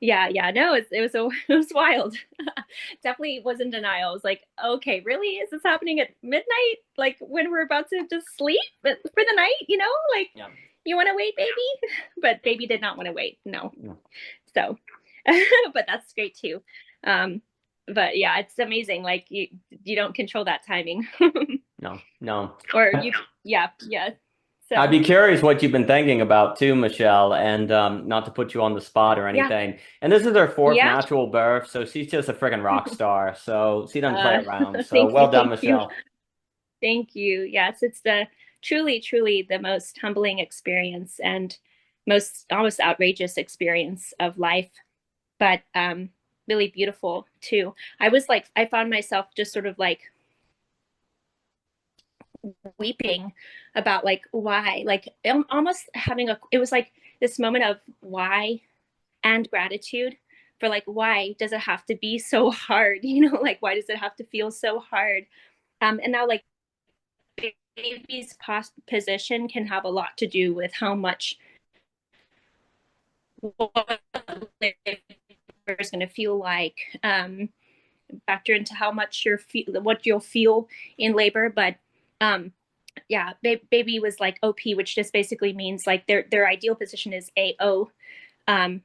Yeah, no, it was wild. Definitely was in denial. I was like, okay, really? Is this happening at midnight? Like when we're about to just sleep for the night, Like Yeah. you want to wait, baby? But baby did not want to wait. No. No, So, but that's great too. Um, but yeah, it's amazing. Like you don't control that timing. no, no. Or yeah. I'd So be curious what you've been thinking about too, Michelle, and not to put you on the spot or yeah, anything. And this is her fourth yeah. natural birth, so she's just a friggin' rock star. So she doesn't play Uh, around. So thank you, well done, thank you. Michelle. Thank you. Yes, it's the truly the most humbling experience and most almost outrageous experience of life, but really beautiful too. I found myself just sort of like weeping about like why, like almost having it was like this moment of why and gratitude for like why does it have to be so hard, like why does it have to feel so hard? And now like baby's position can have a lot to do with how much what labor is going to feel like. Factor into how much what you'll feel in labor, but um, yeah, baby was like OP, which just basically means like their ideal position is AO, and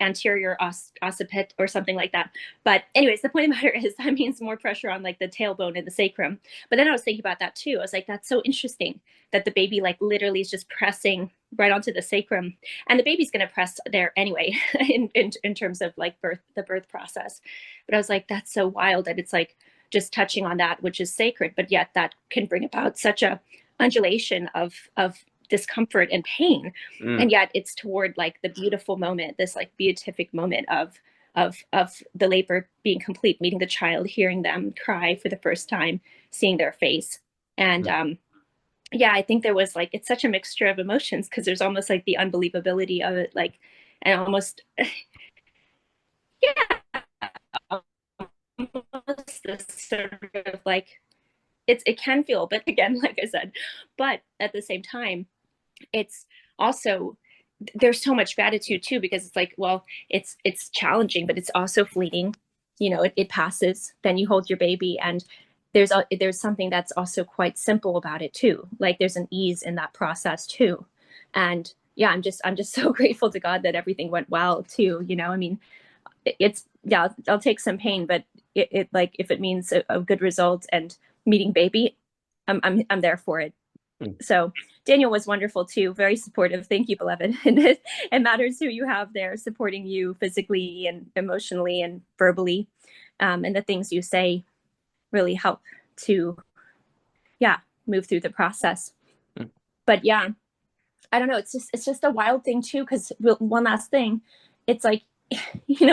anterior occiput or something like that. But anyways, the point of the matter is that means more pressure on like the tailbone and the sacrum. But then I was thinking about that too. I was like, that's so interesting that the baby like literally is just pressing right onto the sacrum, and the baby's going to press there anyway in terms of like the birth process. But I was like, that's so wild that it's like just touching on that which is sacred, but yet that can bring about such a undulation of discomfort and pain, and Mm. yet it's toward like the beautiful moment, this like beatific moment of the labor being complete, meeting the child, hearing them cry for the first time, seeing their face. And Mm. yeah, I think there was like it's such a mixture of emotions because there's almost like the unbelievability of it, like, and almost yeah, almost this sort of like it can feel, but again, like I said, but at the same time it's also there's so much gratitude too, because it's like, well, it's challenging, but it's also fleeting. It passes, then you hold your baby, and there's something that's also quite simple about it too, like there's an ease in that process too. And yeah, I'm just so grateful to God that everything went well too. I mean, it's yeah, I'll take some pain, but it like if it means a good result and meeting baby, I'm there for it. Mm. So Daniel was wonderful too, very supportive. Thank you, beloved. And it matters who you have there supporting you physically and emotionally and verbally, and the things you say really help to, yeah, move through the process. Mm. But yeah, I don't know. It's just a wild thing too, because one last thing, it's like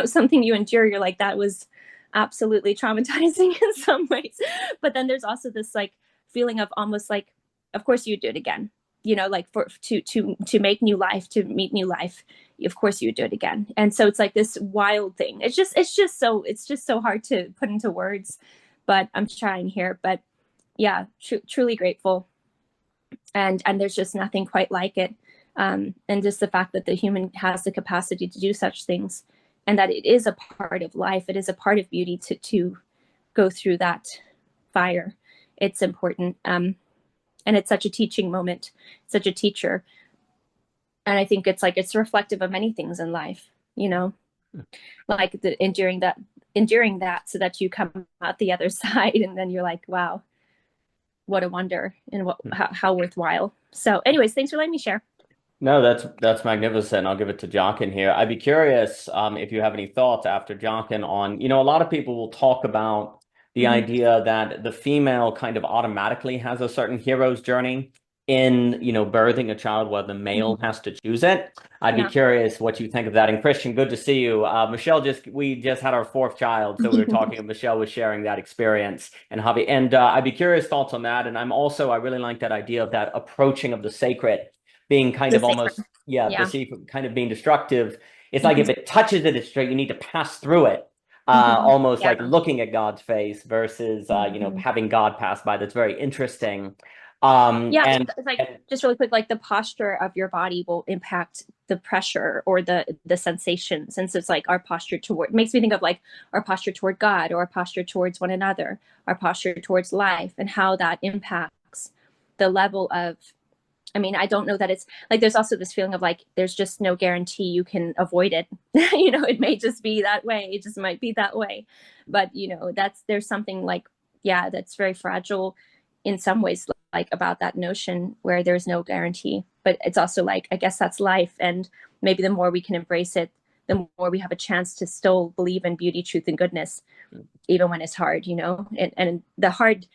something you endure. You're like that was absolutely traumatizing in some ways, but then there's also this like feeling of almost like, of course you would do it again. Like for to make new life, to meet new life, of course you would do it again. And so it's like this wild thing. It's just so hard to put into words, but I'm trying here. But yeah, truly grateful, and there's just nothing quite like it. And just the fact that the human has the capacity to do such things, and that it is a part of life, it is a part of beauty to go through that fire. It's important, and it's such a teaching moment, such a teacher. And I think it's like it's reflective of many things in life, like enduring that so that you come out the other side, and then you're like, wow, what a wonder, and how worthwhile. So anyways, thanks for letting me share. No, that's magnificent. I'll give it to Jockin here. I'd be curious if you have any thoughts after Jockin on, a lot of people will talk about the Mm-hmm. idea that the female kind of automatically has a certain hero's journey in, birthing a child, while the Mm-hmm. male has to choose it. I'd be Yeah. curious what you think of that. And Christian, good to see you. Michelle, we just had our fourth child, so we were talking, and Michelle was sharing that experience and hobby. And I'd be curious thoughts on that. And I really like that idea of that approaching of the sacred being kind The of sacred. almost, yeah, the Yeah. secret kind of being destructive. It's like Mm-hmm. if it touches it, it's straight, you need to pass through it. Mm-hmm. Almost Yeah. like looking at God's face versus, Mm-hmm. having God pass by. That's very interesting. Yeah, And it's like just really quick, like the posture of your body will impact the pressure or the sensation. Since it's like our posture toward, it makes me think of like our posture toward God or our posture towards one another, our posture towards life, and how that impacts the level of. I mean, I don't know that it's like there's also this feeling of like there's just no guarantee you can avoid it. It may just be that way. It just might be that way. But there's something like, yeah, that's very fragile in some ways, like about that notion where there's no guarantee. But it's also like, I guess that's life. And maybe the more we can embrace it, the more we have a chance to still believe in beauty, truth, and goodness, even when it's hard, and the hard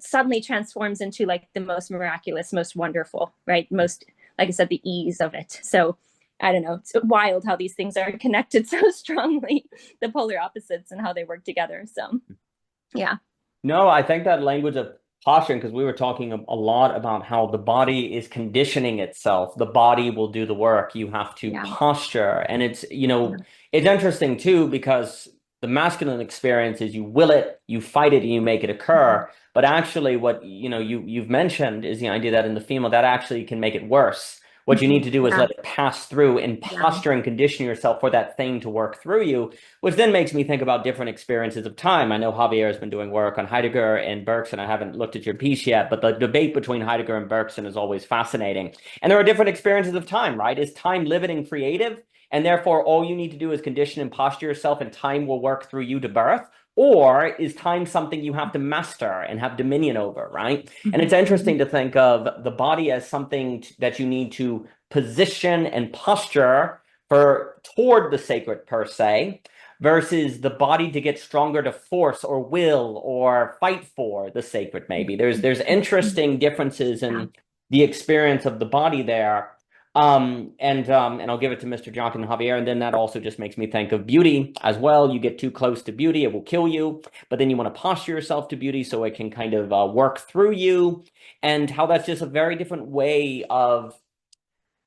suddenly transforms into like the most miraculous, most wonderful, right? Most, like I said, the ease of it. So I don't know. It's wild how these things are connected so strongly, the polar opposites and how they work together. So yeah. No, I think that language of posture, because we were talking a lot about how the body is conditioning itself. The body will do the work. You have to Yeah. posture. And it's interesting too, because the masculine experience is you will it, you fight it, and you make it occur. But actually what, you've mentioned is the idea that in the female, that actually can make it worse. What you need to do is let it pass through and posture and condition yourself for that thing to work through you, which then makes me think about different experiences of time. I know Javier has been doing work on Heidegger and Bergson. I haven't looked at your piece yet, but the debate between Heidegger and Bergson is always fascinating. And there are different experiences of time, right? Is time living and creative? And therefore, all you need to do is condition and posture yourself, and time will work through you to birth? Or is time something you have to master and have dominion over, right? And it's interesting to think of the body as something that you need to position and posture toward the sacred per se, versus the body to get stronger to force or will or fight for the sacred. Maybe there's interesting differences in the experience of the body there. And I'll give it to Mr. Jockin and Javier, and then that also just makes me think of beauty as well. You get too close to beauty, it will kill you, but then you want to posture yourself to beauty so it can kind of work through you, and how that's just a very different way of,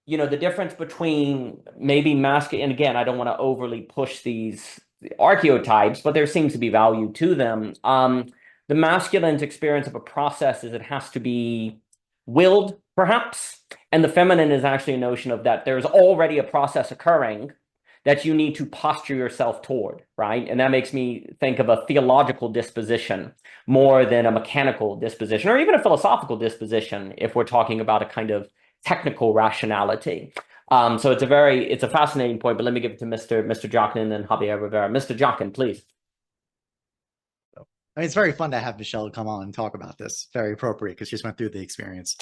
the difference between maybe masculine, and again, I don't want to overly push these archetypes, but there seems to be value to them. The masculine's experience of a process is it has to be willed, perhaps, and the feminine is actually a notion of that there's already a process occurring that you need to posture yourself toward, right? And that makes me think of a theological disposition more than a mechanical disposition, or even a philosophical disposition, if we're talking about a kind of technical rationality. So it's a fascinating point, but let me give it to Mr. Jockin and then Javier Rivera. Mr. Jockin, please. I mean, it's very fun to have Michelle come on and talk about this. Very appropriate because she just went through the experience.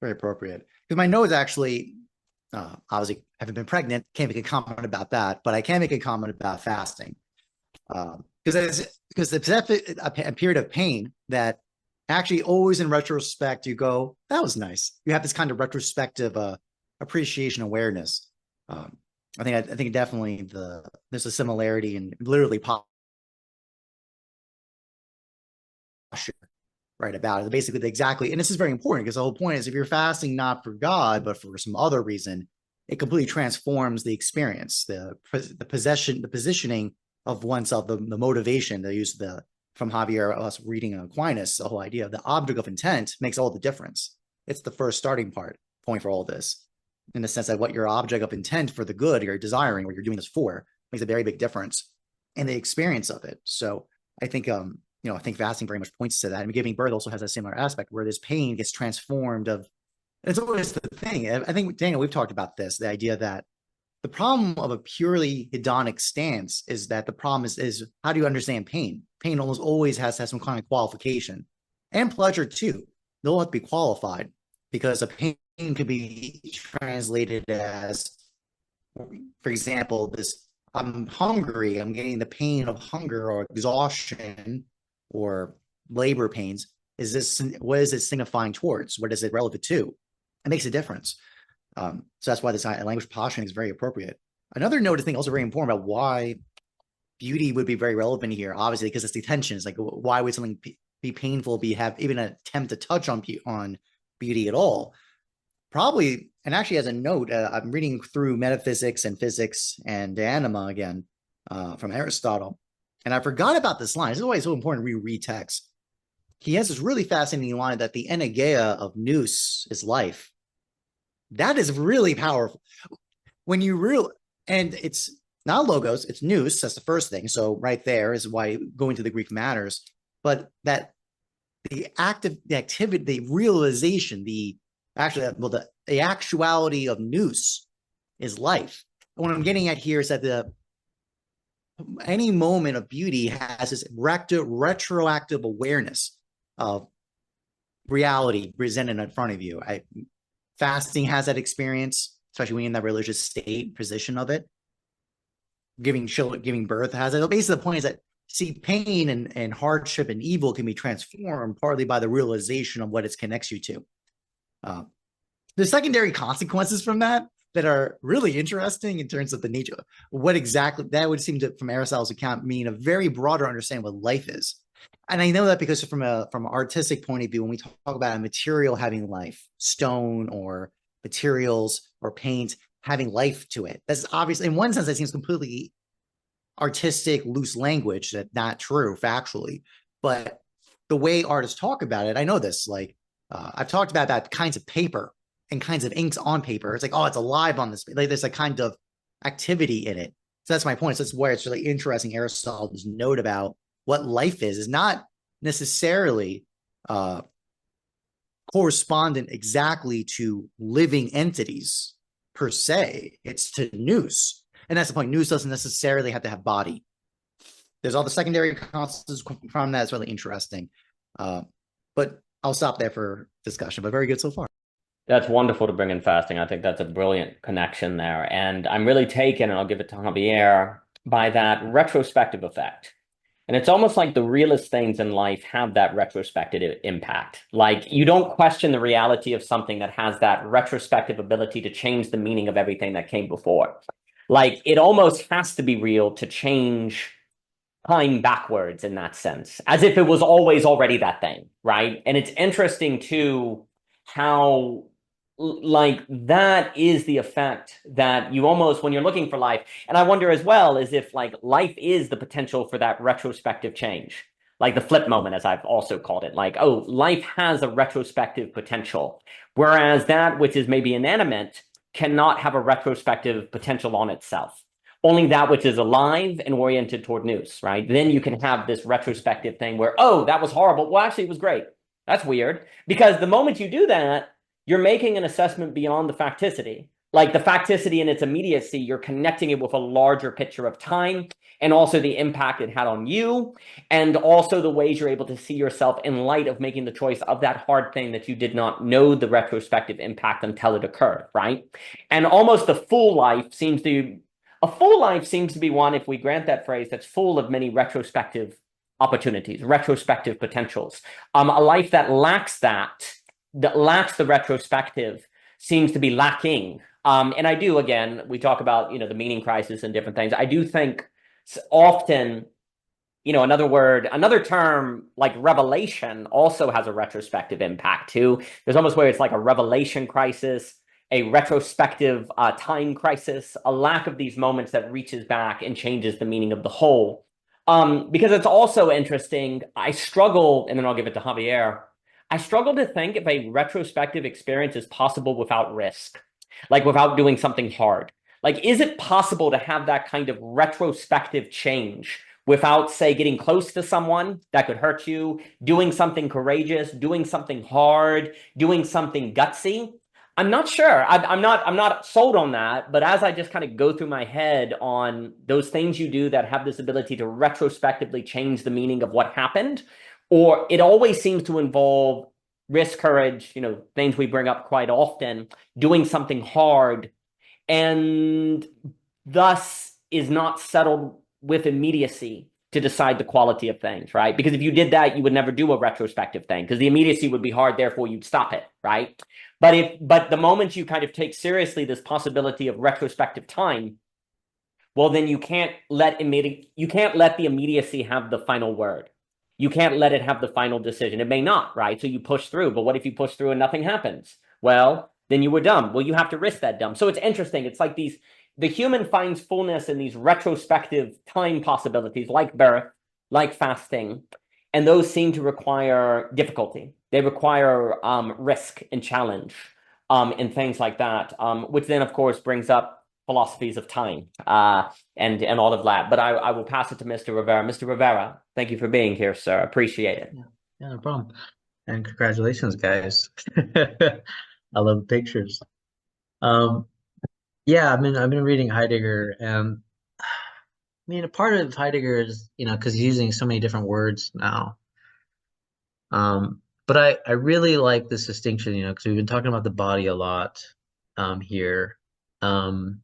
Very appropriate. Because my nose actually, obviously, haven't been pregnant. Can't make a comment about that, but I can make a comment about fasting. Because it's a period of pain that actually always in retrospect you go, that was nice. You have this kind of retrospective appreciation awareness. I think definitely there's a similarity in literally posture, right, about it. Basically, exactly. And this is very important because the whole point is if you're fasting not for God, but for some other reason, it completely transforms the experience, the positioning of oneself, the motivation. They use from Javier, us reading Aquinas, the whole idea of the object of intent makes all the difference. It's the first starting point for all this, in the sense that what your object of intent for the good you're desiring, what you're doing this for, makes a very big difference in the experience of it. So I think, I think fasting very much points to that. And giving birth also has a similar aspect where this pain gets transformed and it's always the thing. I think, Daniel, we've talked about this, the idea that the problem of a purely hedonic stance is that the problem is how do you understand pain? Pain almost always has to have some kind of qualification, and pleasure too. They'll have to be qualified, because a pain could be translated as, for example, I'm hungry, I'm getting the pain of hunger or exhaustion or labor pains. What is it signifying towards? What is it relevant to? It makes a difference. So that's why this language posturing is very appropriate. Another note I think also very important about why beauty would be very relevant here, obviously, because it's the tension. It's like, why would something be painful, have even an attempt to touch on beauty at all? Probably, and actually as a note, I'm reading through Metaphysics and Physics and De Anima again from Aristotle, and I forgot about this line. This is why it's so important to reread text. he has this really fascinating line that the energeia of nous is life. That is really powerful. When you really, and it's not logos, it's nous. That's the first thing. So right there is why going to the Greek matters. But that the activity, the realization, the actuality of nous is life. And what I'm getting at here is that any moment of beauty has this retroactive awareness of reality presented in front of you. Fasting has that experience, especially when you're in that religious state position of it. Giving birth has it. Basically, the point is that pain and hardship and evil can be transformed partly by the realization of what it connects you to. The secondary consequences from that are really interesting in terms of the nature. What exactly that would seem to, from Aristotle's account, mean a very broader understanding of what life is. And I know that because from an artistic point of view, when we talk about a material having life, stone or materials or paint having life to it, that's obviously, in one sense, that seems completely artistic, loose language. That's not true factually. But the way artists talk about it, I know this, like I've talked about kinds of paper and kinds of inks on paper. It's like, oh, it's alive on this. Like there's a kind of activity in it. So that's my point. So that's where it's really interesting. Aristotle's note about what life is not necessarily correspondent exactly to living entities per se. It's to nous. And that's the point. Nous doesn't necessarily have to have body. There's all the secondary consequences from that. It's really interesting. But I'll stop there for discussion, but very good so far. That's wonderful to bring in fasting. I think that's a brilliant connection there. And I'm really taken, and I'll give it to Javier, by that retrospective effect. And it's almost like the realest things in life have that retrospective impact. Like you don't question the reality of something that has that retrospective ability to change the meaning of everything that came before. Like it almost has to be real to change time backwards in that sense, as if it was always already that thing, right? And it's interesting too how like that is the effect that you almost, when you're looking for life, and I wonder as well as if like life is the potential for that retrospective change, like the flip moment, as I've also called it, like, oh, life has a retrospective potential, whereas that which is maybe inanimate cannot have a retrospective potential on itself. Only that which is alive and oriented toward nous, right? Then you can have this retrospective thing where, oh, that was horrible. Well, actually, it was great. That's weird. Because the moment you do that, you're making an assessment beyond the facticity. Like the facticity in its immediacy, you're connecting it with a larger picture of time and also the impact it had on you and also the ways you're able to see yourself in light of making the choice of that hard thing that you did not know the retrospective impact until it occurred, right? And almost a full life seems to be one, if we grant that phrase, that's full of many retrospective opportunities, retrospective potentials. A life that lacks the retrospective seems to be lacking. And I do, again, we talk about, the meaning crisis and different things. I do think often, another term like revelation also has a retrospective impact too. There's almost where it's like a revelation crisis, a retrospective time crisis, a lack of these moments that reaches back and changes the meaning of the whole. Because it's also interesting, I struggle, and then I'll give it to Javier, I struggle to think if a retrospective experience is possible without risk, like without doing something hard. Like, is it possible to have that kind of retrospective change without, say, getting close to someone that could hurt you, doing something courageous, doing something hard, doing something gutsy? I'm not sure. I'm not sold on that. But as I just kind of go through my head on those things you do that have this ability to retrospectively change the meaning of what happened, or it always seems to involve risk, courage, things we bring up quite often, doing something hard, and thus is not settled with immediacy to decide the quality of things, right? Because if you did that, you would never do a retrospective thing because the immediacy would be hard, therefore you'd stop it, right? But the moment you kind of take seriously this possibility of retrospective time, well, then you can't let the immediacy have the final word. You can't let it have the final decision. It may not, right? So you push through. But what if you push through and nothing happens? Well, then you were dumb. Well, you have to risk that dumb. So it's interesting. It's like the human finds fullness in these retrospective time possibilities like birth, like fasting. And those seem to require difficulty. They require risk and challenge and things like that, which then, of course, brings up philosophies of time and all of that. But I will pass it to Mr. Rivera. Mr. Rivera, thank you for being here, sir. Appreciate it. Yeah, no problem. And congratulations, guys. I love the pictures. Yeah, I've been reading Heidegger, and I mean, a part of Heidegger is, because he's using so many different words now. But I really like this distinction, because we've been talking about the body a lot here. And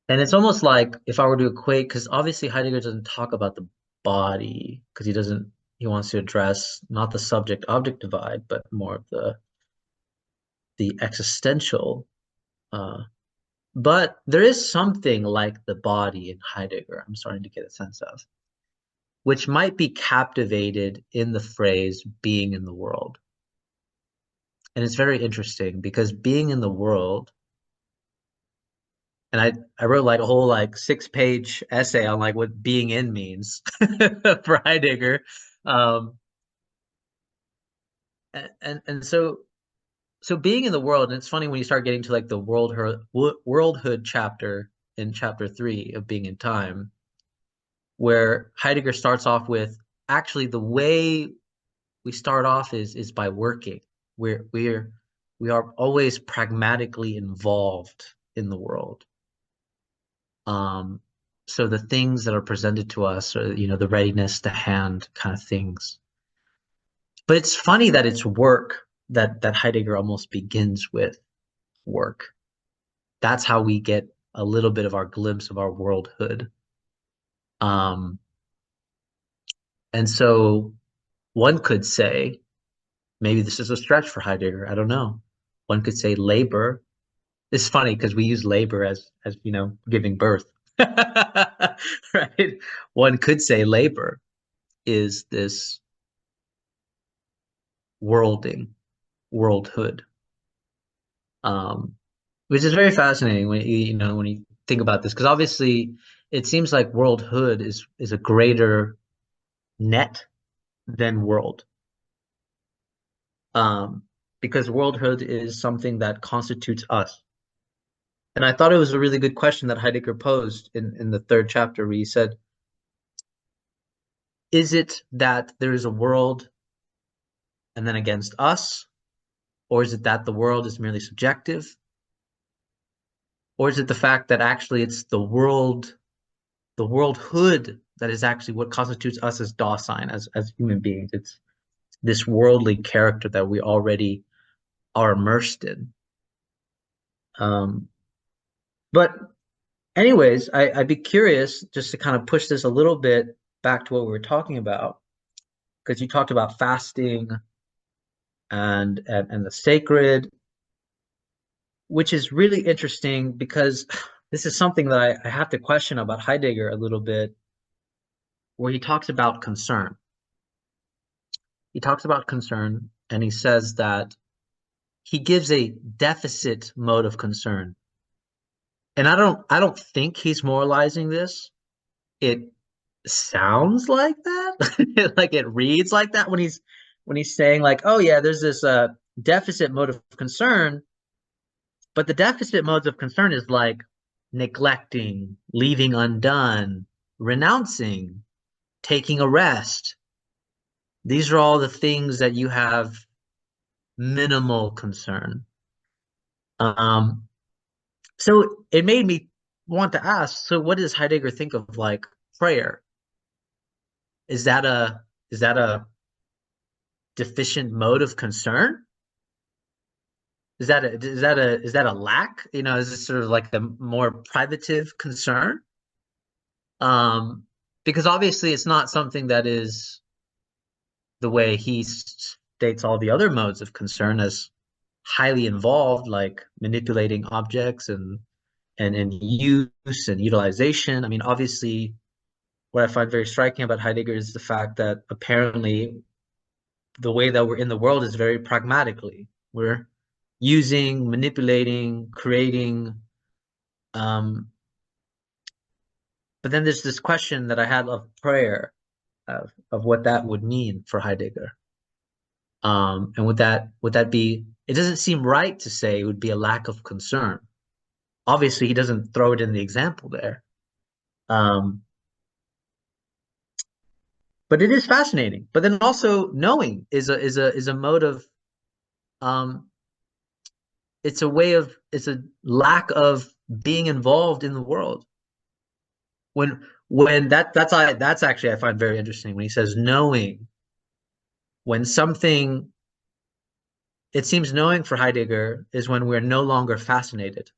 it's almost like if I were to equate, because obviously Heidegger doesn't talk about the body, because he wants to address not the subject-object divide, but more of the existential. But there is something like the body in Heidegger, I'm starting to get a sense of, which might be captivated in the phrase being in the world. And it's very interesting because being in the world, and I wrote like a whole 6-page essay on what being in means for Heidegger. And so being in the world, and it's funny when you start getting to the worldhood chapter in chapter 3 of Being in Time, where Heidegger starts off with, actually the way we start off is by working. We are always pragmatically involved in the world. So the things that are presented to us are, the readiness to hand kind of things. But it's funny that it's work that Heidegger almost begins with work. That's how we get a little bit of our glimpse of our worldhood. And so one could say, maybe this is a stretch for Heidegger, I don't know. One could say labor. It's funny because we use labor as giving birth. Right? One could say labor is this worldhood, which is very fascinating when you think about this, because obviously it seems like worldhood is a greater net than world, because worldhood is something that constitutes us. And I thought it was a really good question that Heidegger posed in the 3rd chapter, where he said, is it that there is a world and then against us? Or is it that the world is merely subjective? Or is it the fact that actually it's the worldhood that is actually what constitutes us as Dasein, as human beings? It's this worldly character that we already are immersed in. But anyways, I'd be curious just to kind of push this a little bit back to what we were talking about, because you talked about fasting and the sacred, which is really interesting, because this is something that I have to question about Heidegger a little bit, where he talks about concern. He talks about concern, and he says that he gives a deficit mode of concern. And I don't think he's moralizing this. It sounds like that. Like it reads like that when he's saying oh yeah, there's this deficit mode of concern, but the deficit modes of concern is neglecting, leaving undone, renouncing, taking a rest. These are all the things that you have minimal concern. So it made me want to ask, so what does Heidegger think of prayer? Is that a deficient mode of concern? Is that a lack? Is it sort of a more privative concern? Because obviously it's not something that is the way he states all the other modes of concern as highly involved, like manipulating objects and use and utilization. I mean, obviously, what I find very striking about Heidegger is the fact that apparently the way that we're in the world is very pragmatically. We're using, manipulating, creating. But then there's this question that I had of prayer. of what that would mean for Heidegger. And would that be? It doesn't seem right to say it would be a lack of concern. Obviously, he doesn't throw it in the example there. But it is fascinating. But then also knowing is a mode of it's a lack of being involved in the world. When that's actually I find very interesting when he says knowing, when something, it seems knowing for Heidegger is when we're no longer fascinated,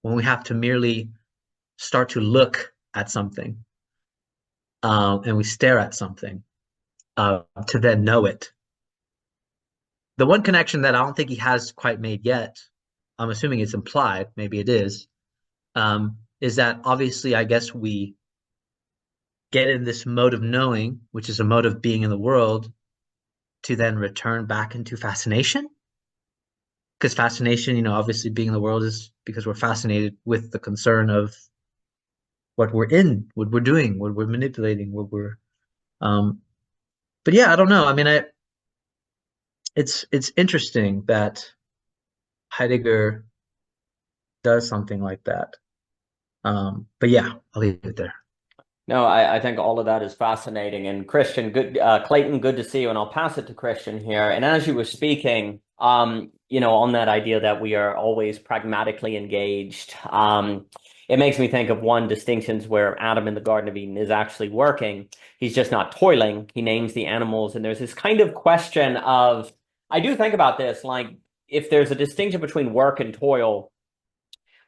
when we have to merely start to look at something, and we stare at something to then know it. The one connection that I don't think he has quite made yet, I'm assuming it's implied, maybe it is that obviously I guess we get in this mode of knowing, which is a mode of being in the world, to then return back into fascination. Because fascination, obviously being in the world is because we're fascinated with the concern of what we're in, what we're doing, what we're manipulating, what we're but yeah, I don't know. I mean, it's interesting that Heidegger does something like that. But yeah, I'll leave it there. No, I think all of that is fascinating. And Christian, Clayton, good to see you. And I'll pass it to Christian here. And as you were speaking, on that idea that we are always pragmatically engaged, it makes me think of one distinctions where Adam in the Garden of Eden is actually working. He's just not toiling. He names the animals. And there's this kind of question of, I do think about this, like if there's a distinction between work and toil,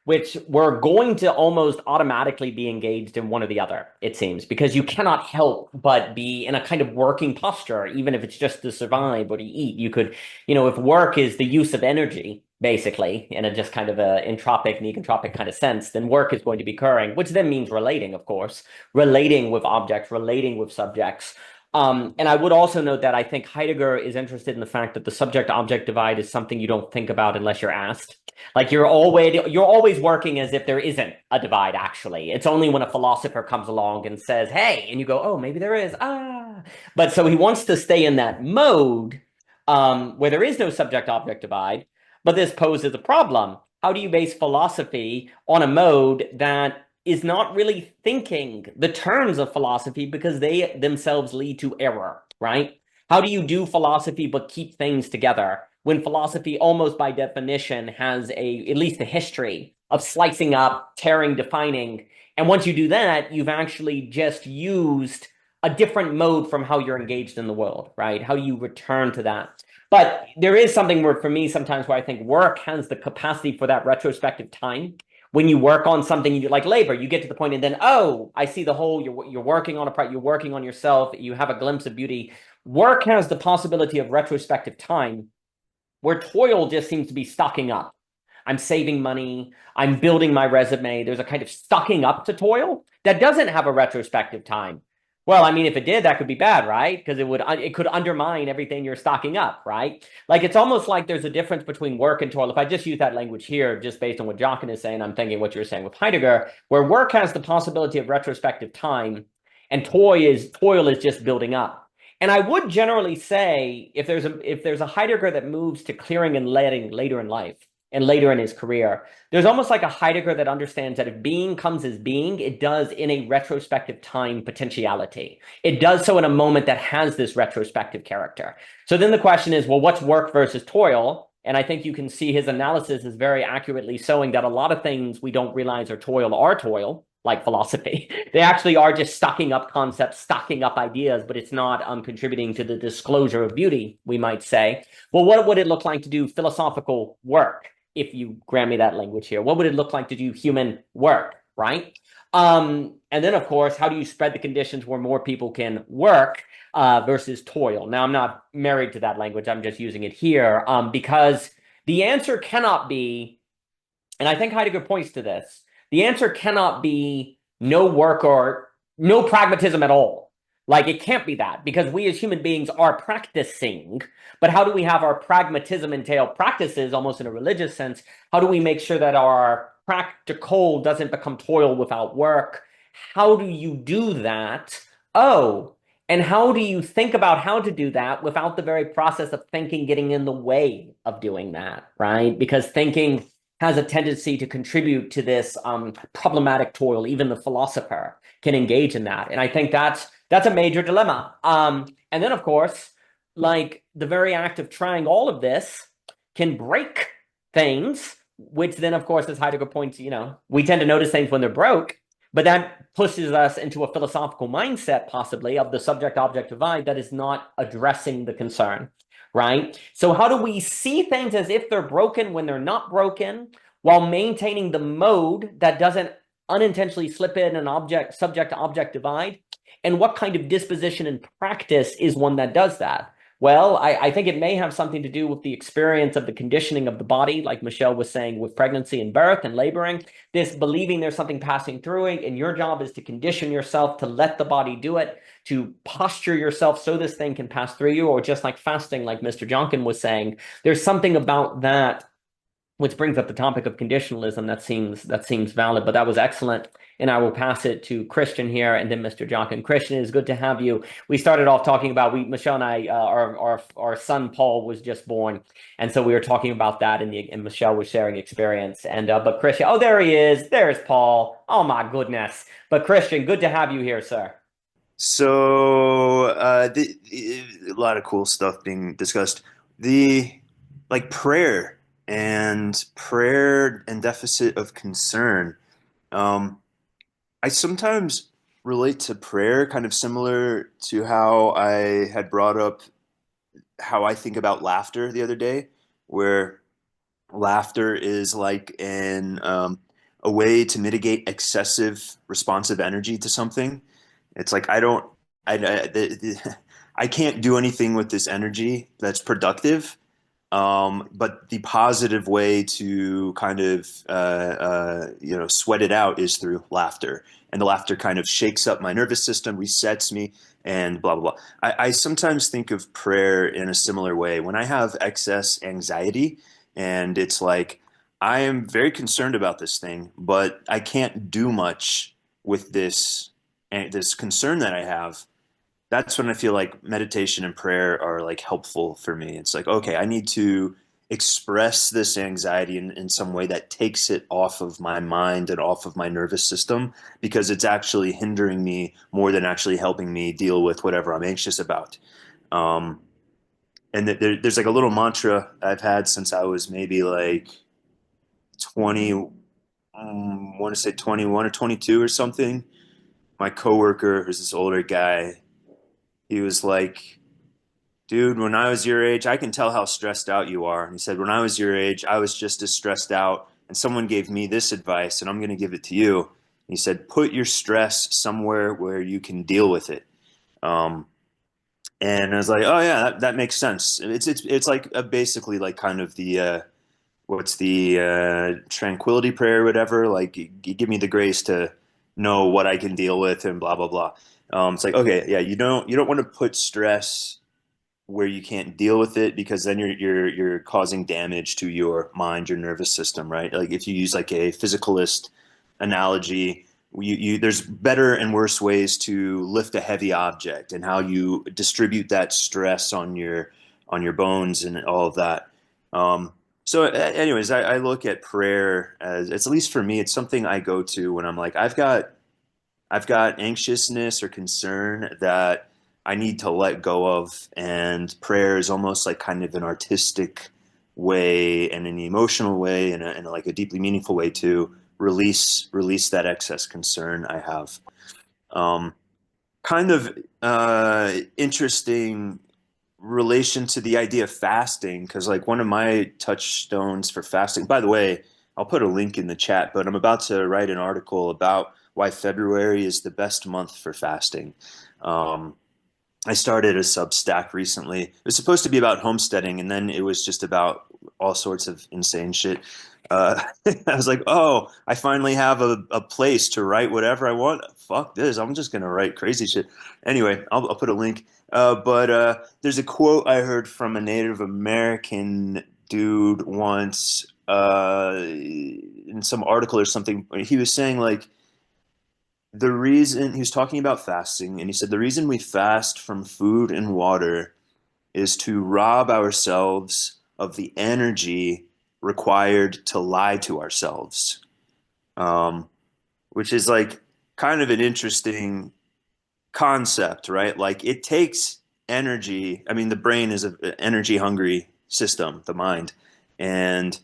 which we're going to almost automatically be engaged in one or the other, it seems, because you cannot help but be in a kind of working posture, even if it's just to survive or to eat. You could, if work is the use of energy, basically, in a just kind of a entropic, negentropic kind of sense, then work is going to be occurring, which then means relating, of course, relating with objects, relating with subjects. And I would also note that I think Heidegger is interested in the fact that the subject-object divide is something you don't think about unless you're asked. Like you're always working as if there isn't a divide, actually. It's only when a philosopher comes along and says, hey, and you go, oh, maybe there is. But so he wants to stay in that mode where there is no subject-object divide. But this poses a problem. How do you base philosophy on a mode that is not really thinking the terms of philosophy because they themselves lead to error, right? How do you do philosophy but keep things together when philosophy almost by definition has at least a history of slicing up, tearing, defining. And once you do that, you've actually just used a different mode from how you're engaged in the world, right? How do you return to that? But there is something where, for me, sometimes where I think work has the capacity for that retrospective time. When you work on something, you like labor, you get to the point and then, oh, I see the whole, you're working on a part, you're working on yourself, you have a glimpse of beauty. Work has the possibility of retrospective time where toil just seems to be stocking up. I'm saving money, I'm building my resume. There's a kind of stocking up to toil that doesn't have a retrospective time. Well, I mean, if it did, that could be bad, right? Because it could undermine everything you're stocking up, right? Like it's almost like there's a difference between work and toil. If I just use that language here, just based on what Jockin is saying, I'm thinking what you're saying with Heidegger, where work has the possibility of retrospective time, and toil is just building up. And I would generally say if there's a Heidegger that moves to clearing and letting later in life and later in his career, there's almost like a Heidegger that understands that if being comes as being, it does in a retrospective time potentiality. It does so in a moment that has this retrospective character. So then the question is, well, what's work versus toil? And I think you can see his analysis is very accurately showing that a lot of things we don't realize are toil, like philosophy. They actually are just stocking up concepts, stocking up ideas, but it's not contributing to the disclosure of beauty, we might say. Well, what would it look like to do philosophical work? If you grant me that language here, what would it look like to do human work, right? And then, of course, how do you spread the conditions where more people can work versus toil? Now, I'm not married to that language. I'm just using it here because the answer cannot be, and I think Heidegger points to this, the answer cannot be no work or no pragmatism at all. Like it can't be that because we as human beings are practicing. But how do we have our pragmatism entail practices almost in a religious sense? How do we make sure that our practical doesn't become toil without work? How do you do that? Oh, And how do you think about how to do that without the very process of thinking getting in the way of doing that, right? Because thinking has a tendency to contribute to this problematic toil. Even the philosopher can engage in that. And I think that's a major dilemma. And then, of course, like the very act of trying all of this can break things, which then, of course, as Heidegger points, we tend to notice things when they're broke, but that pushes us into a philosophical mindset, possibly, of the subject-object divide that is not addressing the concern, right? So how do we see things as if they're broken when they're not broken, while maintaining the mode that doesn't unintentionally slip in an subject-to-object divide? And what kind of disposition and practice is one that does that? Well, I think it may have something to do with the experience of the conditioning of the body, like Michelle was saying, with pregnancy and birth and laboring, this believing there's something passing through it, and your job is to condition yourself to let the body do it, to posture yourself so this thing can pass through you, or just like fasting, like Mr. Jockin was saying. There's something about that, which brings up the topic of conditionalism that seems valid, but that was excellent. And I will pass it to Christian here, and then Mr. Jockin. Christian, it's good to have you. We started off talking about Michelle and I, our son Paul was just born, and so we were talking about that, and Michelle was sharing experience. And but Christian, oh, there he is. There's Paul. Oh my goodness. But Christian, good to have you here, sir. So a lot of cool stuff being discussed. The prayer and deficit of concern. I sometimes relate to prayer kind of similar to how I had brought up how I think about laughter the other day, where laughter is like a way to mitigate excessive responsive energy to something. It's like I can't do anything with this energy that's productive. But the positive way to kind of sweat it out is through laughter, and the laughter kind of shakes up my nervous system, resets me, and blah blah blah. I sometimes think of prayer in a similar way when I have excess anxiety, and it's like I am very concerned about this thing, but I can't do much with this concern that I have. That's when I feel like meditation and prayer are like helpful for me. It's like, okay, I need to express this anxiety in some way that takes it off of my mind and off of my nervous system, because it's actually hindering me more than actually helping me deal with whatever I'm anxious about. And there's like a little mantra I've had since I was maybe like 20, I want to say 21 or 22 or something. My coworker, who's this older guy, he was like, dude, when I was your age, I can tell how stressed out you are. And he said, when I was your age, I was just as stressed out. And someone gave me this advice, and I'm going to give it to you. He said, put your stress somewhere where you can deal with it. And I was like, oh yeah, that makes sense. It's like basically like kind of the what's the tranquility prayer or whatever. Like, you give me the grace to know what I can deal with and blah blah blah. It's like, okay, yeah, you don't want to put stress where you can't deal with it, because then you're causing damage to your mind, your nervous system, right? Like if you use like a physicalist analogy, there's better and worse ways to lift a heavy object, and how you distribute that stress on your bones and all of that. So anyways, I look at prayer as, it's, at least for me, it's something I go to when I'm like, I've got anxiousness or concern that I need to let go of, and prayer is almost like kind of an artistic way and an emotional way and like a deeply meaningful way to release that excess concern I have. Kind of interesting relation to the idea of fasting, because like one of my touchstones for fasting, by the way, I'll put a link in the chat, but I'm about to write an article about why February is the best month for fasting. I started a Substack recently. It was supposed to be about homesteading, and then it was just about all sorts of insane shit. I was like, oh, I finally have a place to write whatever I want. Fuck this. I'm just going to write crazy shit. Anyway, I'll put a link. But there's a quote I heard from a Native American dude once in some article or something. He was saying like, the reason he was talking about fasting, and he said the reason we fast from food and water is to rob ourselves of the energy required to lie to ourselves, which is like kind of an interesting concept, right? Like it takes energy. I mean, the brain is an energy hungry system, the mind, and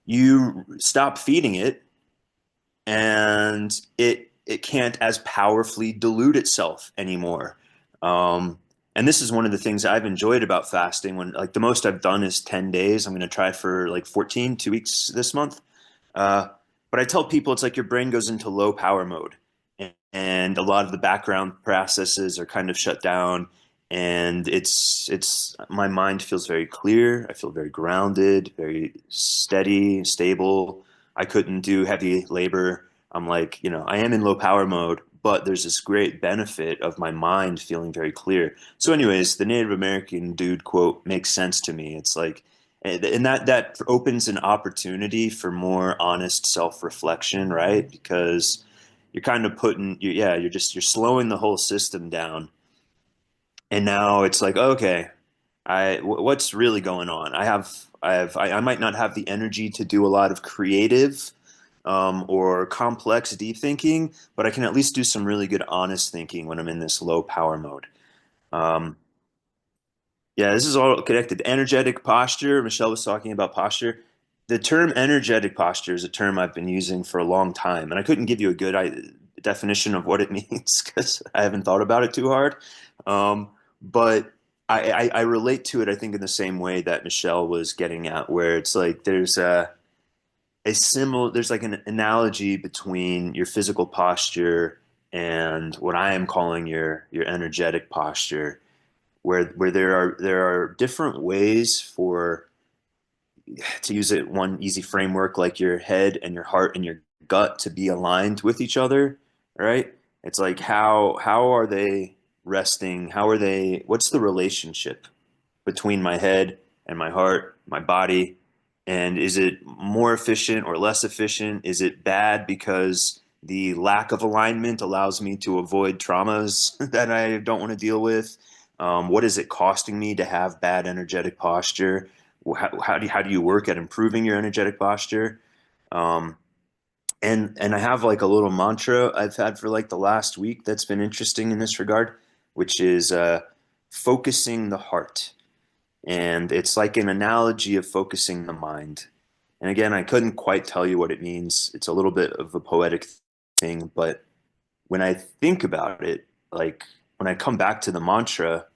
you stop feeding it, and it can't as powerfully dilute itself anymore. And this is one of the things I've enjoyed about fasting. When like the most I've done is 10 days. I'm going to try for like 14, 2 weeks this month. But I tell people it's like your brain goes into low power mode, and a lot of the background processes are kind of shut down, and it's my mind feels very clear. I feel very grounded, very steady, stable. I couldn't do heavy labor. I'm like, I am in low power mode, but there's this great benefit of my mind feeling very clear. So anyways, the Native American dude quote makes sense to me. It's like, and that opens an opportunity for more honest self-reflection, right? Because you're kind of you're slowing the whole system down. And now it's like, okay, what's really going on? I might not have the energy to do a lot of creative or complex deep thinking, but I can at least do some really good honest thinking when I'm in this low power mode. Yeah, this is all connected. Energetic posture. Michelle was talking about posture. The term energetic posture is a term I've been using for a long time, and I couldn't give you a good definition of what it means because I haven't thought about it too hard. But I relate to it, I think, in the same way that Michelle was getting at, where it's like there's there's like an analogy between your physical posture and what I am calling your energetic posture, where there are different ways to use it one easy framework, like your head and your heart and your gut to be aligned with each other, right? It's like how are they resting? What's the relationship between my head and my heart, my body? And is it more efficient or less efficient? Is it bad because the lack of alignment allows me to avoid traumas that I don't want to deal with? What is it costing me to have bad energetic posture? How do you work at improving your energetic posture? And I have like a little mantra I've had for like the last week that's been interesting in this regard, which is focusing the heart. And it's like an analogy of focusing the mind. And again, I couldn't quite tell you what it means. It's a little bit of a poetic thing, but when I think about it, like when I come back to the mantra,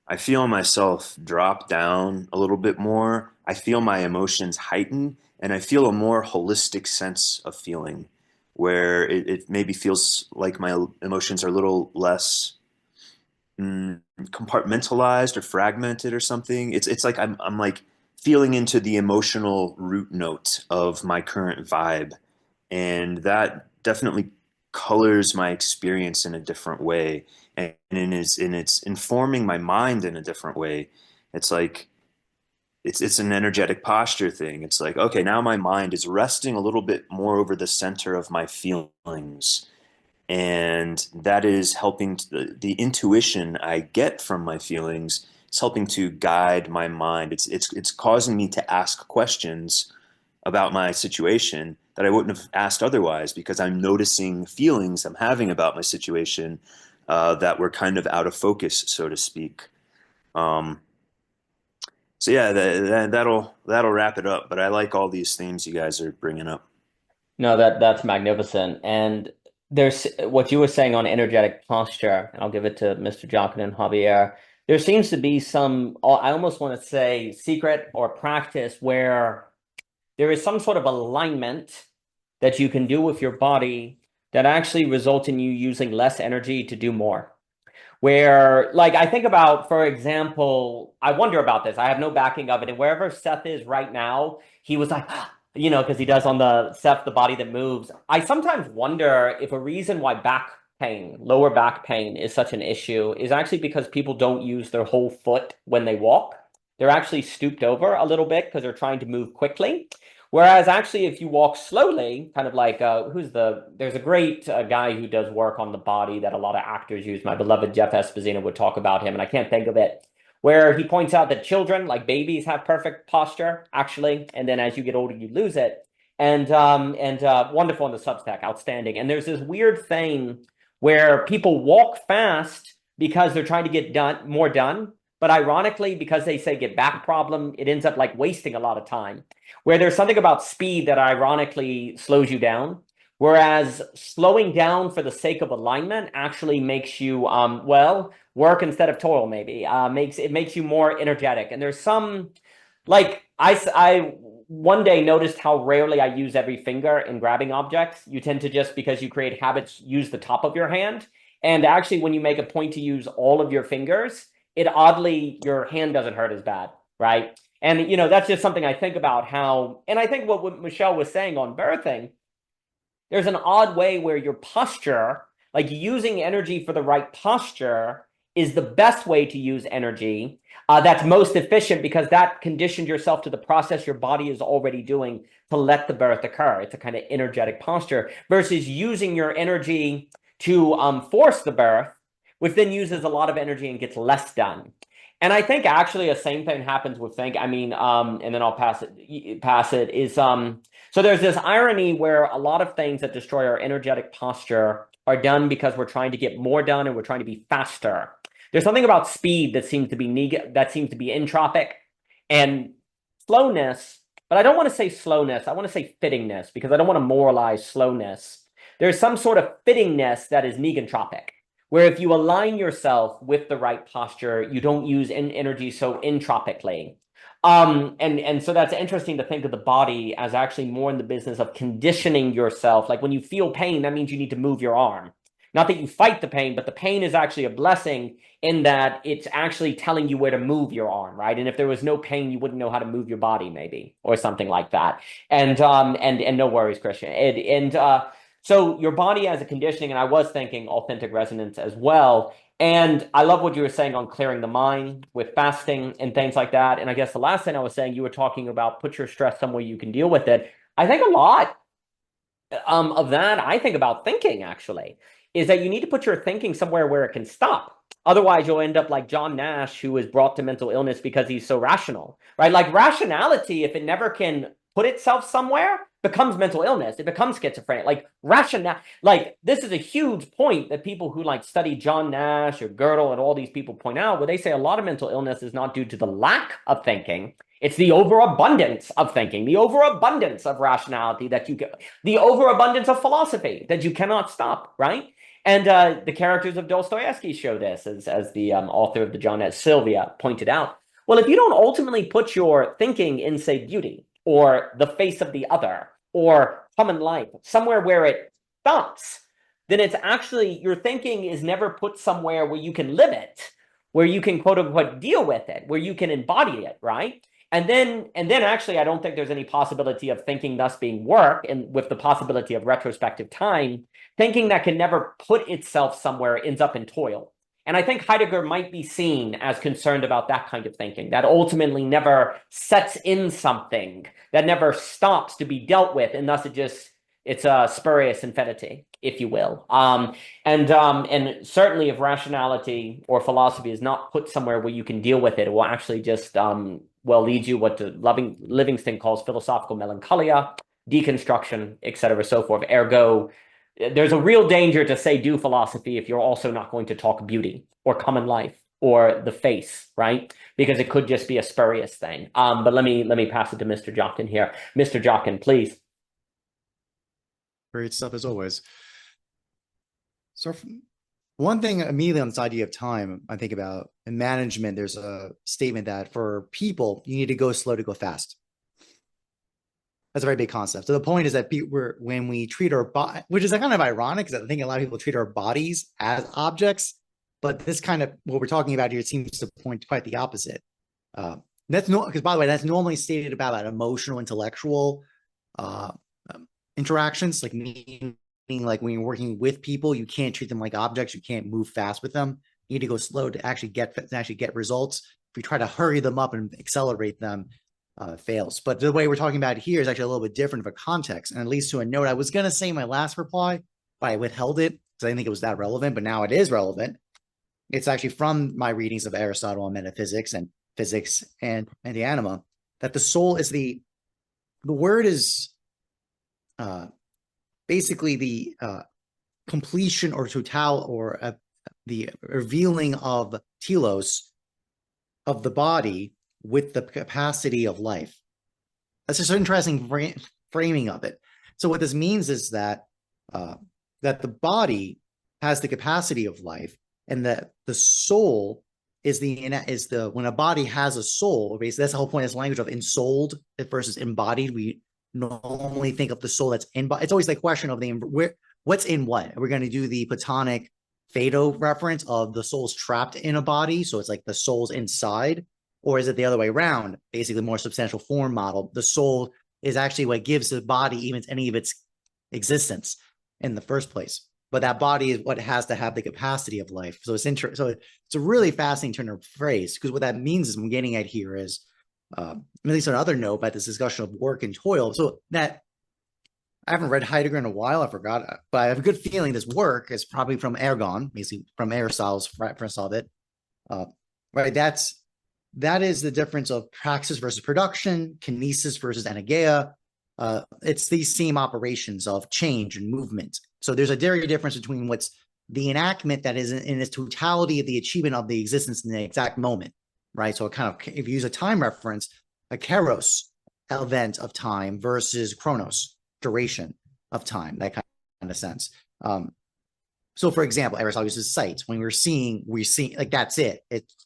I feel myself drop down a little bit more. I feel my emotions heighten, and I feel a more holistic sense of feeling where it maybe feels like my emotions are a little less compartmentalized or fragmented or something. It's like I'm like feeling into the emotional root note of my current vibe, and that definitely colors my experience in a different way, and it's informing my mind in a different way. It's like it's an energetic posture thing. It's like, okay, now my mind is resting a little bit more over the center of my feelings, and that is helping the intuition I get from my feelings. It's helping to guide my mind. It's causing me to ask questions about my situation that I wouldn't have asked otherwise, because I'm noticing feelings I'm having about my situation that were kind of out of focus, so to speak. So yeah, that'll wrap it up. But I like all these themes you guys are bringing up. No, that's magnificent. And there's what you were saying on energetic posture, and I'll give it to Mr. Jockin and Javier. There seems to be some, I almost want to say, secret or practice where there is some sort of alignment that you can do with your body that actually results in you using less energy to do more. Where, like, I think about, for example, I wonder about this. I have no backing of it. And wherever Seth is right now, he was like, because he does on the Seth, the body that moves. I sometimes wonder if a reason why back pain, lower back pain is such an issue is actually because people don't use their whole foot when they walk. They're actually stooped over a little bit because they're trying to move quickly. Whereas actually, if you walk slowly, kind of like there's a great guy who does work on the body that a lot of actors use. My beloved Jeff Esposito would talk about him, and I can't think of it. Where he points out that children, like babies, have perfect posture, actually, and then as you get older, you lose it. And wonderful in the Substack, outstanding. And there's this weird thing where people walk fast because they're trying to get more done. But ironically, because they say get back problem, it ends up like wasting a lot of time. Where there's something about speed that ironically slows you down. Whereas slowing down for the sake of alignment actually makes you, work instead of toil, maybe. It makes you more energetic. And there's some, like, I one day noticed how rarely I use every finger in grabbing objects. You tend to just, because you create habits, use the top of your hand. And actually, when you make a point to use all of your fingers, it oddly, your hand doesn't hurt as bad, right? And, you know, that's just something I think about how, and I think what Michelle was saying on birthing, there's an odd way where your posture, like using energy for the right posture, is the best way to use energy. That's most efficient because that conditioned yourself to the process your body is already doing to let the birth occur. It's a kind of energetic posture versus using your energy to force the birth, which then uses a lot of energy and gets less done. And I think actually the same thing happens with think. I mean, and then I'll pass it is so there's this irony where a lot of things that destroy our energetic posture are done because we're trying to get more done and we're trying to be faster. There's something about speed that seems to be entropic, and slowness, but I don't want to say slowness. I want to say fittingness because I don't want to moralize slowness. There's some sort of fittingness that is negentropic, where if you align yourself with the right posture, you don't use energy so entropically. And so that's interesting to think of the body as actually more in the business of conditioning yourself. Like when you feel pain, that means you need to move your arm. Not that you fight the pain, but the pain is actually a blessing in that it's actually telling you where to move your arm, right? And if there was no pain, you wouldn't know how to move your body, maybe, or something like that. And no worries, Christian. So your body has a conditioning, and I was thinking authentic resonance as well. And I love what you were saying on clearing the mind with fasting and things like that. And I guess the last thing I was saying, you were talking about put your stress somewhere you can deal with it. I think a lot of that, I think about thinking actually, is that you need to put your thinking somewhere where it can stop. Otherwise, you'll end up like John Nash, who was brought to mental illness because he's so rational, right? Like rationality, if it never can put itself somewhere, becomes mental illness. It becomes schizophrenic. Like rational, like this is a huge point that people who like study John Nash or Gödel and all these people point out, where they say a lot of mental illness is not due to the lack of thinking. It's the overabundance of thinking, the overabundance of rationality that you get, the overabundance of philosophy that you cannot stop, right? And the characters of Dostoevsky show this, as the author of the John S. Sylvia pointed out. Well, if you don't ultimately put your thinking in, say, beauty, or the face of the other, or common life, somewhere where it stops, then it's actually, your thinking is never put somewhere where you can live it, where you can quote unquote deal with it, where you can embody it, right? And then actually, I don't think there's any possibility of thinking thus being work, and with the possibility of retrospective time, thinking that can never put itself somewhere ends up in toil. And I think Heidegger might be seen as concerned about that kind of thinking, that ultimately never sets in something, that never stops to be dealt with, and thus it's a spurious infinity, if you will. And certainly if rationality or philosophy is not put somewhere where you can deal with it, it will actually just, lead you what Livingston calls philosophical melancholia, deconstruction, etc., so forth. Ergo, there's a real danger to say do philosophy if you're also not going to talk beauty or common life or the face, right? Because it could just be a spurious thing. But let me pass it to Mr. Jockin here. Mr. Jockin, please. Great stuff as always. So one thing immediately on this idea of time, I think about in management, there's a statement that for people, you need to go slow to go fast. That's a very big concept. So the point is that when we treat our body, which is kind of ironic, because I think a lot of people treat our bodies as objects, but this kind of what we're talking about here seems to point quite the opposite. That's no, because by the way, that's normally stated about emotional, intellectual interactions, like meaning like when you're working with people, you can't treat them like objects. You can't move fast with them. You need to go slow to actually get results. If you try to hurry them up and accelerate them, fails. But the way we're talking about it here is actually a little bit different of a context, and it leads to a note I was going to say in my last reply, but I withheld it because I didn't think it was that relevant, but now it is relevant. It's actually from my readings of Aristotle on metaphysics and physics and the anima, that the soul is the word is basically the completion or total or the revealing of telos of the body with the capacity of life. That's just an interesting framing of it. So what this means is that that the body has the capacity of life, and that the soul is the when a body has a soul. Basically, that's the whole point of this language of ensouled versus embodied. We normally think of the soul that's in. It's always the question of what's in what. We're going to do the Platonic Phaedo reference of the soul's trapped in a body, so it's like the soul's inside. Or is it the other way around? Basically, more substantial form model. The soul is actually what gives the body even any of its existence in the first place. But that body is what has to have the capacity of life. So it's so it's a really fascinating turn of phrase, because what that means is I'm getting at here is at least another note about this discussion of work and toil. So that I haven't read Heidegger in a while, I forgot, but I have a good feeling this work is probably from Ergon, basically from Aristotle's reference of it. Right, that is the difference of praxis versus production, kinesis versus anageia. It's these same operations of change and movement. So there's a very difference between what's the enactment that is in its totality of the achievement of the existence in the exact moment, right? So it kind of, if you use a time reference, a kairos event of time versus chronos, duration of time, that kind of sense. So, for example, Aristotle uses sight. When we're seeing like that's it.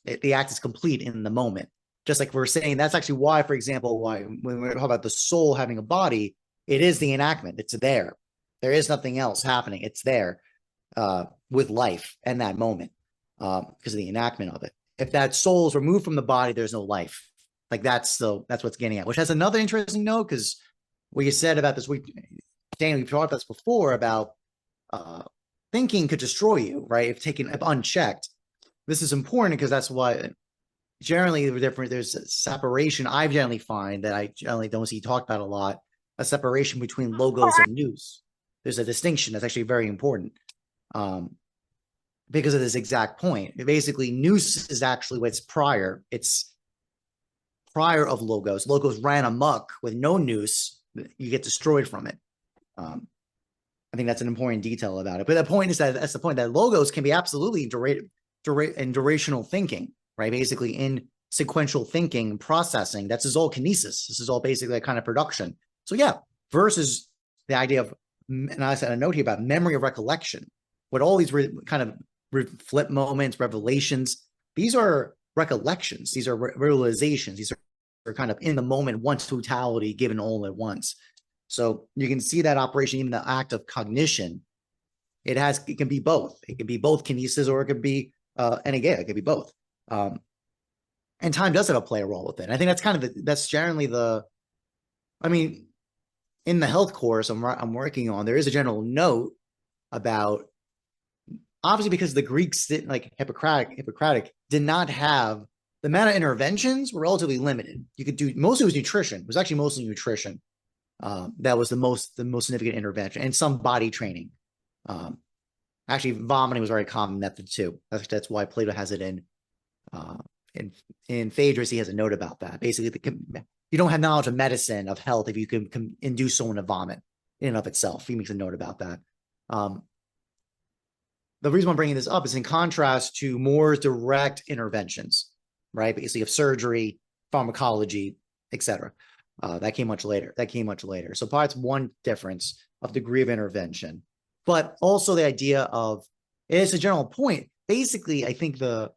The act is complete in the moment. Just like we're saying, that's actually why, for example, why when we talk about the soul having a body, it is the enactment. It's there. There is nothing else happening. It's there with life in that moment because of the enactment of it. If that soul is removed from the body, there's no life. Like that's what's getting at. Which has another interesting note, because what you said about this, Daniel, we've talked about this before about thinking could destroy you, right? If unchecked. This is important because that's why generally there's a separation. I generally find that I generally don't see talked about a lot, a separation between logos and nous. There's a distinction that's actually very important because of this exact point. Basically, nous is actually what's prior. It's prior of logos. Logos ran amok with no nous. You get destroyed from it. I think that's an important detail about it. But the point is that's the point, that logos can be absolutely in durational thinking, right? Basically in sequential thinking and processing. That's all kinesis. This is all basically a kind of production. So yeah, versus the idea of, and I said a note here about memory of recollection, what all these kind of flip moments, revelations, these are recollections. These are realizations. These are kind of in the moment, one totality given all at once. So you can see that operation, even the act of cognition, it can be both. It can be both kinesis, or it could be anageia. It could be both. And time does have to play a role with it. And I think that's generally in the health course I'm working on, there is a general note about, obviously because the Greeks didn't, like Hippocratic did not have, the amount of interventions were relatively limited. You could do, mostly it was nutrition. It was actually mostly nutrition. That was the most significant intervention, and some body training. Actually, vomiting was a very common method too. That's why Plato has it in Phaedrus. He has a note about that. Basically, you don't have knowledge of medicine, of health, if you can induce someone to vomit in and of itself. He makes a note about that. The reason I'm bringing this up is in contrast to more direct interventions, right? Basically, of surgery, pharmacology, etc. That came much later. So that's one difference of degree of intervention, but also the idea of, it's a general point. Basically, I think to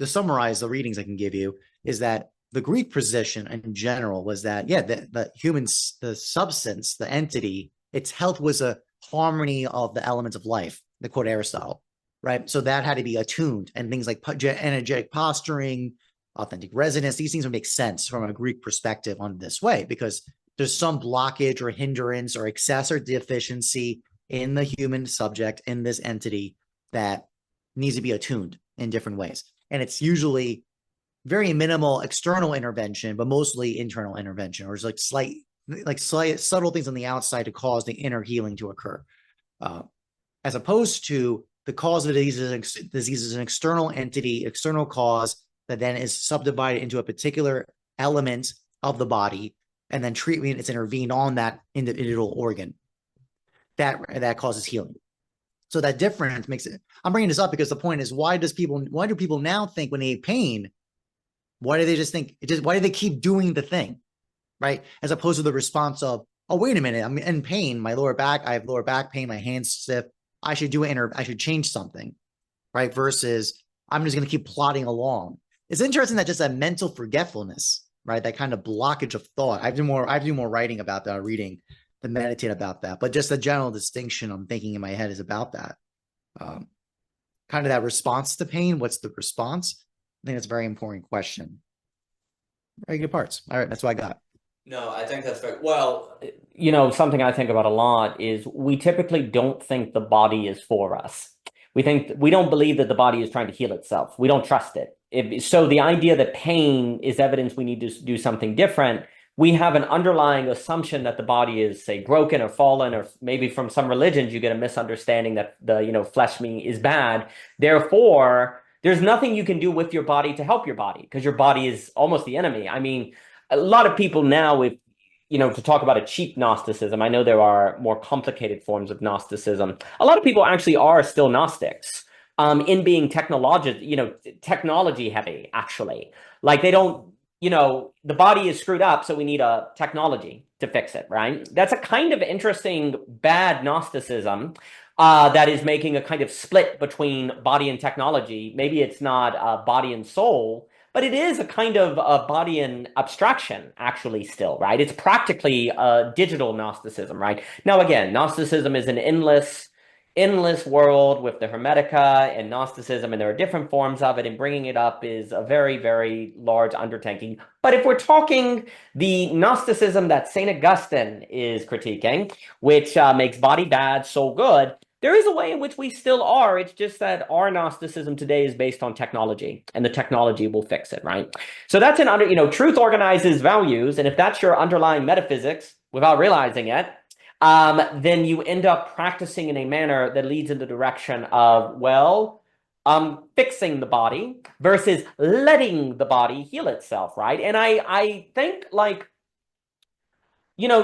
summarize the readings I can give you is that the Greek position in general was that, yeah, the humans, the substance, the entity, its health was a harmony of the elements of life, to quote Aristotle, right? So that had to be attuned, and things like energetic posturing, authentic resonance, these things would make sense from a Greek perspective on this way, because there's some blockage or hindrance or excess or deficiency in the human subject, in this entity, that needs to be attuned in different ways. And it's usually very minimal external intervention, but mostly internal intervention, or it's like slight subtle things on the outside to cause the inner healing to occur. As opposed to the cause of the disease is an external entity, external cause that then is subdivided into a particular element of the body, and then treatment is intervened on that individual organ. That causes healing. So that difference makes it. I'm bringing this up because the point is, why do people now think when they have pain? Why do they just think? Why do they keep doing the thing, right? As opposed to the response of, oh, wait a minute, I'm in pain. My lower back, I have lower back pain. My hands stiff. I should do it, or I should change something, right? Versus I'm just going to keep plodding along. It's interesting that just that mental forgetfulness, right? That kind of blockage of thought. I do more writing about that, reading, to meditate about that. But just the general distinction I'm thinking in my head is about that. Kind of that response to pain. What's the response? I think that's a very important question. Very good parts. All right, that's what I got. No, I think that's very well. Something I think about a lot is we typically don't think the body is for us. We don't believe that the body is trying to heal itself. We don't trust it. So the idea that pain is evidence we need to do something different, we have an underlying assumption that the body is, say, broken or fallen, or maybe from some religions you get a misunderstanding that the flesh meat is bad. Therefore, there's nothing you can do with your body to help your body, because your body is almost the enemy. I mean, a lot of people now, to talk about a cheap Gnosticism, I know there are more complicated forms of Gnosticism. A lot of people actually are still Gnostics, in being technology heavy, actually. Like they don't, the body is screwed up, so we need a technology to fix it, right? That's a kind of interesting bad Gnosticism that is making a kind of split between body and technology. Maybe it's not body and soul, but it is a kind of a body and abstraction, actually, still, right? It's practically a digital Gnosticism, right? Now, again, Gnosticism is an endless world with the Hermetica and Gnosticism, and there are different forms of it, and bringing it up is a very, very large undertaking. But if we're talking the Gnosticism that St. Augustine is critiquing, which makes body bad, soul good, there is a way in which we still are. It's just that our Gnosticism today is based on technology, and the technology will fix it, right? So that's truth organizes values, and if that's your underlying metaphysics without realizing it, then you end up practicing in a manner that leads in the direction of, fixing the body versus letting the body heal itself, right? And I think,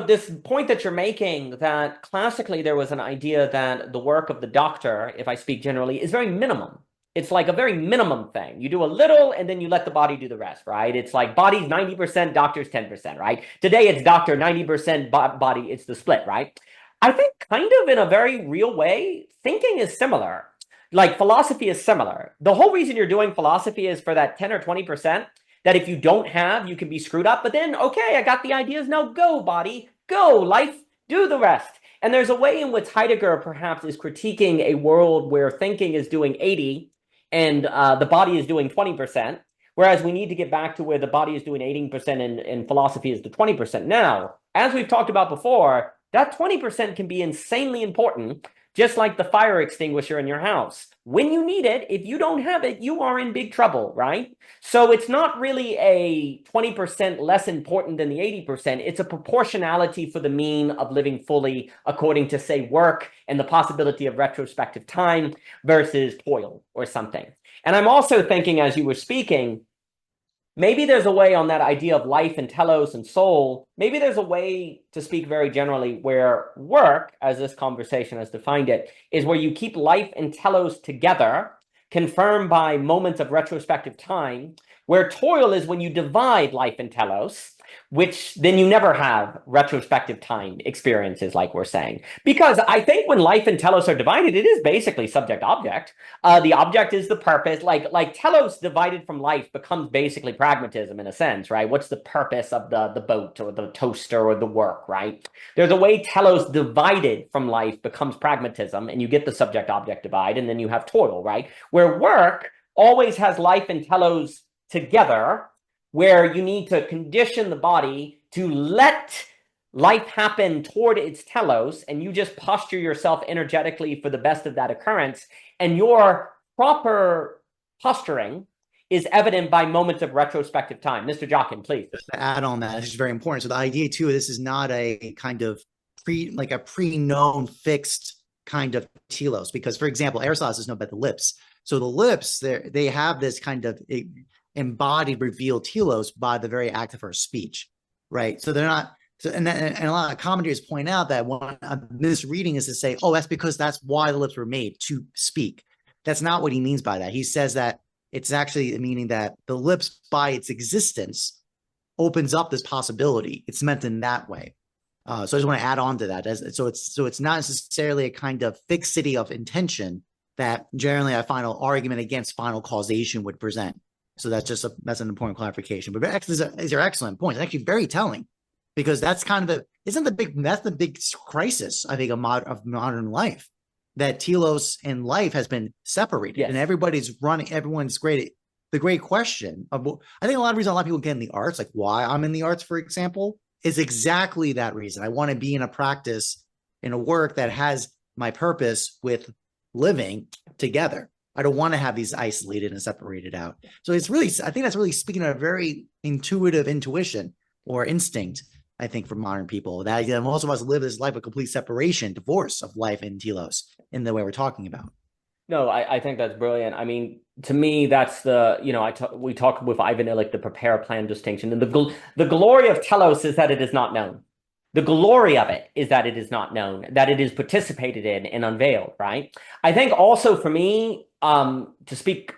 this point that you're making, that classically there was an idea that the work of the doctor, if I speak generally, is very minimum. It's like a very minimum thing. You do a little and then you let the body do the rest, right? It's like body's 90%, doctor's 10%, right? Today it's doctor, 90% body, it's the split, right? I think kind of in a very real way, thinking is similar. Like philosophy is similar. The whole reason you're doing philosophy is for that 10 or 20% that if you don't have, you can be screwed up. But then, okay, I got the ideas. Now go, body. Go, life. Do the rest. And there's a way in which Heidegger perhaps is critiquing a world where thinking is doing 80 and the body is doing 20%, whereas we need to get back to where the body is doing 18% and philosophy is the 20%. Now, as we've talked about before, that 20% can be insanely important, just like the fire extinguisher in your house. When you need it, if you don't have it, you are in big trouble, right? So it's not really a 20% less important than the 80%. It's a proportionality for the mean of living fully according to, say, work and the possibility of retrospective time versus toil or something. And I'm also thinking, as you were speaking, maybe there's a way on that idea of life and telos and soul, maybe there's a way to speak very generally where work, as this conversation has defined it, is where you keep life and telos together, confirmed by moments of retrospective time, where toil is when you divide life and telos, which then you never have retrospective time experiences, like we're saying. Because I think when life and telos are divided, it is basically subject-object. The object is the purpose. Like telos divided from life becomes basically pragmatism in a sense, right? What's the purpose of the boat or the toaster or the work, right? There's a way telos divided from life becomes pragmatism, and you get the subject-object divide, and then you have toil, right? Where work always has life and telos together, where you need to condition the body to let life happen toward its telos, and you just posture yourself energetically for the best of that occurrence. And your proper posturing is evident by moments of retrospective time. Mr. Jockin, please. Just to add on that, this is very important. So the idea too, this is not a kind of pre-known fixed kind of telos, because for example, Aristotle is known about the lips. So the lips, they have this kind of embodied, revealed telos by the very act of her speech, right? So they're not. So, and a lot of commentators point out that one misreading is to say, oh, that's because that's why the lips were made, to speak. That's not what he means by that. He says that it's actually meaning that the lips, by its existence, opens up this possibility. It's meant in that way. So I just want to add on to that. So it's not necessarily a kind of fixity of intention that generally a final argument against final causation would present. So that's an important clarification. But these are excellent points. It's actually very telling, because that's kind of that's the big crisis, I think, of modern life, that telos and life has been separated, yes. And everyone's great. The great question of, I think a lot of reasons a lot of people get in the arts, like why I'm in the arts, for example, is exactly that reason. I want to be in a practice, in a work that has my purpose with living together. I don't want to have these isolated and separated out. So it's really, I think that's really speaking of a very intuitive intuition or instinct, I think, for modern people, that most of us live this life of complete separation, divorce of life and telos in the way we're talking about. No, I think that's brilliant. I mean, to me, that's the, we talk with Ivan Illich, the prepare plan distinction. And the glory of telos is that it is not known. The glory of it is that it is not known, that it is participated in and unveiled, right? I think also for me, to speak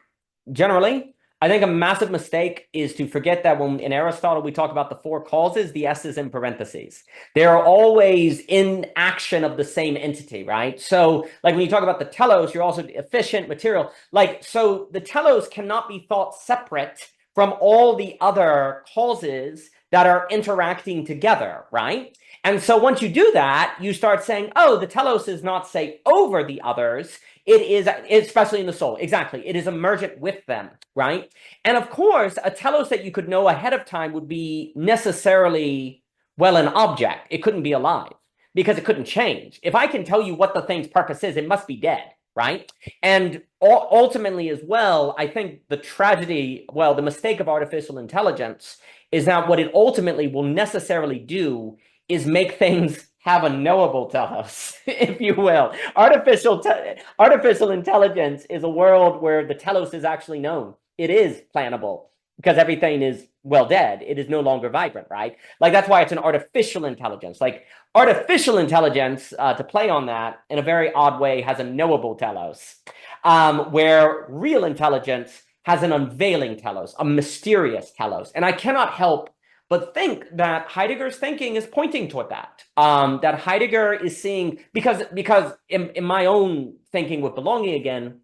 generally, I think a massive mistake is to forget that when in Aristotle we talk about the four causes, the S is in parentheses. They're always in action of the same entity, right? So like when you talk about the telos, you're also efficient, material. Like, so the telos cannot be thought separate from all the other causes that are interacting together, right? And so once you do that, you start saying, oh, the telos is not, say, over the others. It is, especially in the soul. Exactly. It is emergent with them, right? And of course, a telos that you could know ahead of time would be necessarily, well, an object. It couldn't be alive because it couldn't change. If I can tell you what the thing's purpose is, it must be dead, right? And ultimately as well, I think the tragedy, well, the mistake of artificial intelligence is that what it ultimately will necessarily do is make things have a knowable telos, if you will. Artificial intelligence is a world where the telos is actually known. It is plannable because everything is, well, dead. It is no longer vibrant, right? Like, that's why it's an artificial intelligence. Like, artificial intelligence, to play on that in a very odd way, has a knowable telos, where real intelligence has an unveiling telos, a mysterious telos. And I cannot help but think that Heidegger's thinking is pointing toward that. That Heidegger is seeing, because in my own thinking with belonging again,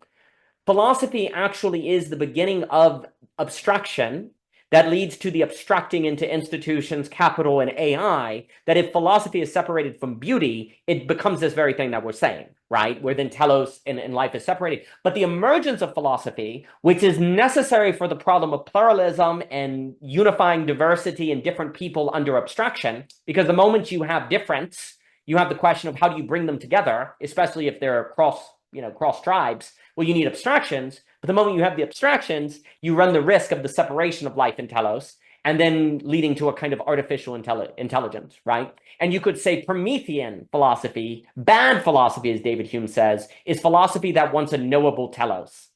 philosophy actually is the beginning of abstraction that leads to the abstracting into institutions, capital, and AI, that if philosophy is separated from beauty, it becomes this very thing that we're saying, right? Where then telos and life is separated. But the emergence of philosophy, which is necessary for the problem of pluralism and unifying diversity and different people under abstraction, because the moment you have difference, you have the question of how do you bring them together, especially if they're cross tribes. Well, you need abstractions, but the moment you have the abstractions, you run the risk of the separation of life and telos, and then leading to a kind of artificial intelligence, right? And you could say Promethean philosophy, bad philosophy, as David Hume says, is philosophy that wants a knowable telos,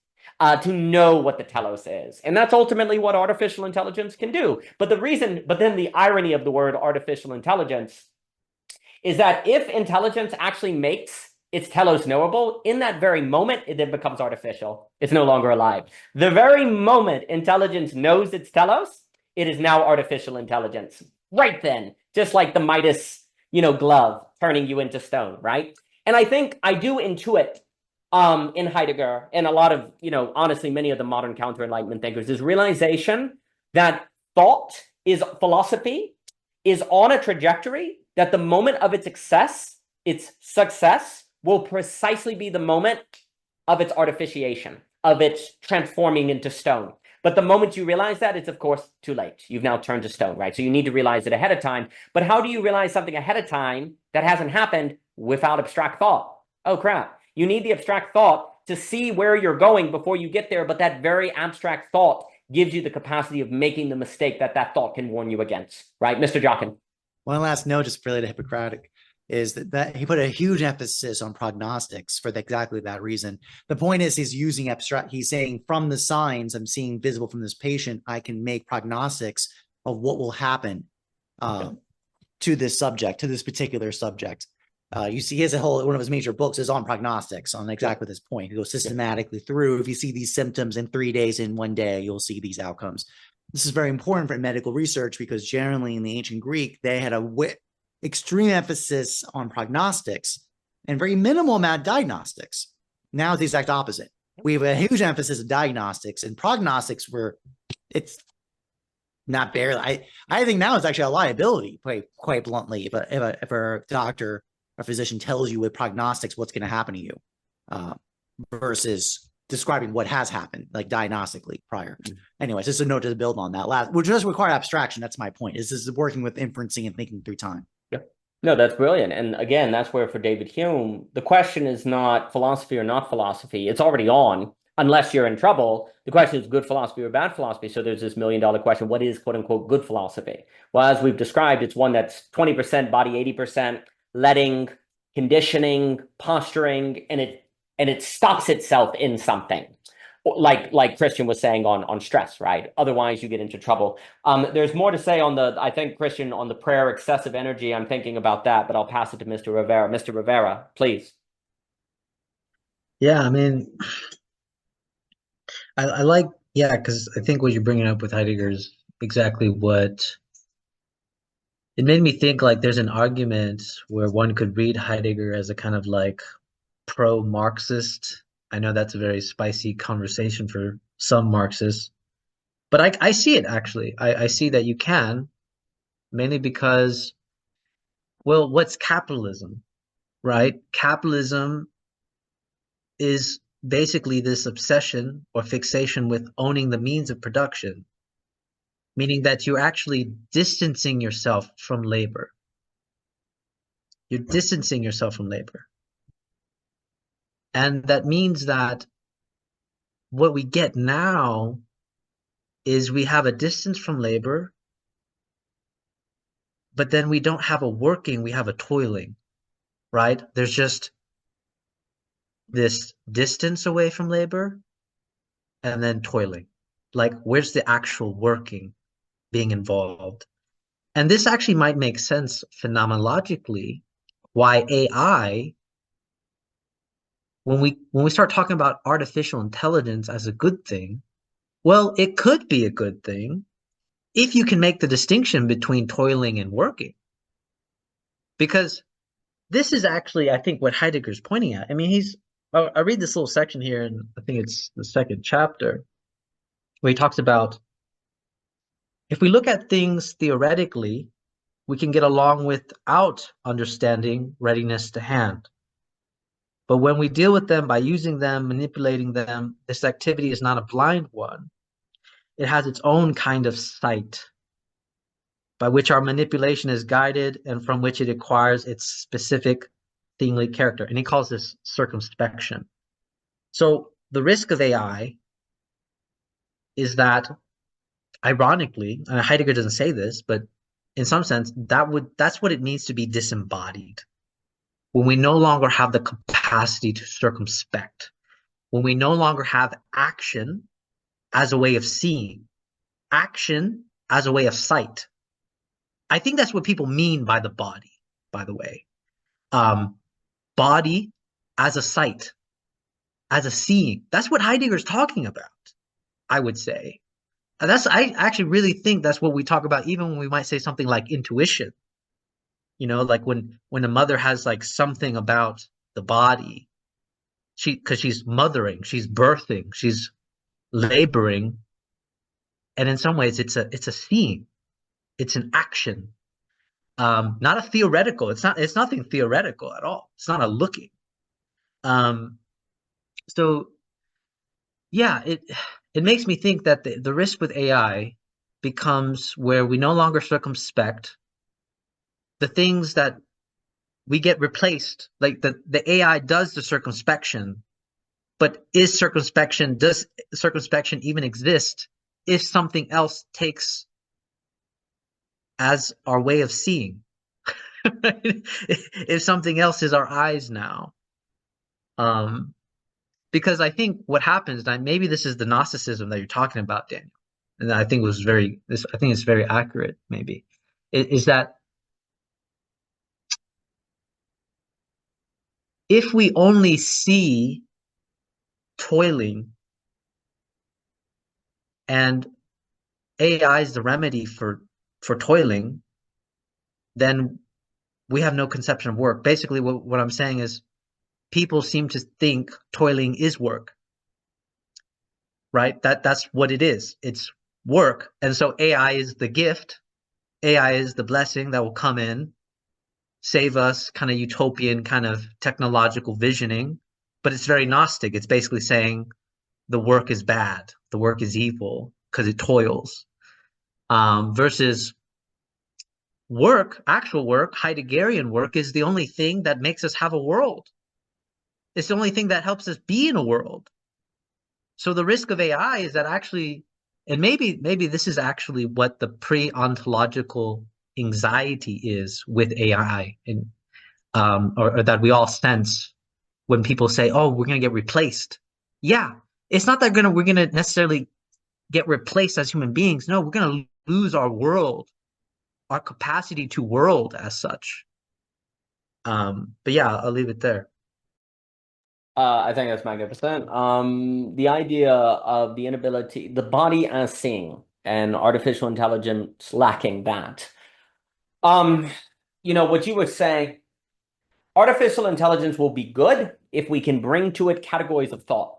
to know what the telos is. And that's ultimately what artificial intelligence can do. But then the irony of the word artificial intelligence is that if intelligence actually makes its telos knowable, in that very moment, it then becomes artificial. It's no longer alive. The very moment intelligence knows its telos, it is now artificial intelligence. Right then, just like the Midas, glove turning you into stone, right? And I think I do intuit in Heidegger and a lot of, honestly, many of the modern counter-enlightenment thinkers, is realization that philosophy is on a trajectory that the moment of its success will precisely be the moment of its artificiation, of its transforming into stone. But the moment you realize that, it's of course too late. You've now turned to stone, right? So you need to realize it ahead of time. But how do you realize something ahead of time that hasn't happened without abstract thought? Oh, crap. You need the abstract thought to see where you're going before you get there. But that very abstract thought gives you the capacity of making the mistake that that thought can warn you against, right? Mr. Jockin. One last note, just related to Hippocratic, is that he put a huge emphasis on prognostics for exactly that reason. The point is he's using abstract, he's saying from the signs I'm seeing visible from this patient, I can make prognostics of what will happen to this subject, to this particular subject. You see, he has one of his major books is on prognostics, on exactly this point. He goes systematically through. If you see these symptoms in 3 days, in 1 day, you'll see these outcomes. This is very important for medical research because generally in the ancient Greek, they had extreme emphasis on prognostics and very minimal amount of diagnostics. Now it's the exact opposite. We have a huge emphasis of diagnostics, and prognostics it's not barely. I think now it's actually a liability, quite bluntly. If a doctor or physician tells you with prognostics what's going to happen to you, versus describing what has happened, like diagnostically prior. Anyways, just a note to build on that. Which does require abstraction. That's my point. This is working with inferencing and thinking through time. Yeah. No, that's brilliant. And again, that's where for David Hume, the question is not philosophy or not philosophy. It's already on, unless you're in trouble. The question is good philosophy or bad philosophy. So there's this $1 million question. What is quote unquote good philosophy? Well, as we've described, it's one that's 20% body, 80% letting, conditioning, posturing, and it stops itself in something. Like Christian was saying on stress, right? Otherwise, you get into trouble. There's more to say on I think, Christian, on the prayer excessive energy. I'm thinking about that, but I'll pass it to Mr. Rivera. Mr. Rivera, please. Yeah, I mean, I like, because I think what you're bringing up with Heidegger is exactly what it made me think. Like, there's an argument where one could read Heidegger as a kind of like pro-Marxist. I know that's a very spicy conversation for some Marxists, but I see it actually. I see that you can, mainly because, well, what's capitalism, right? Capitalism is basically this obsession or fixation with owning the means of production, meaning that you're actually distancing yourself from labor. You're distancing yourself from labor. And that means that what we get now is we have a distance from labor, but then we don't have a working, we have a toiling, right? There's just this distance away from labor and then toiling. Like, where's the actual working being involved? And this actually might make sense phenomenologically, why AI, when we start talking about artificial intelligence as a good thing, well, it could be a good thing if you can make the distinction between toiling and working. Because this is actually, I think, what Heidegger's pointing at. I mean, I read this little section here, and I think it's the second chapter, where he talks about, if we look at things theoretically, we can get along without understanding readiness to hand. But when we deal with them by using them, manipulating them, this activity is not a blind one. It has its own kind of sight, by which our manipulation is guided and from which it acquires its specific thingly character. And he calls this circumspection. So the risk of AI is that, ironically, and Heidegger doesn't say this, but in some sense, that's what it means to be disembodied. When we no longer have the capacity to circumspect, when we no longer have action as a way of seeing, action as a way of sight. I think that's what people mean by the body, by the way. Body as a sight, as a seeing. That's what Heidegger's talking about, I would say. And I actually really think that's what we talk about, even when we might say something like intuition. You know, like when a mother has like something about the body, because she's mothering, she's birthing, she's laboring, and in some ways it's a seeing, it's an action, not a theoretical. It's nothing theoretical at all. It's not a looking. So yeah, it makes me think that the risk with AI becomes where we no longer circumspect the things that we get replaced. Like the AI does the circumspection, but does circumspection even exist if something else takes as our way of seeing. If something else is our eyes now. Because I think what happens, and maybe this is the Gnosticism that you're talking about, Daniel, and I think I think it's very accurate, maybe, is that if we only see toiling and AI is the remedy for toiling, then we have no conception of work. Basically, what I'm saying is people seem to think toiling is work, right? That's what it is. It's work. And so AI is the gift. AI is the blessing that will come in, save us, kind of utopian, kind of technological visioning. But it's very Gnostic. It's basically saying the work is bad, the work is evil because it toils. Versus work, actual work, Heideggerian work is the only thing that makes us have a world. It's the only thing that helps us be in a world. So the risk of AI is that actually, and maybe this is actually what the pre-ontological anxiety is with AI, and or that we all sense when people say, "Oh, we're going to get replaced." Yeah, it's not that we're going to necessarily get replaced as human beings. No, we're going to lose our world, our capacity to world as such. But yeah, I'll leave it there. I think that's magnificent. The idea of the inability, the body as seeing, and artificial intelligence lacking that. What you were saying, artificial intelligence will be good if we can bring to it categories of thought.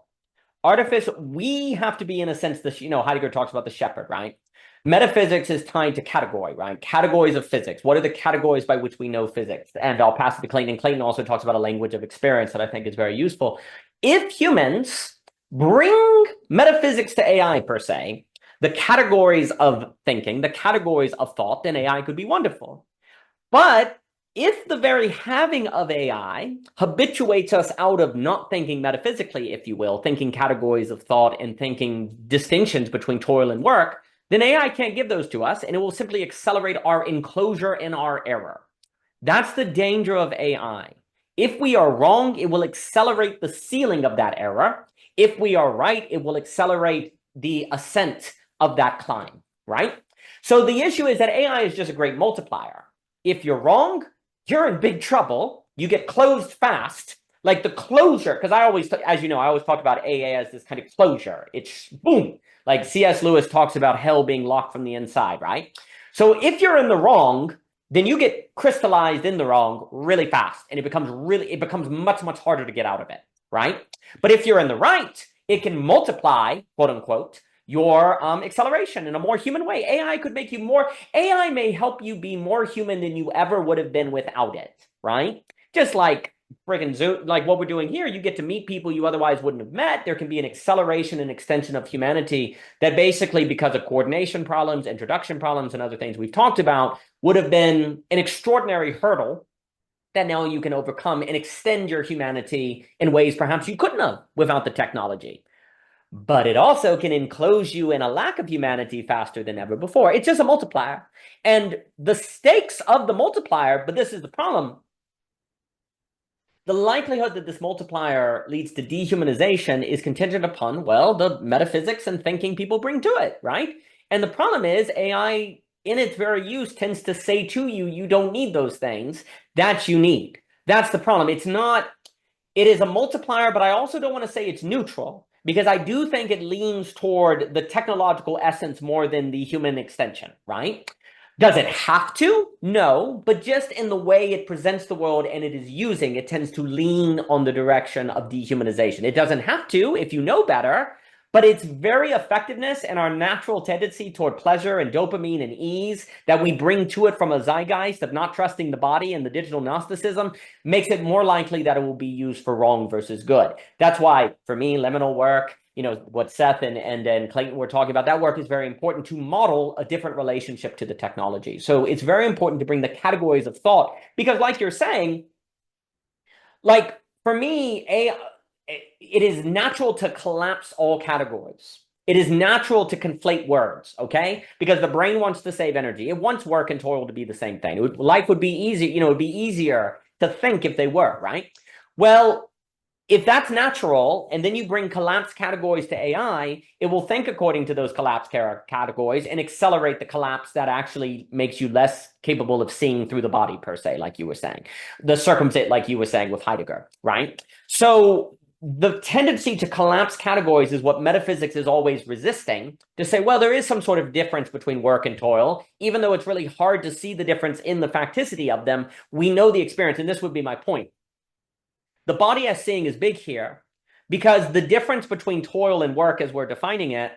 We have to be, in a sense, Heidegger talks about the shepherd, right? Metaphysics is tied to category, right? Categories of physics. What are the categories by which we know physics? And I'll pass it to Clayton. And Clayton also talks about a language of experience that I think is very useful. If humans bring metaphysics to AI, per se, the categories of thinking, the categories of thought, then AI could be wonderful. But if the very having of AI habituates us out of not thinking metaphysically, if you will, thinking categories of thought and thinking distinctions between toil and work, then AI can't give those to us, and it will simply accelerate our enclosure and our error. That's the danger of AI. If we are wrong, it will accelerate the ceiling of that error. If we are right, it will accelerate the ascent of that climb, right? So the issue is that AI is just a great multiplier. If you're wrong, you're in big trouble. You get closed fast. Like the closure, because as you know, I always talk about AA as this kind of closure. It's boom. Like C.S. Lewis talks about hell being locked from the inside, right? So if you're in the wrong, then you get crystallized in the wrong really fast, and it becomes much, much harder to get out of it, right? But if you're in the right, it can multiply, quote unquote, your acceleration in a more human way. AI may help you be more human than you ever would have been without it, right? Just like friggin' Zoom, like what we're doing here, you get to meet people you otherwise wouldn't have met. There can be an acceleration and extension of humanity that basically, because of coordination problems, introduction problems, and other things we've talked about, would have been an extraordinary hurdle that now you can overcome and extend your humanity in ways perhaps you couldn't have without the technology. But it also can enclose you in a lack of humanity faster than ever before. It's just a multiplier. And the stakes of the multiplier, but this is the problem, the likelihood that this multiplier leads to dehumanization is contingent upon, well, the metaphysics and thinking people bring to it, right? And the problem is AI, in its very use, tends to say to you, you don't need those things that you need. That's the problem. It is a multiplier, but I also don't want to say it's neutral, because I do think it leans toward the technological essence more than the human extension, right? Does it have to? No, but just in the way it presents the world and it is using, it tends to lean on the direction of dehumanization. It doesn't have to if you know better, but its very effectiveness and our natural tendency toward pleasure and dopamine and ease that we bring to it from a zeitgeist of not trusting the body and the digital Gnosticism makes it more likely that it will be used for wrong versus good. That's why, for me, liminal work, what Seth and Clayton were talking about, that work is very important to model a different relationship to the technology. So it's very important to bring the categories of thought, because like you're saying, like for me, it is natural to collapse all categories. it is natural to conflate words, okay? Because the brain wants to save energy. It wants work and toil to be the same thing. Life would be easy, you know, it'd be easier to think if they were, right? Well, if that's natural, and then you bring collapsed categories to AI, it will think according to those collapsed categories and accelerate the collapse that actually makes you less capable of seeing through the body, per se, like you were saying. The circumstance, like you were saying with Heidegger, right? So the tendency to collapse categories is what metaphysics is always resisting, to say, well, there is some sort of difference between work and toil, even though it's really hard to see the difference in the facticity of them. We know the experience, and this would be my point. The body as seeing is big here because the difference between toil and work as we're defining it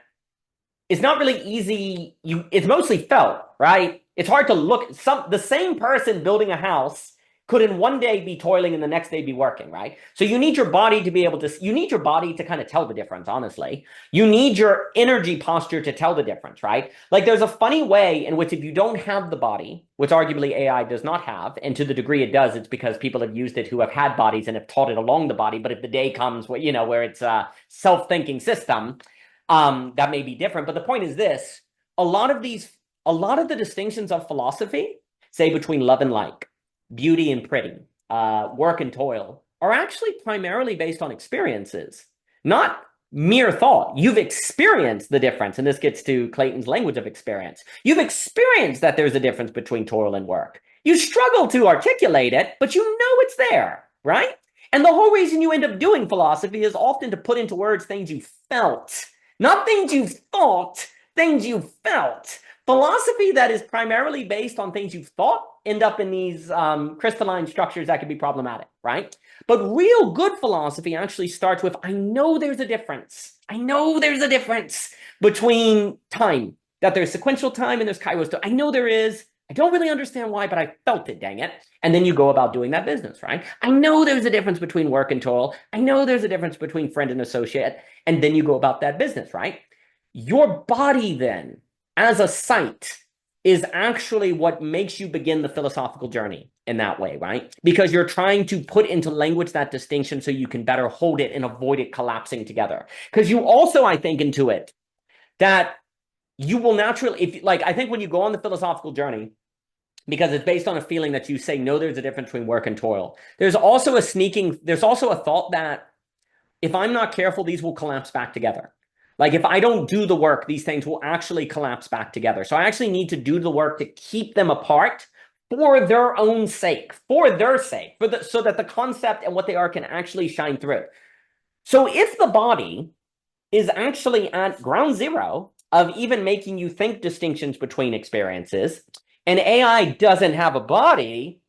is not really easy. It's mostly felt, right? It's hard to look. The same person building a house could in one day be toiling and the next day be working, right? So you need your body to be able to, you need your body to kind of tell the difference, honestly. You need your energy posture to tell the difference, right? Like there's a funny way in which if you don't have the body, which arguably AI does not have, and to the degree it does, it's because people have used it who have had bodies and have taught it along the body. But if the day comes where, you know, where it's a self-thinking system, that may be different. But the point is this, a lot of the distinctions of philosophy, say between love and like, beauty and pretty, work and toil, are actually primarily based on experiences, not mere thought. You've experienced the difference, and this gets to Clayton's language of experience. You've experienced that there's a difference between toil and work. You struggle to articulate it, but you know it's there, right? And the whole reason you end up doing philosophy is often to put into words things you felt, not things you've thought, things you felt. Philosophy that is primarily based on things you've thought end up in these crystalline structures that can be problematic, right? But real good philosophy actually starts with, I know there's a difference. I know there's a difference between time, that there's sequential time and there's kairos time. I know there is. I don't really understand why, but I felt it, dang it. And then you go about doing that business, right? I know there's a difference between work and toil. I know there's a difference between friend and associate. And then you go about that business, right? Your body then, as a sight, is actually what makes you begin the philosophical journey in that way, right? Because you're trying to put into language that distinction so you can better hold it and avoid it collapsing together. Because you also, I think, intuit that you will naturally, if like, I think when you go on the philosophical journey, because it's based on a feeling that you say, no, there's a difference between work and toil. There's also a thought that if I'm not careful, these will collapse back together. Like if I don't do the work, these things will actually collapse back together. So I actually need to do the work to keep them apart for their own sake, so that the concept and what they are can actually shine through. So if the body is actually at ground zero of even making you think distinctions between experiences, and AI doesn't have a body,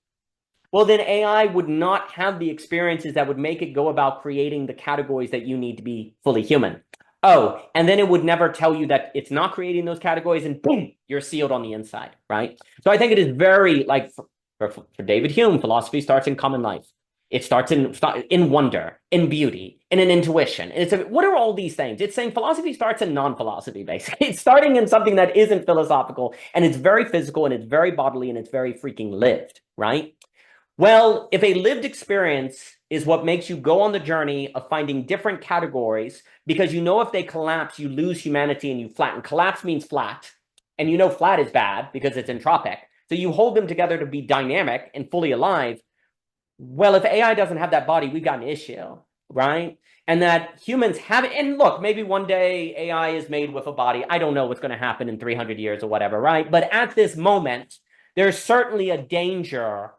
well, then AI would not have the experiences that would make it go about creating the categories that you need to be fully human. Oh, and then it would never tell you that it's not creating those categories, and boom, you're sealed on the inside, right? So I think it is very, like, for David Hume, philosophy starts in common life. It starts in wonder, in beauty, in an intuition. And what are all these things? It's saying philosophy starts in non-philosophy, basically. It's starting in something that isn't philosophical, and it's very physical, and it's very bodily, and it's very freaking lived, right? Well, if a lived experience is what makes you go on the journey of finding different categories, because you know if they collapse, you lose humanity and you flatten. Collapse means flat, and you know flat is bad because it's entropic. So you hold them together to be dynamic and fully alive. Well, if AI doesn't have that body, we've got an issue, right? And that humans have it. And look, maybe one day AI is made with a body. I don't know what's going to happen in 300 years or whatever, right? But at this moment, there's certainly a danger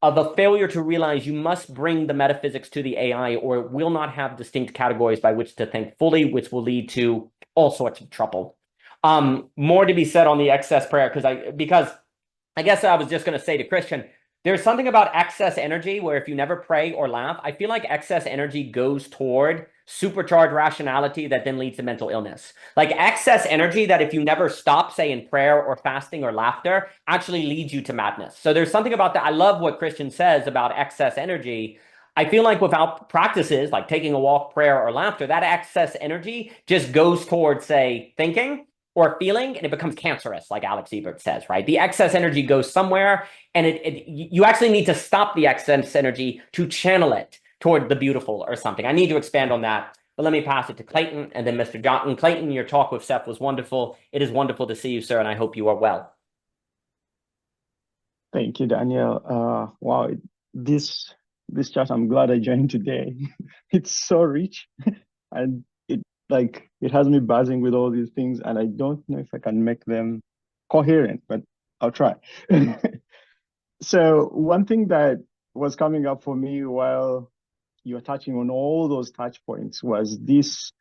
of a failure to realize you must bring the metaphysics to the AI, or it will not have distinct categories by which to think fully, which will lead to all sorts of trouble. More to be said on the excess prayer, because I guess I was just going to say to Christian, there's something about excess energy where if you never pray or laugh, I feel like excess energy goes toward supercharged rationality that then leads to mental illness. Like excess energy that if you never stop, say in prayer or fasting or laughter, actually leads you to madness. So there's something about that. I love what Christian says about excess energy. I feel like without practices like taking a walk, prayer, or laughter, that excess energy just goes towards, say, thinking or feeling, and it becomes cancerous, like Alex Ebert says, right? The excess energy goes somewhere, and you actually need to stop the excess energy to channel it toward the beautiful or something. I need to expand on that But let me pass it to Clayton and then Mr. Jockin. Clayton, your talk with Seth was wonderful. It is wonderful to see you, sir, and I hope you are well. Thank you, Daniel. Wow, this chat, I'm glad I joined today. It's so rich, and it has me buzzing with all these things, and I don't know if I can make them coherent, but I'll try. So one thing that was coming up for me while you were touching on all those touch points was this.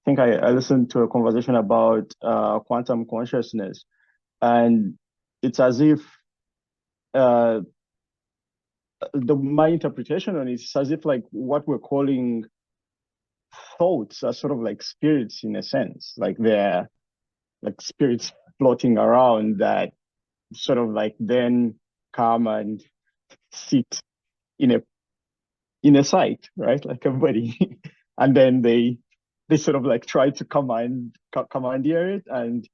I think I listened to a conversation about quantum consciousness, and it's as if my interpretation on it is as if like what we're calling thoughts are sort of like spirits in a sense, like they're like spirits floating around that sort of like then come and sit in a site, right? Like a body, and then they sort of like try to commandeer it and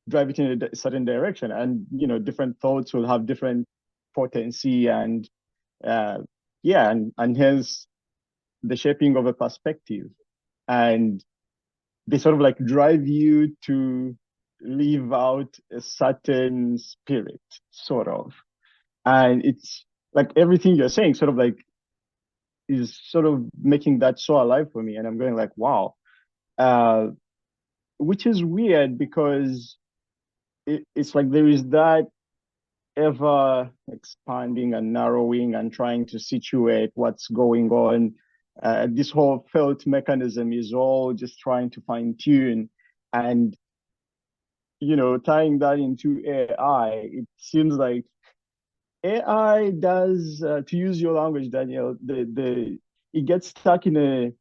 drive it in a certain direction. And different thoughts will have different potency and and hence the shaping of a perspective, and they sort of like drive you to live out a certain spirit, sort of. And it's like everything you're saying sort of like is sort of making that so alive for me, and I'm going like, wow, which is weird because it's like there is that ever expanding and narrowing and trying to situate what's going on. This whole felt mechanism is all just trying to fine tune, and tying that into AI, it seems like AI does, to use your language, Daniel, it gets stuck in a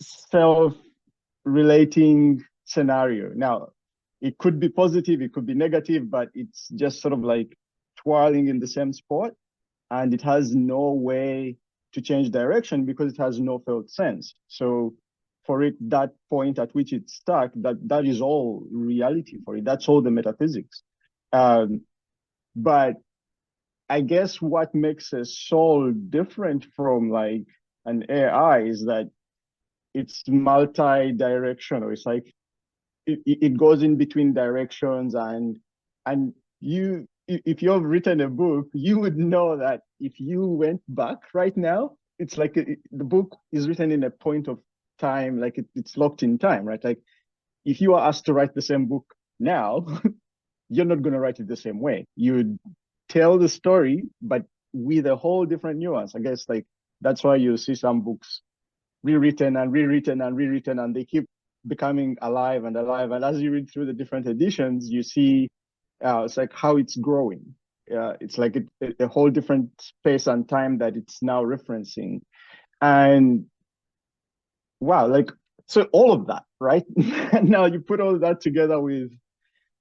self-relating scenario. Now, it could be positive, it could be negative, but it's just sort of like twirling in the same spot, and it has no way to change direction because it has no felt sense. So for it, that point at which it's stuck, that is all reality for it. That's all the metaphysics. But I guess what makes a soul different from like an AI is that it's multi-directional. It's like it goes in between directions, and you, if you've written a book, you would know that if you went back right now, it's like the book is written in a point of time, like it's locked in time, right? Like if you are asked to write the same book now, you're not going to write it the same way. You'd tell the story, but with a whole different nuance. I guess like that's why you see some books rewritten and rewritten and rewritten, and they keep becoming alive and alive. And as you read through the different editions, you see it's like how it's growing. It's like a whole different space and time that it's now referencing. And wow, like, so all of that, right? Now you put all that together with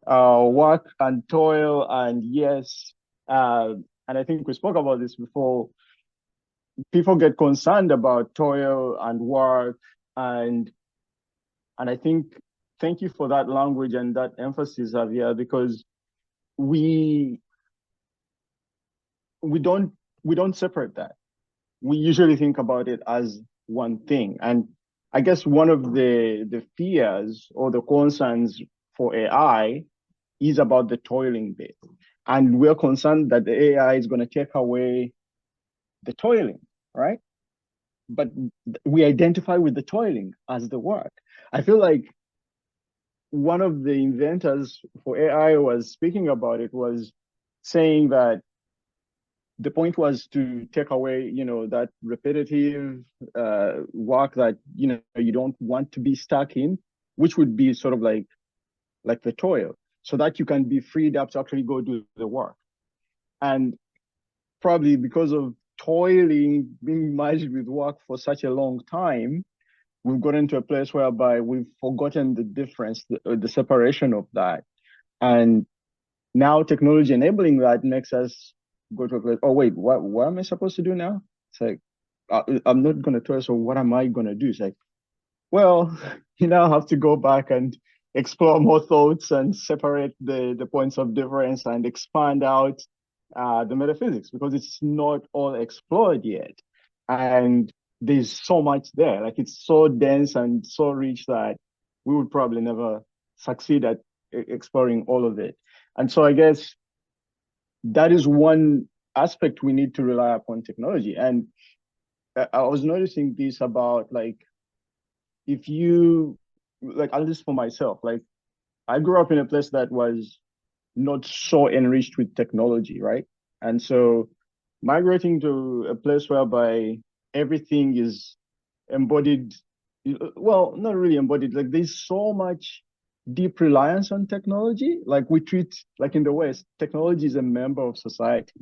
work and toil, and yes, and I think we spoke about this before, people get concerned about toil and work, and I think, thank you for that language and that emphasis, Javier, because we don't separate that. We usually think about it as one thing. And I guess one of the fears or the concerns for AI is about the toiling bit. And we're concerned that the AI is going to take away the toiling, right? But we identify with the toiling as the work. I feel like one of the inventors for AI was speaking about it, was saying that the point was to take away, that repetitive work that, you don't want to be stuck in, which would be sort of like the toil, so that you can be freed up to actually go do the work. And probably because of toiling being merged with work for such a long time, we've gotten to a place whereby we've forgotten the difference, the separation of that. And now technology enabling that makes us go to a place, oh wait, what am I supposed to do now? It's like, I'm not going to toil, so what am I going to do? It's like, well, you now have to go back and explore more thoughts and separate the points of difference and expand out the metaphysics, because it's not all explored yet. And there's so much there. Like it's so dense and so rich that we would probably never succeed at exploring all of it. And so I guess that is one aspect we need to rely upon technology. And I was noticing this about like, if you, like, at least for myself, like I grew up in a place that was not so enriched with technology, right? And so migrating to a place whereby everything is embodied, well, not really embodied, like there's so much deep reliance on technology. Like we treat, like in the West, technology is a member of society.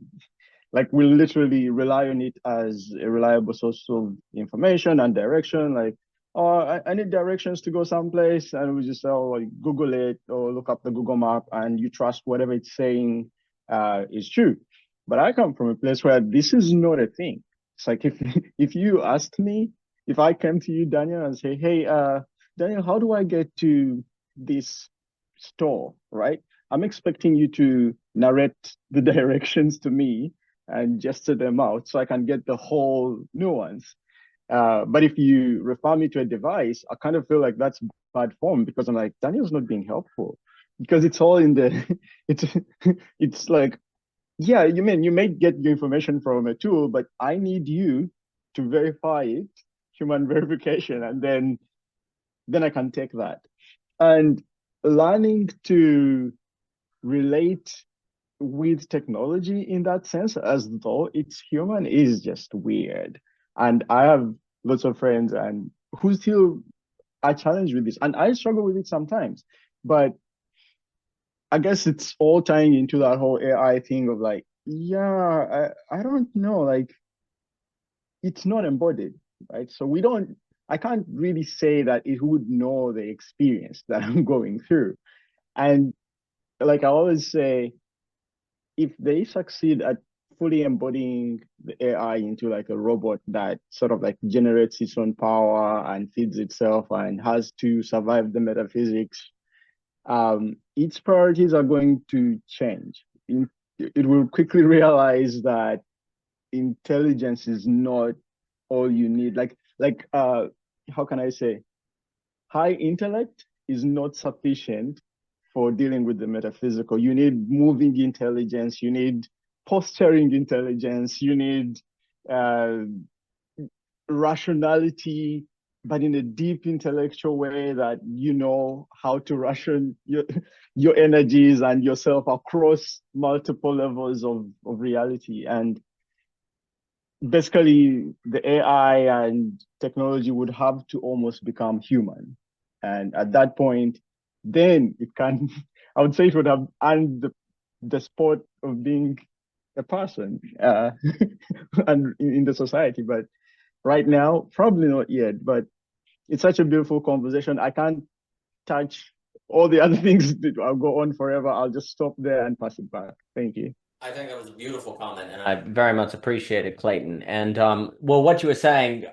Like we literally rely on it as a reliable source of information and direction. Like, oh, I need directions to go someplace, and we just like Google it or look up the Google map, and you trust whatever it's saying is true. But I come from a place where this is not a thing. It's like if you asked me, if I came to you, Daniel, and say, hey, Daniel, how do I get to this store, right? I'm expecting you to narrate the directions to me and gesture them out so I can get the whole nuance. But if you refer me to a device, I kind of feel like that's bad form because I'm like, Daniel's not being helpful because it's all in the, it's like, yeah, you may get your information from a tool, but I need you to verify it, human verification, and then I can take that. And learning to relate with technology in that sense, as though it's human, is just weird. And I have lots of friends and who still are challenged with this, and I struggle with it sometimes. But I guess it's all tying into that whole AI thing of like, yeah, I don't know, like it's not embodied, right? So I can't really say that it would know the experience that I'm going through. And like I always say, if they succeed at fully embodying the AI into like a robot that sort of like generates its own power and feeds itself and has to survive the metaphysics, its priorities are going to change. It will quickly realize that intelligence is not all you need. How can I say? High intellect is not sufficient for dealing with the metaphysical. You need moving intelligence, you need posturing intelligence, you need rationality, but in a deep intellectual way that you know how to ration your energies and yourself across multiple levels of reality. And basically the AI and technology would have to almost become human. And at that point, then it can, I would say it would have earned the spot of being a person and in the society. But right now, probably not yet. But it's such a beautiful conversation. I can't touch all the other things that I'll go on forever. I'll just stop there and pass it back. Thank you. I think that was a beautiful comment, and I very much appreciate it, Clayton. And well, what you were saying,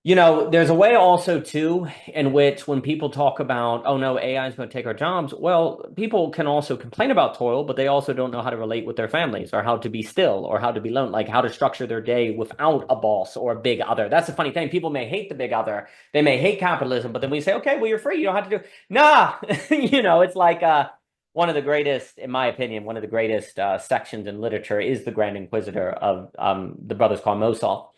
you know, there's a way also too in which when people talk about, oh no, AI is going to take our jobs, well, people can also complain about toil, but they also don't know how to relate with their families or how to be still or how to be alone, like how to structure their day without a boss or a big other. That's the funny thing. People may hate the big other. They may hate capitalism, but then we say, okay, well, you're free. You don't have to do, nah, you know, it's like, one of the greatest, in my opinion, one of the greatest sections in literature is the Grand Inquisitor of the Brothers Karamazov.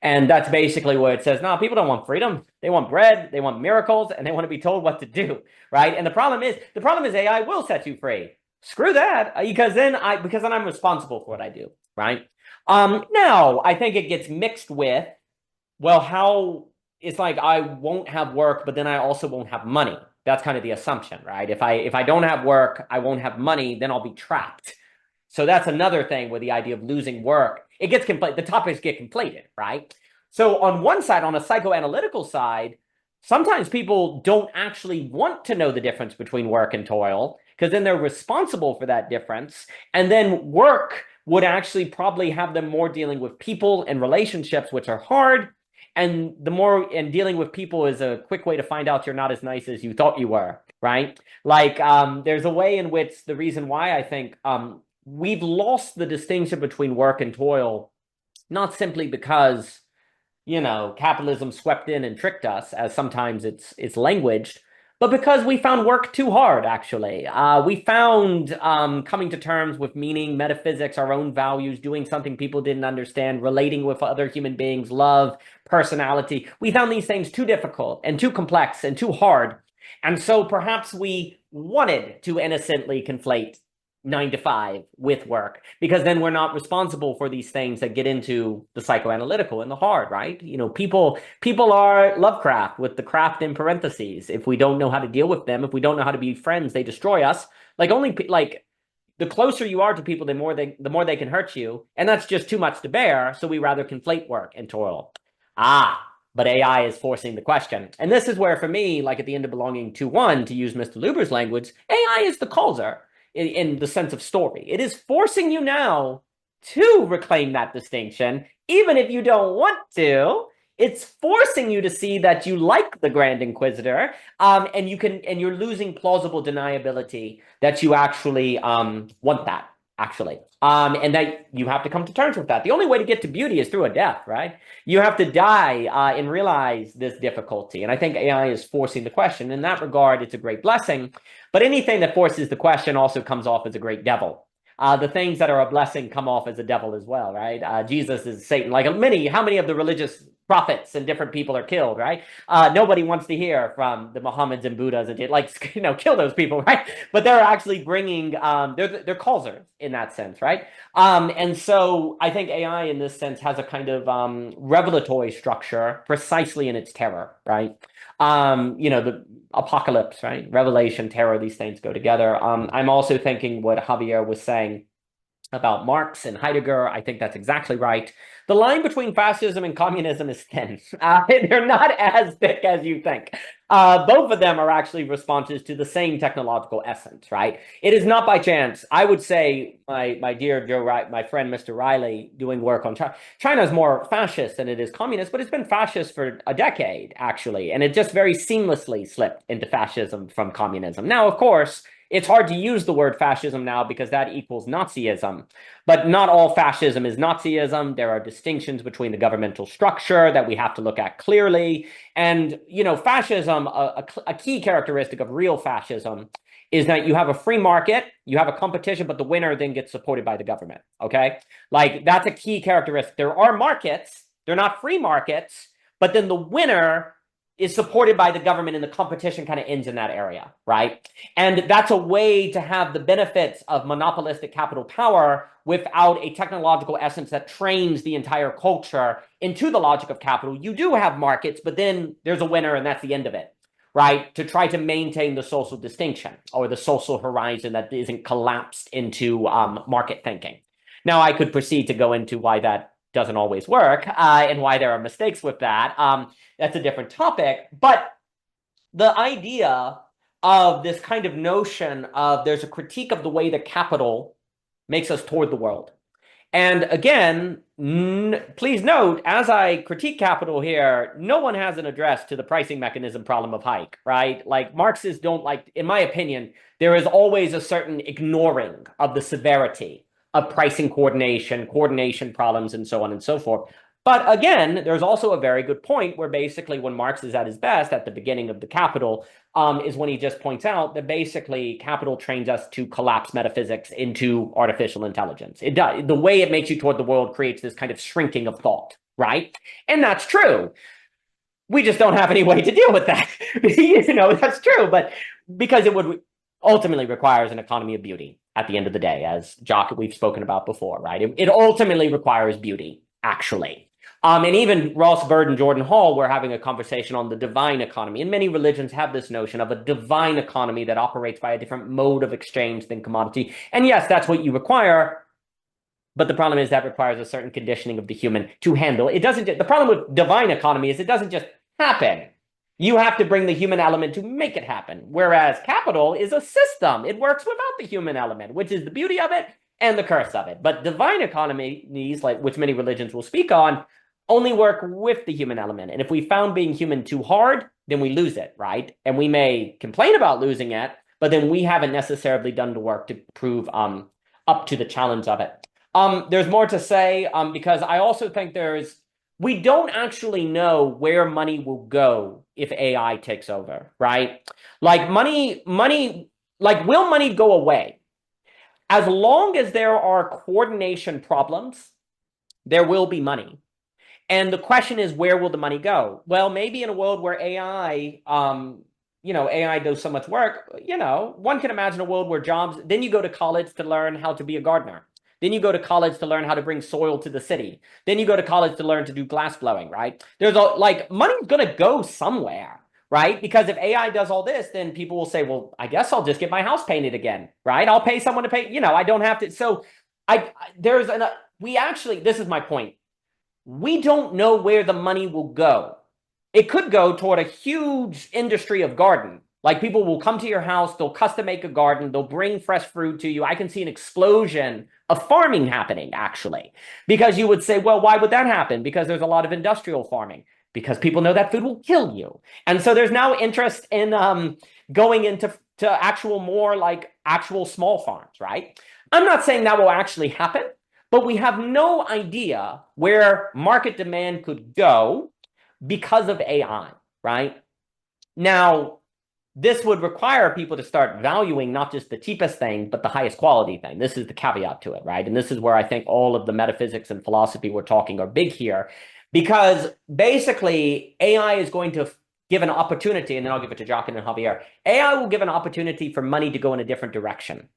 And that's basically where it says, no, people don't want freedom. They want bread, they want miracles, and they want to be told what to do, right? And the problem is AI will set you free. Screw that, because then I'm responsible for what I do, right? Now, I think it gets mixed with, well, how it's like I won't have work, but then I also won't have money. That's kind of the assumption, right? If I don't have work, I won't have money, then I'll be trapped. So that's another thing with the idea of losing work. It gets the topics get conflated, right? So on one side, on a psychoanalytical side, sometimes people don't actually want to know the difference between work and toil, because then they're responsible for that difference. And then work would actually probably have them more dealing with people and relationships, which are hard. And dealing with people is a quick way to find out you're not as nice as you thought you were, right? Like there's a way in which the reason why I think we've lost the distinction between work and toil, not simply because capitalism swept in and tricked us, as sometimes it's languaged, but because we found work too hard, actually. We found coming to terms with meaning, metaphysics, our own values, doing something people didn't understand, relating with other human beings, love, personality. We found these things too difficult and too complex and too hard. And so perhaps we wanted to innocently conflate 9 to 5 with work, because then we're not responsible for these things that get into the psychoanalytical and the hard, right? People are Lovecraft with the craft in parentheses. If we don't know how to deal with them, if we don't know how to be friends, they destroy us. The closer you are to people, the more they can hurt you, and that's just too much to bear. So we rather conflate work and toil. But AI is forcing the question. And this is where, for me, like at the end of Belonging 2.1, to use Mr. Luber's language, AI is the causer in the sense of story. It is forcing you now to reclaim that distinction, even if you don't want to. It's forcing you to see that you like the Grand Inquisitor, and you're losing plausible deniability that you actually want that, actually. And that you have to come to terms with that. The only way to get to beauty is through a death, right? You have to die and realize this difficulty. And I think AI is forcing the question. In that regard, it's a great blessing. But anything that forces the question also comes off as a great devil. The things that are a blessing come off as a devil as well, right? Jesus is Satan. How many of the religious prophets and different people are killed, right? Nobody wants to hear from the Mohammeds and Buddhas and kill those people, right? But they're actually bringing, they're causers in that sense, right? And so I think AI in this sense has a kind of revelatory structure precisely in its terror, right? The apocalypse, right? Revelation, terror, these things go together. I'm also thinking what Javier was saying about Marx and Heidegger. I think that's exactly right. The line between fascism and communism is thin. They're not as thick as you think. Both of them are actually responses to the same technological essence, right? It is not by chance. I would say my dear Joe, my friend Mr. Riley, doing work on China. China is more fascist than it is communist, but it's been fascist for a decade, actually. And it just very seamlessly slipped into fascism from communism. Now, of course, it's hard to use the word fascism now because that equals Nazism. But not all fascism is Nazism. There are distinctions between the governmental structure that we have to look at clearly. And, fascism, a key characteristic of real fascism is that you have a free market, you have a competition, but the winner then gets supported by the government, okay? That's a key characteristic. There are markets, they're not free markets, but then the winner is supported by the government and the competition kind of ends in that area, right? And that's a way to have the benefits of monopolistic capital power without a technological essence that trains the entire culture into the logic of capital. You do have markets, but then there's a winner and that's the end of it, right? To try to maintain the social distinction or the social horizon that isn't collapsed into market thinking. Now, I could proceed to go into why that doesn't always work and why there are mistakes with that. That's a different topic. But the idea of this kind of notion of there's a critique of the way that capital makes us toward the world. And again, please note, as I critique capital here, no one has an address to the pricing mechanism problem of Hayek, right? Marxists don't in my opinion, there is always a certain ignoring of the severity of pricing coordination problems, and so on and so forth. But again, there's also a very good point where basically when Marx is at his best at the beginning of the Capital is when he just points out that basically capital trains us to collapse metaphysics into artificial intelligence. It does. The way it makes you toward the world creates this kind of shrinking of thought, right? And that's true. We just don't have any way to deal with that. That's true. But because it would ultimately requires an economy of beauty at the end of the day, as Jockin we've spoken about before, right? It ultimately requires beauty, actually. And even Ross Bird and Jordan Hall were having a conversation on the divine economy. And many religions have this notion of a divine economy that operates by a different mode of exchange than commodity. And yes, that's what you require. But the problem is that requires a certain conditioning of the human to handle. The problem with divine economy is it doesn't just happen. You have to bring the human element to make it happen. Whereas capital is a system. It works without the human element, which is the beauty of it and the curse of it. But divine economies, which many religions will speak on, only work with the human element. And if we found being human too hard, then we lose it, right? And we may complain about losing it, but then we haven't necessarily done the work to prove up to the challenge of it. There's more to say because I also think there's we don't actually know where money will go if AI takes over, right? Like like will money go away? As long as there are coordination problems, there will be money. And the question is, where will the money go? Well, maybe in a world where AI, AI does so much work, one can imagine a world where jobs, then you go to college to learn how to be a gardener. Then you go to college to learn how to bring soil to the city. Then you go to college to learn to do glass blowing, right? Money's going to go somewhere, right? Because if AI does all this, then people will say, well, I guess I'll just get my house painted again, right? I'll pay someone to pay, I don't have to. So this is my point. We don't know where the money will go. It could go toward a huge industry of garden. Like people will come to your house, they'll custom make a garden, they'll bring fresh fruit to you. I can see an explosion of farming happening, actually. Because you would say, well, why would that happen? Because there's a lot of industrial farming. Because people know that food will kill you. And so there's now interest in going into actual small farms, right? I'm not saying that will actually happen. But we have no idea where market demand could go because of AI, right? Now, this would require people to start valuing not just the cheapest thing, but the highest quality thing. This is the caveat to it, right? And this is where I think all of the metaphysics and philosophy we're talking are big here, because basically AI is going to give an opportunity, and then I'll give it to Jockin and Javier. AI will give an opportunity for money to go in a different direction.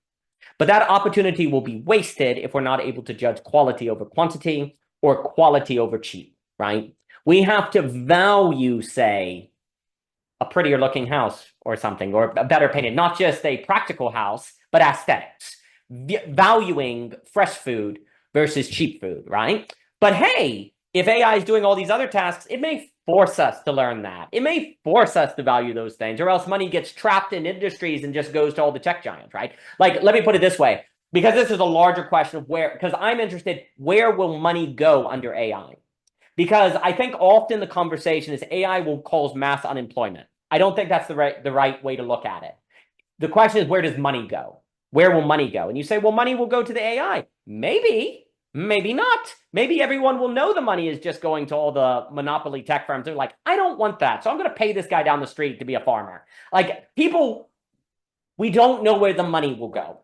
But that opportunity will be wasted if we're not able to judge quality over quantity or quality over cheap, right? We have to value, say, a prettier looking house or something, or a better painted, not just a practical house, but aesthetics, valuing fresh food versus cheap food, right? But hey, if AI is doing all these other tasks, it may force us to learn that. It may force us to value those things, or else money gets trapped in industries and just goes to all the tech giants, right? Like, let me put it this way, because this is a larger question of because I'm interested, where will money go under AI? Because I think often the conversation is AI will cause mass unemployment. I don't think that's the right way to look at it. The question is, where does money go? Where will money go? And you say, well, money will go to the AI. Maybe not. Maybe everyone will know the money is just going to all the monopoly tech firms. They're like, I don't want that. So I'm going to pay this guy down the street to be a farmer. Like we don't know where the money will go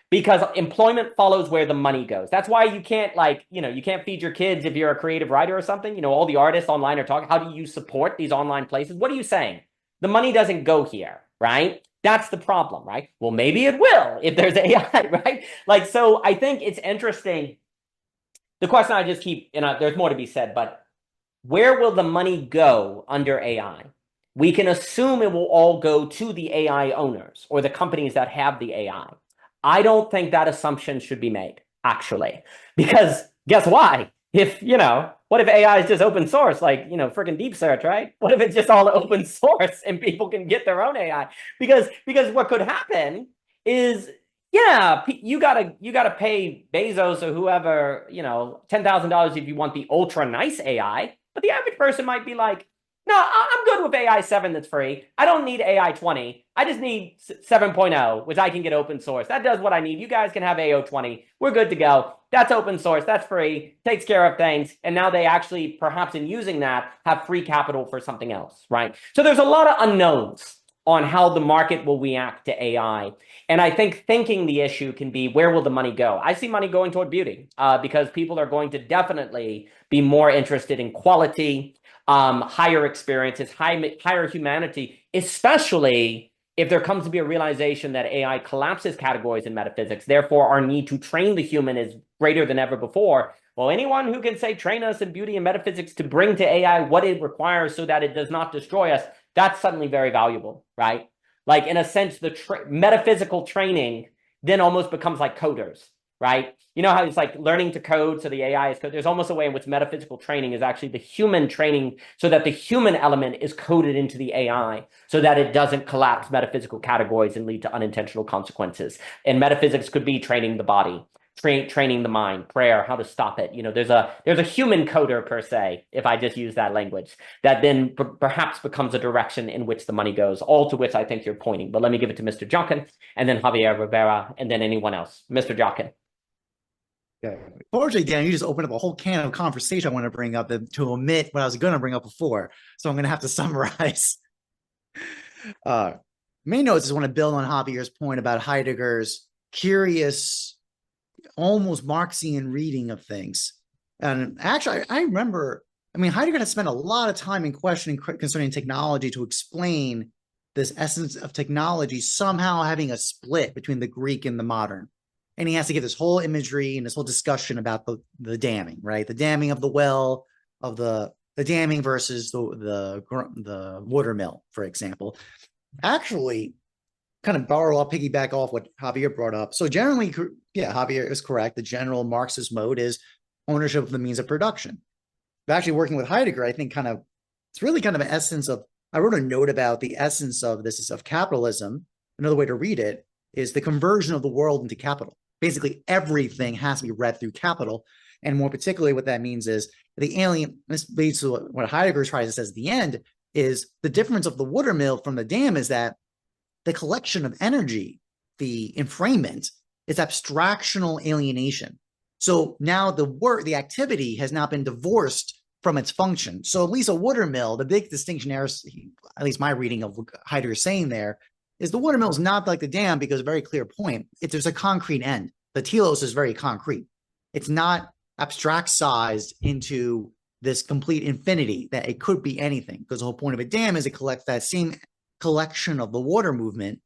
because employment follows where the money goes. That's why you can't you can't feed your kids if you're a creative writer or something. All the artists online are talking. How do you support these online places? What are you saying? The money doesn't go here, right? That's the problem, right? Well, maybe it will if there's AI, right? So I think it's interesting. The question I just keep, there's more to be said, but where will the money go under AI? We can assume it will all go to the AI owners or the companies that have the AI. I don't think that assumption should be made, actually, because guess why? What if AI is just open source, like, freaking deep search, right? What if it's just all open source and people can get their own AI? Because what could happen is, yeah, you gotta pay Bezos or whoever, $10,000 if you want the ultra nice AI. But the average person might be like, no, I'm good with AI 7 that's free. I don't need AI 20. I just need 7.0, which I can get open source. That does what I need. You guys can have AO 20. We're good to go. That's open source. That's free. Takes care of things. And now they actually, perhaps in using that, have free capital for something else, right? So there's a lot of unknowns on how the market will react to AI. And I think thinking the issue can be, where will the money go? I see money going toward beauty because people are going to definitely be more interested in quality, higher experiences, higher humanity, especially if there comes to be a realization that AI collapses categories in metaphysics. Therefore, our need to train the human is greater than ever before. Well, anyone who can say, train us in beauty and metaphysics to bring to AI what it requires so that it does not destroy us, that's suddenly very valuable, right? Like, in a sense, the metaphysical training then almost becomes like coders, right? You know how it's like learning to code, so the AI is code. There's almost a way in which metaphysical training is actually the human training, so that the human element is coded into the AI, so that it doesn't collapse metaphysical categories and lead to unintentional consequences. And metaphysics could be training the body, training the mind, prayer, how to stop it. There's a human coder per se, if I just use that language, that then perhaps becomes a direction in which the money goes, all to which I think you're pointing. But let me give it to Mr. Jockin, and then Javier Rivera, and then anyone else. Mr. Jockin. Yeah. Fortunately, Dan, you just opened up a whole can of conversation I want to bring up to omit what I was going to bring up before. So I'm going to have to summarize. Main notes is want to build on Javier's point about Heidegger's curious, almost Marxian reading of things. And actually, I remember, I mean, Heidegger had spent a lot of time in questioning concerning technology to explain this essence of technology somehow having a split between the Greek and the modern. And he has to give this whole imagery and this whole discussion about the damming, right? The damming of the well, of the damming versus the water mill, for example. Actually, kind of piggyback off what Javier brought up. So generally, yeah, Javier is correct. The general Marxist mode is ownership of the means of production. But actually working with Heidegger, I think it's really kind of an essence of, I wrote a note about the essence of this of capitalism. Another way to read it is the conversion of the world into capital. Basically, everything has to be read through capital. And more particularly, what that means is the alien, this leads to what Heidegger tries to say at the end, is the difference of the water mill from the dam is that the collection of energy, the enfrainment, is abstractional alienation. So now the activity has not been divorced from its function. So at least a water mill, the big distinction there, at least my reading of what Heidegger is saying there, is the water mill is not like the dam because a very clear point. There's a concrete end. The telos is very concrete. It's not abstract sized into this complete infinity that it could be anything, because the whole point of a dam is it collects that same collection of the water movement,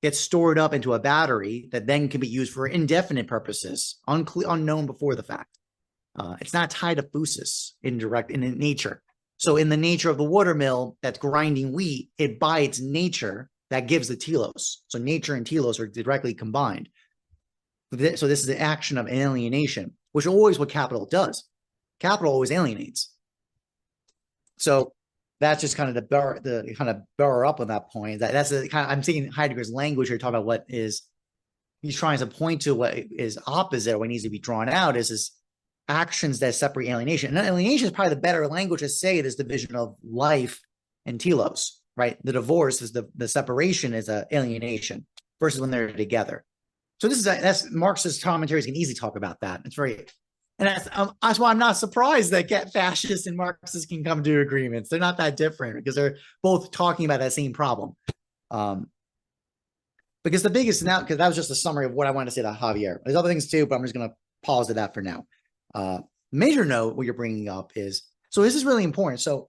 gets stored up into a battery that then can be used for indefinite purposes, unknown before the fact. It's not tied to physis in nature. So in the nature of the water mill that's grinding wheat, it by its nature that gives the telos. So nature and telos are directly combined. So this is the action of alienation, which is always what capital does. Capital always alienates. So that's just kind of the kind of burr up on that point. That's the kind of, I'm seeing Heidegger's language here, talking about what is he's trying to point to, what is opposite, what needs to be drawn out is actions that separate alienation. And alienation is probably the better language to say this division of life and telos, right? The divorce is the separation is a alienation versus when they're together. So that's Marxist commentaries can easily talk about that. It's very, and that's why I'm not surprised that fascists and Marxists can come to agreements. They're not that different because they're both talking about that same problem. Because the biggest now, because that was just a summary of what I wanted to say to Javier. There's other things too, but I'm just going to pause at that for now. Major note, what you're bringing up is, so this is really important. So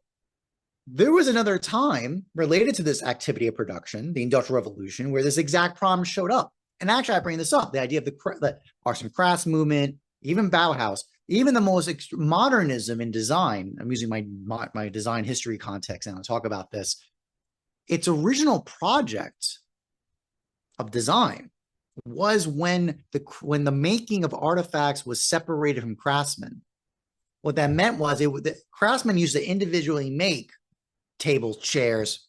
there was another time related to this activity of production, the Industrial Revolution, where this exact problem showed up. And actually, I bring this up, the idea of the arts and crafts movement, even Bauhaus, even the most modernism in design. I'm using my design history context now to talk about this. Its original project of design was when the making of artifacts was separated from craftsmen. What that meant was the craftsmen used to individually make tables, chairs,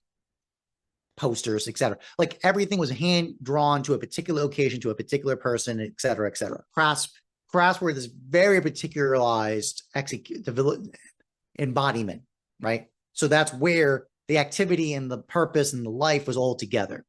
posters, etc. Like everything was hand drawn to a particular location, to a particular person, etc., etc. Crafts were this very particularized embodiment, right? So that's where the activity and the purpose and the life was all together.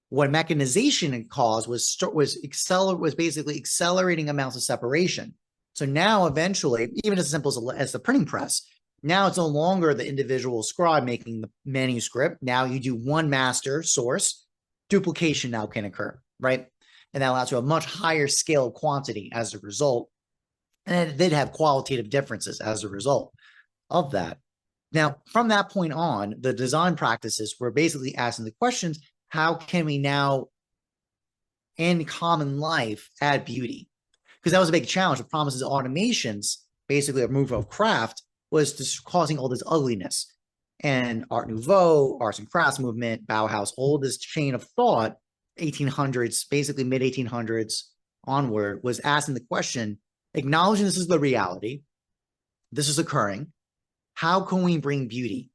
What mechanization caused was basically accelerating amounts of separation. So now eventually, even as simple as the printing press, now it's no longer the individual scribe making the manuscript. Now you do one master source. Duplication now can occur, right? And that allows you a much higher scale of quantity as a result. And it did have qualitative differences as a result of that. Now, from that point on, the design practices were basically asking the questions, how can we now, in common life, add beauty? Because that was a big challenge. The promises of automations, basically a move of craft, was just causing all this ugliness. And Art Nouveau, arts and crafts movement, Bauhaus, all this chain of thought, 1800s, basically mid-1800s onward, was asking the question, acknowledging this is the reality, this is occurring, how can we bring beauty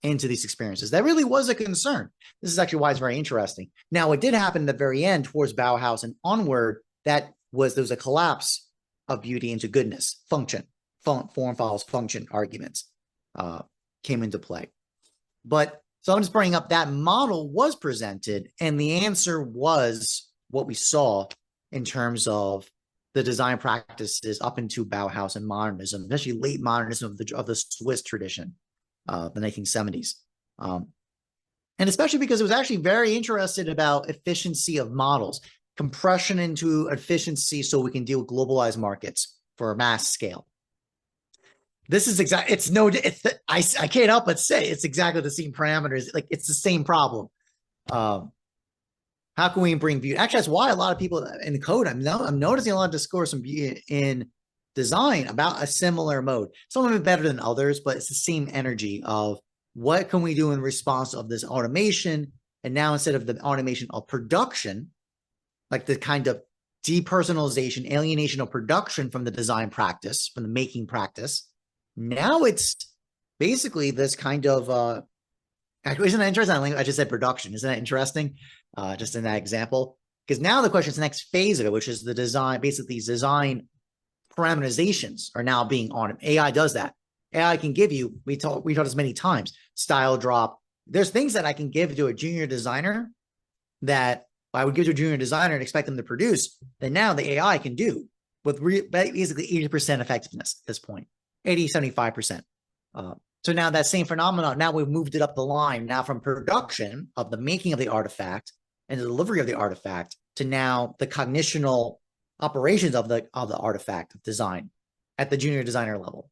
into these experiences? That really was a concern. This is actually why it's very interesting. Now, what did happen at the very end towards Bauhaus and onward, there was a collapse of beauty into goodness, function, form follows function arguments came into play. But so I'm just bringing up that model was presented, and the answer was what we saw in terms of the design practices up into Bauhaus and modernism, especially late modernism of the Swiss tradition, the 1970s. And especially because it was actually very interested about efficiency of models, compression into efficiency so we can deal with globalized markets for a mass scale. This is exactly, I can't help but say it's exactly the same parameters. Like it's the same problem. How can we bring beauty? Actually, that's why a lot of people in the code, I'm noticing a lot of discourse in design about a similar mode. Some of it better than others, but it's the same energy of what can we do in response of this automation? And now instead of the automation of production, like the kind of depersonalization, alienation of production from the design practice, from the making practice, now it's basically this kind of, isn't that interesting? I just said production. Isn't that interesting? Just in that example, because now the question is the next phase of it, which is the design, basically these design parameterizations are now being automated. AI does that. AI can give you, we taught this many times, style drop. There's things that I can give to a junior designer that I would give to a junior designer and expect them to produce, that now the AI can do with basically 80% effectiveness at this point, 80, 75%. So now that same phenomenon, now we've moved it up the line, now from production of the making of the artifact and the delivery of the artifact to now the cognitional operations of the artifact of design at the junior designer level.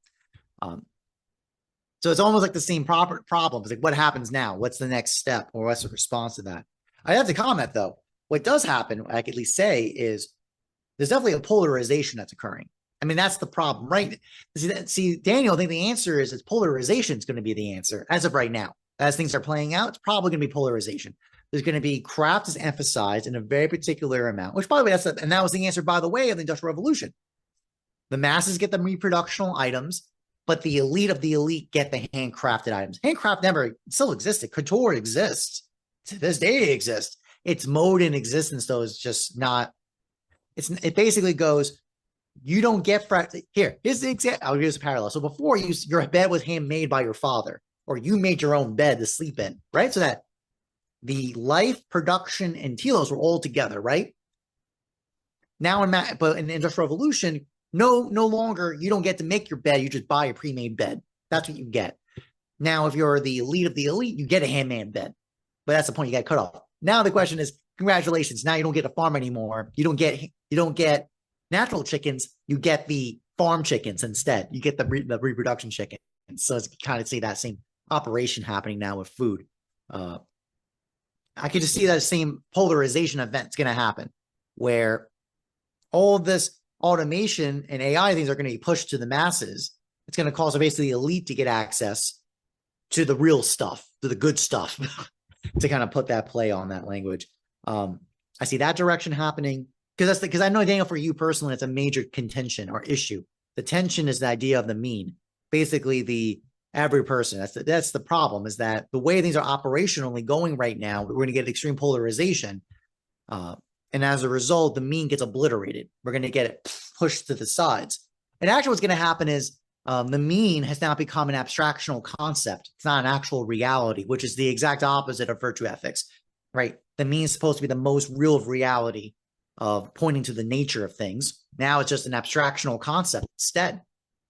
So it's almost like the same problem. It's like, what happens now? What's the next step, or what's the response to that? I have to comment though. What does happen, I can at least say, is there's definitely a polarization that's occurring. I mean, that's the problem, right? See, Daniel, I think the answer is polarization is going to be the answer as of right now. As things are playing out, it's probably going to be polarization. There's going to be craft is emphasized in a very particular amount, which, by the way, and that was the answer, by the way, of the Industrial Revolution. The masses get the reproductional items, but the elite of the elite get the handcrafted items. Handcraft still existed. Couture exists. To this day, it exists. Its mode in existence, though, is just not. It basically goes. You don't get here's the example. I'll use a parallel. So before your bed was handmade by your father, or you made your own bed to sleep in, right? So that the life, production, and telos were all together, right? Now in the Industrial Revolution, no longer you don't get to make your bed. You just buy a pre-made bed. That's what you get. Now, if you're the elite of the elite, you get a handmade bed. But that's the point, you get cut off. Now the question is, congratulations. Now you don't get a farm anymore. You don't get natural chickens, you get the farm chickens instead. You get the reproduction chicken. So it's kind of see that same operation happening now with food. I could just see that same polarization event's going to happen, where all of this automation and AI things are going to be pushed to the masses. It's going to cause basically the elite to get access to the real stuff, to the good stuff, to kind of put that play on that language. I see that direction happening. Because I know, Daniel, for you personally, it's a major contention or issue. The tension is the idea of the mean. Basically, the average person. That's the problem, is that the way things are operationally going right now, we're going to get extreme polarization. And as a result, the mean gets obliterated. We're going to get it pushed to the sides. And actually what's going to happen is the mean has now become an abstractional concept. It's not an actual reality, which is the exact opposite of virtue ethics, right? The mean is supposed to be the most real of reality, of pointing to the nature of things. Now it's just an abstractional concept instead.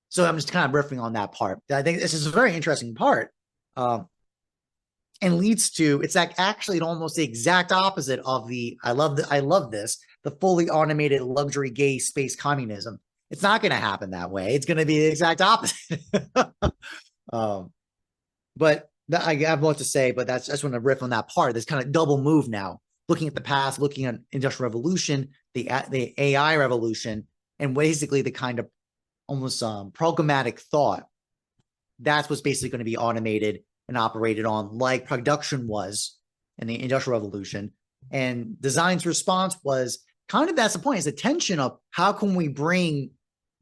So I'm just kind of riffing on that part. I think this is a very interesting part, and leads to, it's like actually almost the exact opposite of I love this, the fully automated luxury gay space communism. It's not going to happen that way. It's going to be the exact opposite. But I have more to say, but I just want to riff on that part. This kind of double move now, looking at the past, looking at Industrial Revolution, the AI revolution, and basically the kind of almost programmatic thought. That's what's basically going to be automated and operated on, like production was in the Industrial Revolution. And design's response was kind of, that's the point, is the tension of how can we bring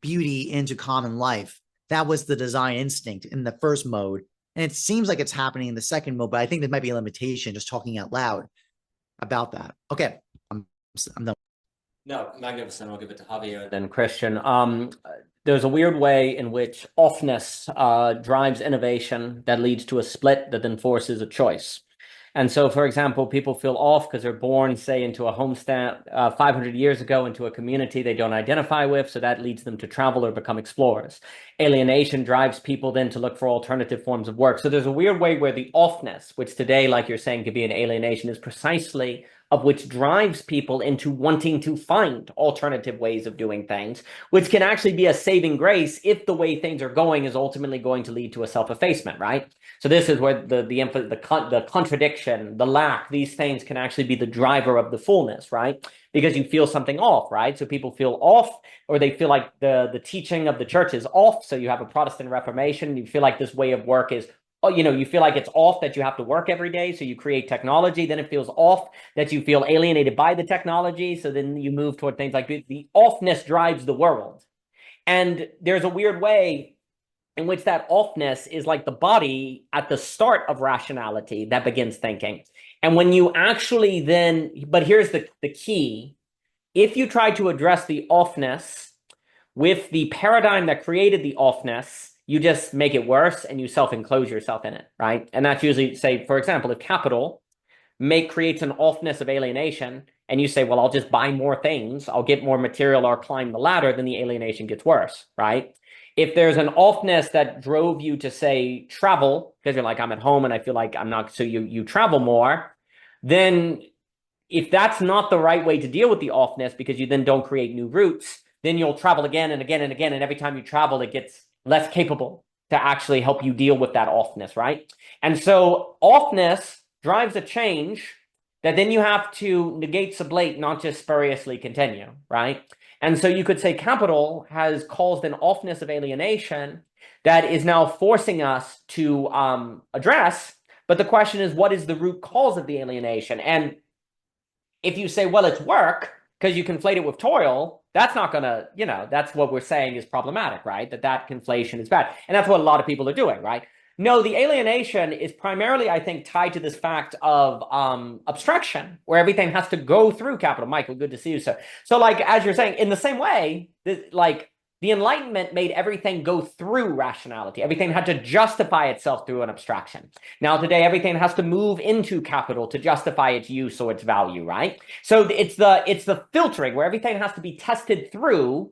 beauty into common life. That was the design instinct in the first mode. And it seems like it's happening in the second mode, but I think there might be a limitation just talking out loud about that. Okay, I'm done. No, magnificent. I'll give it to Javier and then Christian. There's a weird way in which offness drives innovation that leads to a split that then forces a choice. And so, for example, people feel off because they're born, say, into a homestead 500 years ago, into a community they don't identify with. So that leads them to travel or become explorers. Alienation drives people then to look for alternative forms of work. So there's a weird way where the offness, which today, like you're saying, could be an alienation, is precisely of which drives people into wanting to find alternative ways of doing things, which can actually be a saving grace if the way things are going is ultimately going to lead to a self-effacement, right? So this is where the contradiction, the lack, these things can actually be the driver of the fullness, right? Because you feel something off, right? So people feel off, or they feel like the teaching of the church is off. So you have a Protestant Reformation, you feel like this way of work is, oh, you feel like it's off that you have to work every day. So you create technology. Then it feels off that you feel alienated by the technology. So then you move toward things like the offness drives the world. And there's a weird way in which that offness is like the body at the start of rationality that begins thinking. And when you actually then, but here's the key, if you try to address the offness with the paradigm that created the offness, you just make it worse and you self-enclose yourself in it, right? And that's usually, say, for example, if capital creates an offness of alienation, and you say, well, I'll just buy more things, I'll get more material or climb the ladder, then the alienation gets worse, right? If there's an offness that drove you to, say, travel, because you're like, I'm at home and I feel like I'm not, so you travel more, then if that's not the right way to deal with the offness, because you then don't create new routes, then you'll travel again and again and again, and every time you travel, it gets less capable to actually help you deal with that offness, right? And so offness drives a change that then you have to negate, sublate, not just spuriously continue, right? And so you could say capital has caused an offness of alienation that is now forcing us to address. But the question is, what is the root cause of the alienation? And if you say, well, it's work, because you conflate it with toil, that's not going to, that's what we're saying is problematic, right? That conflation is bad. And that's what a lot of people are doing, right? No, the alienation is primarily, I think, tied to this fact of abstraction, where everything has to go through capital. Michael, good to see you, sir. So, like, as you're saying, in the same way, the Enlightenment made everything go through rationality. Everything had to justify itself through an abstraction. Now, today, everything has to move into capital to justify its use or its value, right? So it's the filtering where everything has to be tested through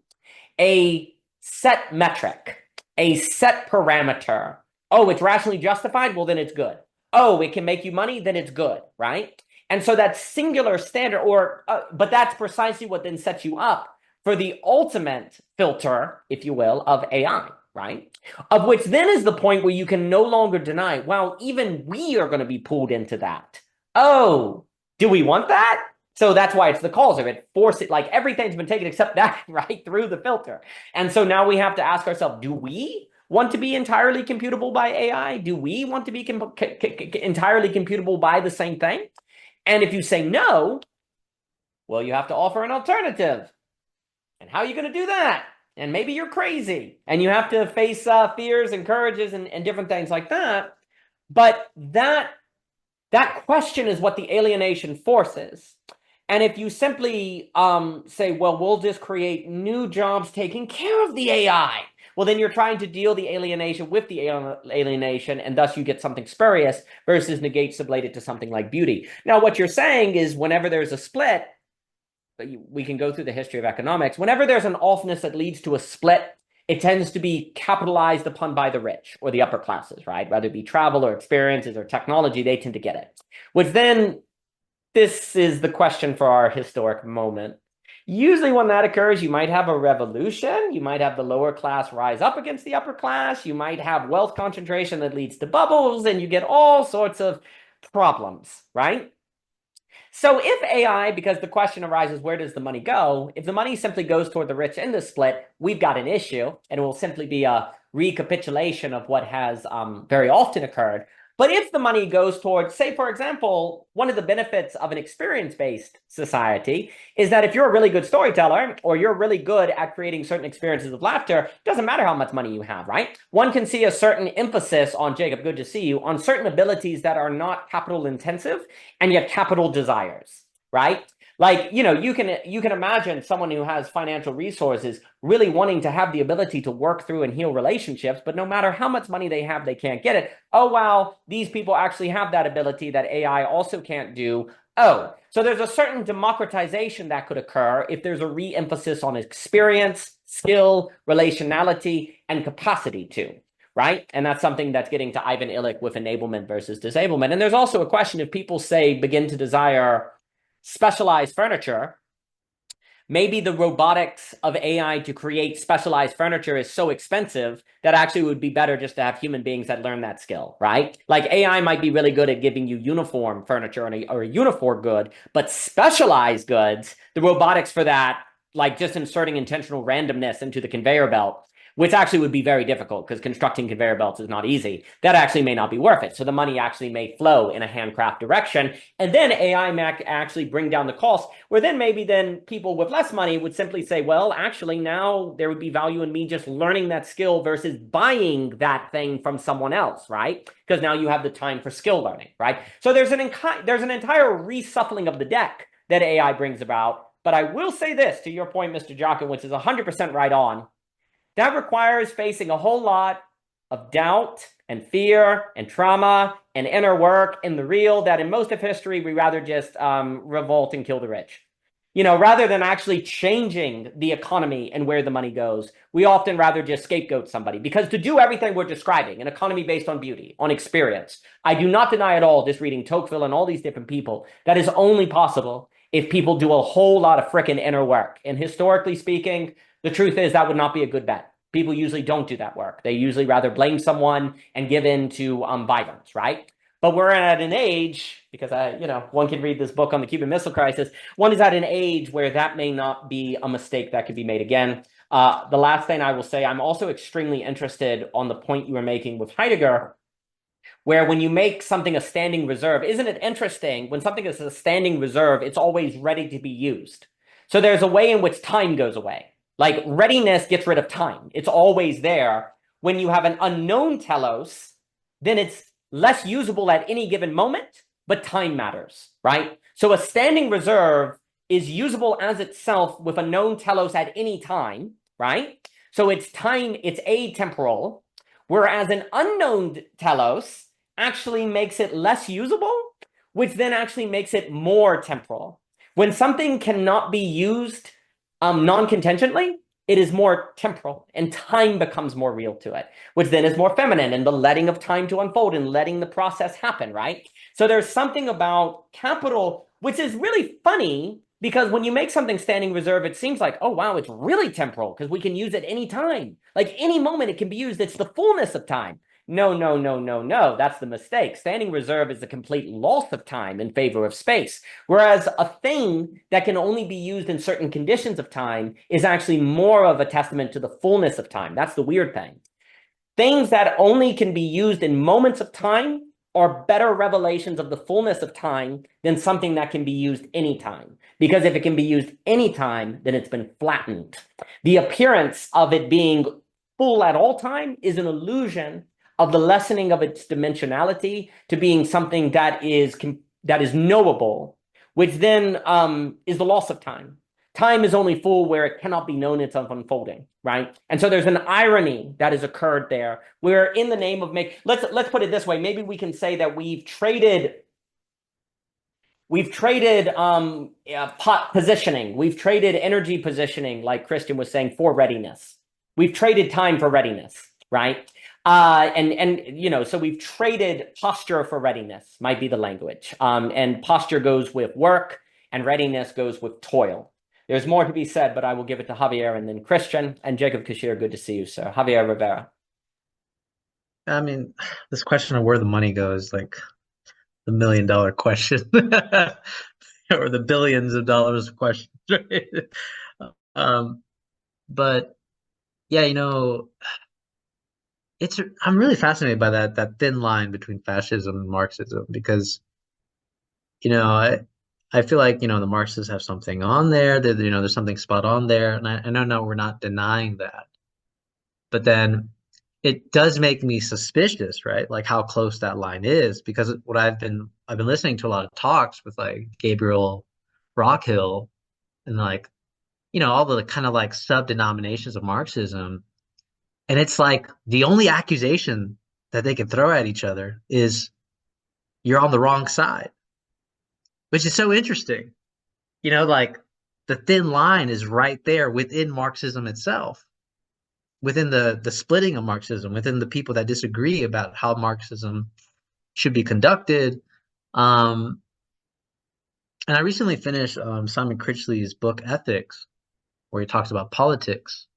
a set metric, a set parameter. Oh, it's rationally justified? Well, then it's good. Oh, it can make you money? Then it's good, right? And so that singular standard, but that's precisely what then sets you up for the ultimate filter, if you will, of AI, right? Of which then is the point where you can no longer deny, well, even we are going to be pulled into that. Oh, do we want that? So that's why it's the cause of it. Force it, like everything's been taken except that, right, through the filter. And so now we have to ask ourselves, do we want to be entirely computable by AI? Do we want to be entirely computable by the same thing? And if you say no, well, you have to offer an alternative. And how are you going to do that? And maybe you're crazy. And you have to face fears and courages and different things like that. But that question is what the alienation forces. And if you simply say, well, we'll just create new jobs taking care of the AI, well, then you're trying to deal the alienation with the alienation, and thus you get something spurious versus negate, sublate it to something like beauty. Now, what you're saying is whenever there's a split, we can go through the history of economics. Whenever there's an offness that leads to a split, it tends to be capitalized upon by the rich or the upper classes, right? Whether it be travel or experiences or technology, they tend to get it. Which then, this is the question for our historic moment. Usually when that occurs, you might have a revolution. You might have the lower class rise up against the upper class. You might have wealth concentration that leads to bubbles, and you get all sorts of problems, right? So if AI, because the question arises, where does the money go? If the money simply goes toward the rich in the split, we've got an issue, and it will simply be a recapitulation of what has very often occurred. But if the money goes towards, say, for example, one of the benefits of an experience-based society is that if you're a really good storyteller or you're really good at creating certain experiences of laughter, it doesn't matter how much money you have, right? One can see a certain emphasis on, Jacob, good to see you, on certain abilities that are not capital intensive and yet capital desires, right? Like, you can imagine someone who has financial resources really wanting to have the ability to work through and heal relationships, but no matter how much money they have, they can't get it. Oh, wow, these people actually have that ability that AI also can't do. Oh, so there's a certain democratization that could occur if there's a re-emphasis on experience, skill, relationality, and capacity too. Right? And that's something that's getting to Ivan Illich with enablement versus disablement. And there's also a question, if people begin to desire specialized furniture, maybe the robotics of AI to create specialized furniture is so expensive that actually it would be better just to have human beings that learn that skill, right? Like AI might be really good at giving you uniform furniture or a uniform good, but specialized goods, the robotics for that, like just inserting intentional randomness into the conveyor belt, which actually would be very difficult because constructing conveyor belts is not easy. That actually may not be worth it. So the money actually may flow in a handcraft direction. And then AI may actually bring down the cost, where then maybe people with less money would simply say, well, actually now there would be value in me just learning that skill versus buying that thing from someone else, right? Because now you have the time for skill learning, right? So there's an entire reshuffling of the deck that AI brings about. But I will say this, to your point, Mr. Jockin, which is 100% right on. That requires facing a whole lot of doubt and fear and trauma and inner work in the real that in most of history, we rather just revolt and kill the rich. Rather than actually changing the economy and where the money goes, we often rather just scapegoat somebody. Because to do everything we're describing, an economy based on beauty, on experience, I do not deny at all, just reading Tocqueville and all these different people, that is only possible if people do a whole lot of frickin' inner work. And historically speaking, the truth is that would not be a good bet. People usually don't do that work. They usually rather blame someone and give in to violence, right? But we're at an age, because one can read this book on the Cuban Missile Crisis, one is at an age where that may not be a mistake that could be made again. The last thing I will say, I'm also extremely interested on the point you were making with Heidegger, where when you make something a standing reserve, isn't it interesting, when something is a standing reserve, it's always ready to be used. So there's a way in which time goes away. Like readiness gets rid of time. It's always there. When you have an unknown telos, then it's less usable at any given moment, but time matters, right? So a standing reserve is usable as itself with a known telos at any time, right? So it's atemporal, whereas an unknown telos actually makes it less usable, which then actually makes it more temporal. When something cannot be used non-contingently, it is more temporal and time becomes more real to it, which then is more feminine and the letting of time to unfold and letting the process happen, right? So there's something about capital, which is really funny because when you make something standing reserve, it seems like, oh, wow, it's really temporal because we can use it any time. Like any moment it can be used. It's the fullness of time. No. That's the mistake. Standing reserve is the complete loss of time in favor of space. Whereas a thing that can only be used in certain conditions of time is actually more of a testament to the fullness of time. That's the weird thing. Things that only can be used in moments of time are better revelations of the fullness of time than something that can be used anytime. Because if it can be used anytime, then it's been flattened. The appearance of it being full at all time is an illusion of the lessening of its dimensionality to being something that is knowable, which then is the loss of time. Time is only full where it cannot be known it's unfolding, right? And so there's an irony that has occurred there, where in the name of let's put it this way, maybe we can say that we've traded positioning, we've traded energy positioning, like Christian was saying, for readiness. We've traded time for readiness, right? So we've traded posture for readiness, might be the language. And posture goes with work and readiness goes with toil. There's more to be said, but I will give it to Javier and then Christian and Jacob Kashir. Good to see you, sir. Javier Rivera. I mean, this question of where the money goes, like the $1 million question or the billions of dollars question. Right? But yeah, I'm really fascinated by that thin line between fascism and Marxism because, I feel like, the Marxists have something on there that, there's something spot on there. And I know we're not denying that. But then it does make me suspicious, right? Like how close that line is, because what I've been listening to a lot of talks with like Gabriel Brockhill and like, all the kind of like sub-denominations of Marxism. And it's like the only accusation that they can throw at each other is you're on the wrong side, which is so interesting. Like the thin line is right there within Marxism itself, within the splitting of Marxism, within the people that disagree about how Marxism should be conducted. And I recently finished Simon Critchley's book Ethics, where he talks about politics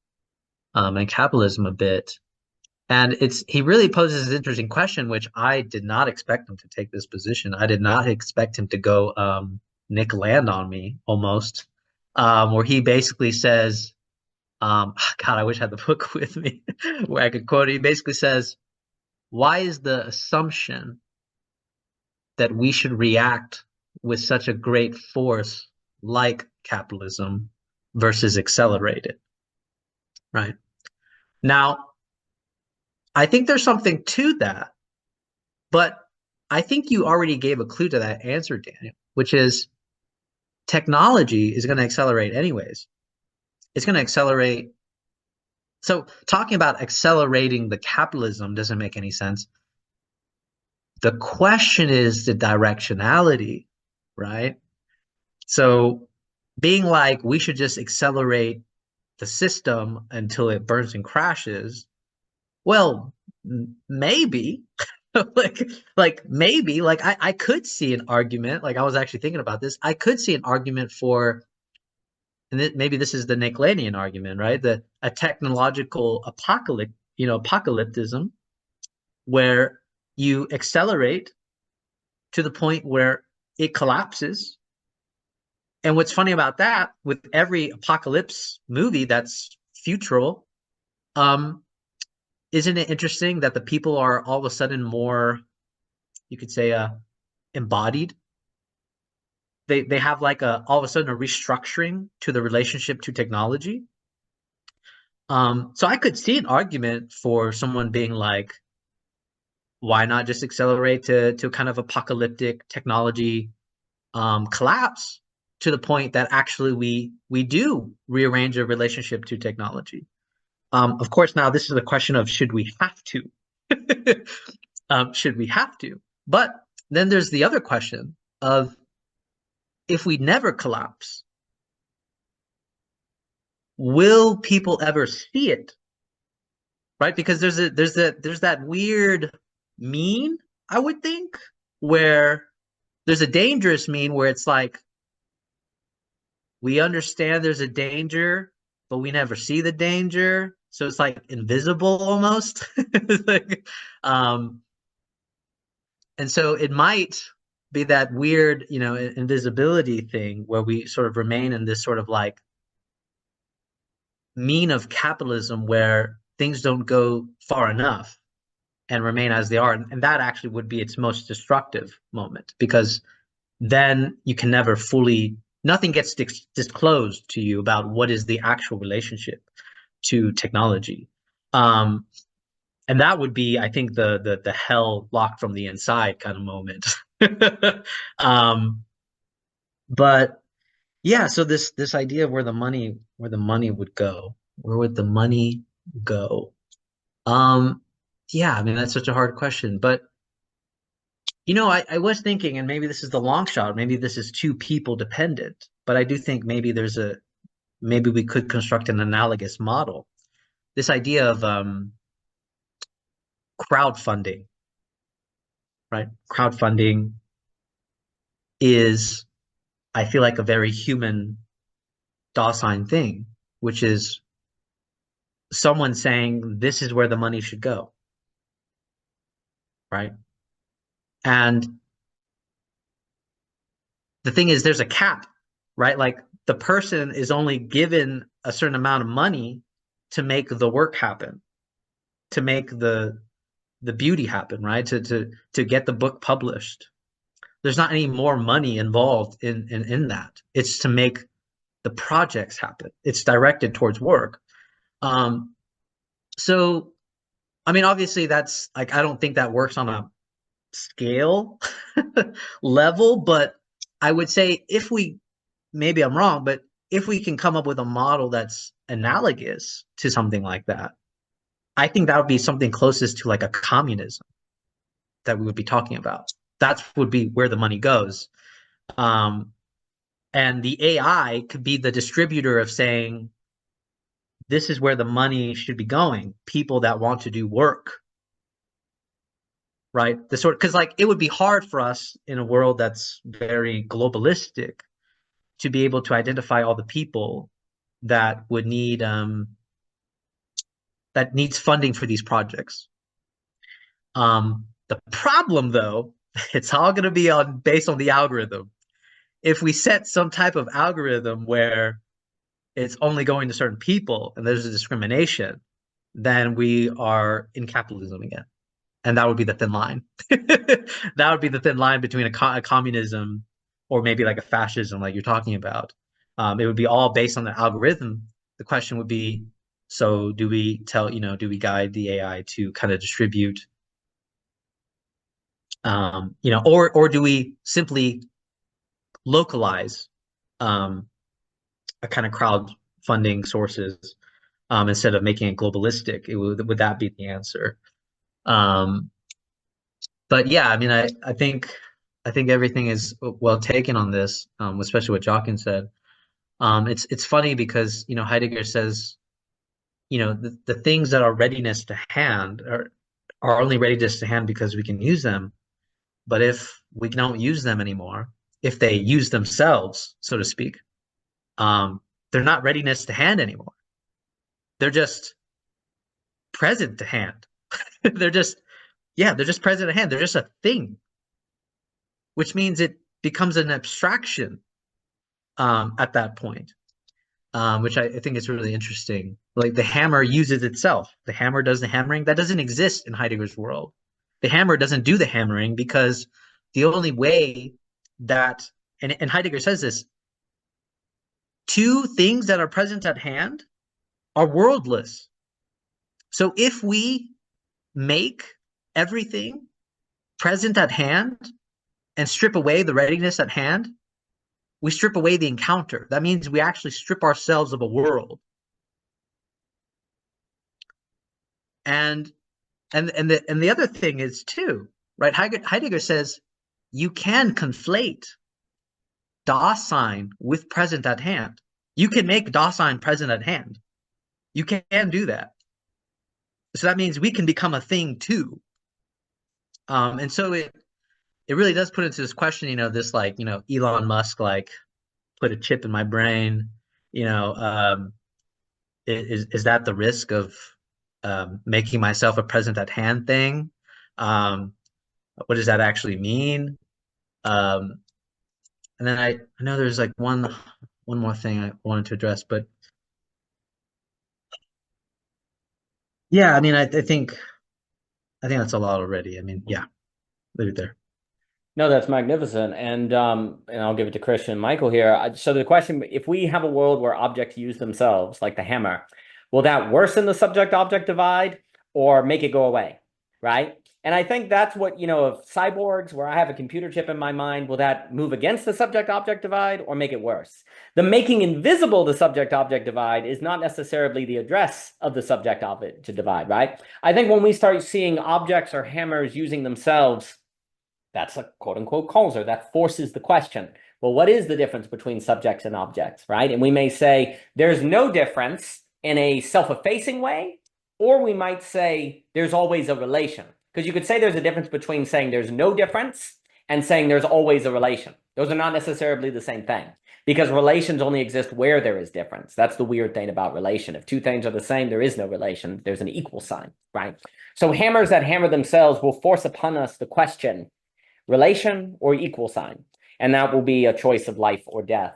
and capitalism a bit. And he really poses this interesting question, which I did not expect him to take this position. I did not expect him to go Nick Land on me almost, where he basically says, God, I wish I had the book with me where I could quote it. He basically says, why is the assumption that we should react with such a great force like capitalism versus accelerate it? Right. Now, I think there's something to that, but I think you already gave a clue to that answer, Daniel, which is technology is going to accelerate anyways. It's going to accelerate. So talking about accelerating the capitalism doesn't make any sense. The question is the directionality, right? So being like, we should just accelerate the system until it burns and crashes. Well, maybe, maybe, I could see an argument. Like I was actually thinking about this. I could see an argument for, and maybe this is the Nicolaitan argument, right? A technological apocalypticism, where you accelerate to the point where it collapses. And what's funny about that, with every apocalypse movie that's futural, isn't it interesting that the people are all of a sudden more, you could say, embodied? They have like all of a sudden a restructuring to the relationship to technology. So I could see an argument for someone being like, why not just accelerate to kind of apocalyptic technology collapse to the point that actually we do rearrange a relationship to technology? Of course, now this is a question of should we have to? Should we have to? But then there's the other question of, if we never collapse, will people ever see it? Right? Because there's that weird mean, I would think, where there's a dangerous mean where it's like, we understand there's a danger, but we never see the danger. So it's like invisible almost. And so it might be that weird, invisibility thing where we sort of remain in this sort of like mean of capitalism where things don't go far enough and remain as they are. And that actually would be its most destructive moment, because then you can never fully, nothing gets disclosed to you about what is the actual relationship to technology. And that would be, I think, the hell locked from the inside kind of moment. But yeah, so this idea of where the money would go, where would the money go? Yeah, I mean, that's such a hard question. But I was thinking, and maybe this is the long shot, maybe this is too people dependent, but I do think maybe maybe we could construct an analogous model. This idea of crowdfunding, right? Crowdfunding is, I feel like, a very human Dasein thing, which is someone saying, this is where the money should go, right? And the thing is, there's a cap, right? Like the person is only given a certain amount of money to make the work happen, to make the beauty happen, right? To get the book published. There's not any more money involved in that. It's to make the projects happen. It's directed towards work. So, I mean, obviously that's like, I don't think that works on a scale level, but I would say if we maybe I'm wrong, but if we can come up with a model that's analogous to something like that, I think that would be something closest to like a communism that we would be talking about. That would be where the money goes. And the AI could be the distributor of saying, this is where the money should be going. People that want to do work, right? Because like it would be hard for us in a world that's very globalistic to be able to identify all the people that would need that needs funding for these projects. The problem, though, it's all going to be based on the algorithm. If we set some type of algorithm where it's only going to certain people and there's a discrimination, then we are in capitalism again. And that would be the thin line. That would be the thin line between a communism or maybe like a fascism like you're talking about. It would be all based on the algorithm. The question would be, so do we guide the AI to kind of distribute, or do we simply localize a kind of crowdfunding sources instead of making it globalistic? Would that be the answer? But yeah, I mean, I think everything is well taken on this, especially what Jockin said. It's funny because Heidegger says, the things that are readiness to hand are only readiness to hand because we can use them. But if we don't use them anymore, if they use themselves, so to speak, they're not readiness to hand anymore. They're just present to hand. they're just present at hand. They're just a thing, which means it becomes an abstraction at that point, which I think is really interesting. Like the hammer uses itself. The hammer does the hammering. That doesn't exist in Heidegger's world. The hammer doesn't do the hammering because the only way that, and Heidegger says this, two things that are present at hand are worldless. So if we make everything present at hand and strip away the readiness at hand, we strip away the encounter. That means we actually strip ourselves of a world. And the other thing is too, right? Heidegger says you can conflate Dasein with present at hand. You can make Dasein present at hand. You can do that. So that means we can become a thing too. And so it really does put into this question, this like, Elon Musk, like put a chip in my brain, is that the risk of making myself a present at hand thing? What does that actually mean? And then I know there's like one more thing I wanted to address, but yeah, I mean, I think that's a lot already. I mean, yeah, leave it there. No, that's magnificent. And I'll give it to Christian and Michael here. So the question, if we have a world where objects use themselves, like the hammer, will that worsen the subject-object divide or make it go away, right? And I think that's what, of cyborgs, where I have a computer chip in my mind, will that move against the subject-object divide or make it worse? The making invisible the subject-object divide is not necessarily the address of the subject-object divide, right? I think when we start seeing objects or hammers using themselves, that's a quote-unquote causer. That forces the question. Well, what is the difference between subjects and objects, right? And we may say there's no difference in a self-effacing way, or we might say there's always a relation. Because you could say there's a difference between saying there's no difference and saying there's always a relation. Those are not necessarily the same thing, because relations only exist where there is difference. That's the weird thing about relation. If two things are the same, there is no relation. There's an equal sign, right? So hammers that hammer themselves will force upon us the question, relation or equal sign? And that will be a choice of life or death.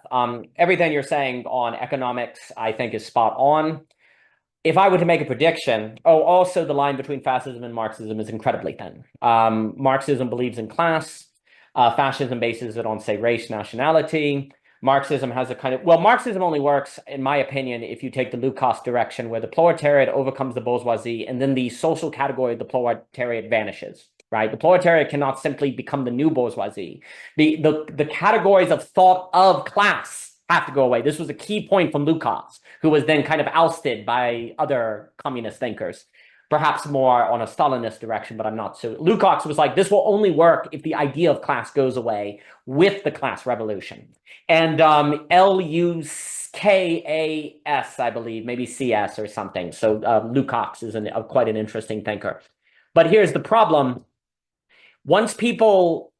Everything you're saying on economics, I think, is spot on. If I were to make a prediction, also the line between fascism and Marxism is incredibly thin. Marxism believes in class. Fascism bases it on, say, race, nationality. Marxism has a kind of, Marxism only works, in my opinion, if you take the Lukács direction, where the proletariat overcomes the bourgeoisie, and then the social category of the proletariat vanishes, right? The proletariat cannot simply become the new bourgeoisie. The categories of thought of class have to go away. This was a key point from Lukács, who was then kind of ousted by other communist thinkers, perhaps more on a Stalinist direction, but I'm not so. Lukács was like, this will only work if the idea of class goes away with the class revolution. And Lukas, I believe, maybe CS or something. So Lukács is quite an interesting thinker. But here's the problem.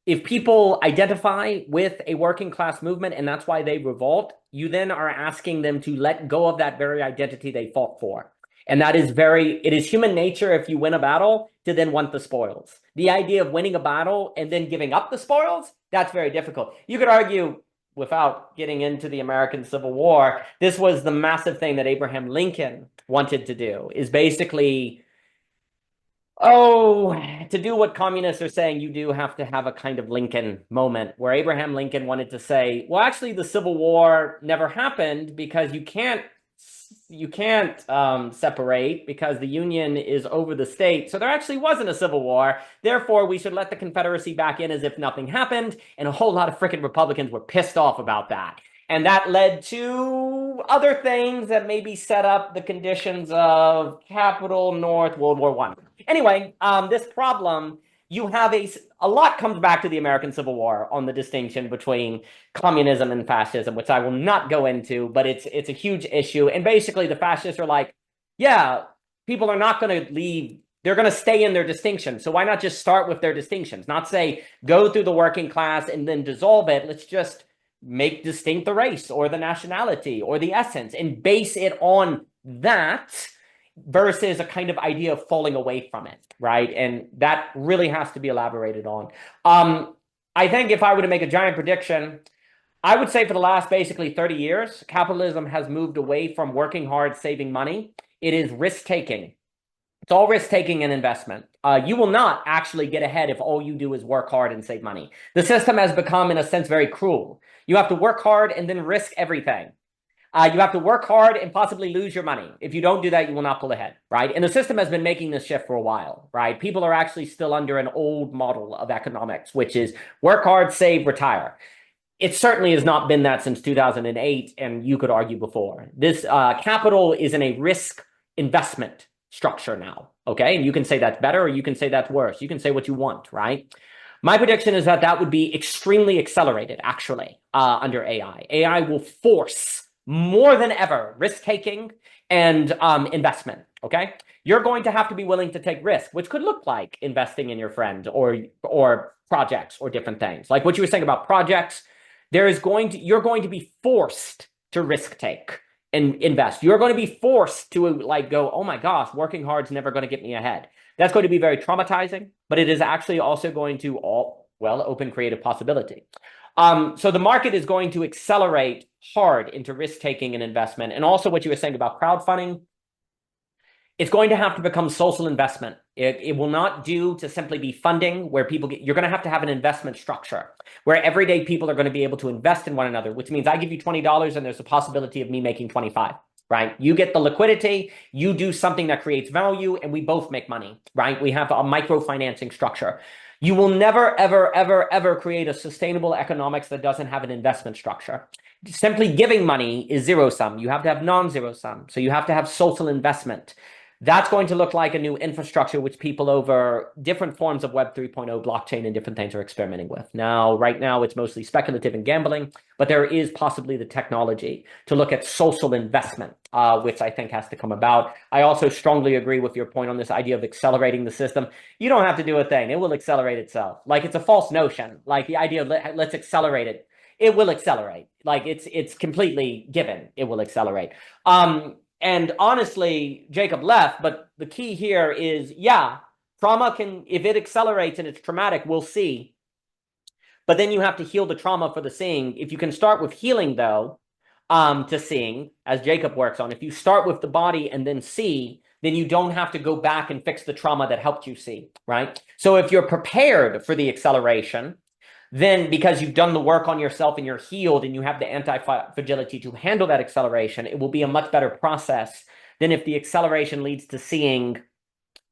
If people identify with a working class movement, and that's why they revolt, you then are asking them to let go of that very identity they fought for. And that is it is human nature, if you win a battle, to then want the spoils. The idea of winning a battle and then giving up the spoils, that's very difficult. You could argue, without getting into the American Civil War, this was the massive thing that Abraham Lincoln wanted to do, is basically, to do what communists are saying, you do have to have a kind of Lincoln moment where Abraham Lincoln wanted to say, well, actually, the Civil War never happened because you can't separate because the Union is over the state. So there actually wasn't a Civil War. Therefore, we should let the Confederacy back in as if nothing happened. And a whole lot of frickin' Republicans were pissed off about that. And that led to other things that maybe set up the conditions of Capital North World War I. Anyway, this problem, you have a lot comes back to the American Civil War on the distinction between communism and fascism, which I will not go into, but it's a huge issue. And basically the fascists are like, yeah, people are not going to leave. They're going to stay in their distinctions. So why not just start with their distinctions? Not say, go through the working class and then dissolve it. Let's just make distinct the race or the nationality or the essence and base it on that versus a kind of idea of falling away from it, right? And that really has to be elaborated on. I think if I were to make a giant prediction, I would say for the last basically 30 years, capitalism has moved away from working hard, saving money. It is risk-taking. It's all risk-taking and investment. You will not actually get ahead if all you do is work hard and save money. The system has become, in a sense, very cruel. You have to work hard and then risk everything. You have to work hard and possibly lose your money. If you don't do that, you will not pull ahead, right? And the system has been making this shift for a while, right? People are actually still under an old model of economics, which is work hard, save, retire. It certainly has not been that since 2008, and you could argue before. This capital is in a risk investment structure now, okay? And you can say that's better or you can say that's worse. You can say what you want, right? My prediction is that would be extremely accelerated, actually, under AI. AI will force more than ever risk-taking and investment, okay? You're going to have to be willing to take risk, which could look like investing in your friend or projects or different things. Like what you were saying about projects, you're going to be forced to risk-take and invest. You're going to be forced to like go, oh my gosh, working hard is never going to get me ahead. That's going to be very traumatizing, but it is actually also going to open creative possibility. So the market is going to accelerate hard into risk-taking and investment. And also what you were saying about crowdfunding, it's going to have to become social investment. It will not do to simply be funding where you're going to have an investment structure where everyday people are going to be able to invest in one another, which means I give you $20 and there's a possibility of me making 25, right? You get the liquidity, you do something that creates value, and we both make money, right? We have a microfinancing structure. You will never, ever, ever, ever create a sustainable economics that doesn't have an investment structure. Simply giving money is zero sum. You have to have non-zero sum. So you have to have social investment. That's going to look like a new infrastructure which people over different forms of Web 3.0, blockchain, and different things are experimenting with. Now, right now, it's mostly speculative and gambling, but there is possibly the technology to look at social investment, which I think has to come about. I also strongly agree with your point on this idea of accelerating the system. You don't have to do a thing. It will accelerate itself. Like, it's a false notion. Like, the idea of let's accelerate it. It will accelerate. Like, it's completely given. It will accelerate. And honestly, Jacob left, but the key here is, yeah, trauma can, if it accelerates and it's traumatic, we'll see. But then you have to heal the trauma for the seeing. If you can start with healing, though, to seeing, as Jacob works on, if you start with the body and then see, then you don't have to go back and fix the trauma that helped you see, right? So if you're prepared for the acceleration, then because you've done the work on yourself and you're healed and you have the anti-fragility to handle that acceleration, it will be a much better process than if the acceleration leads to seeing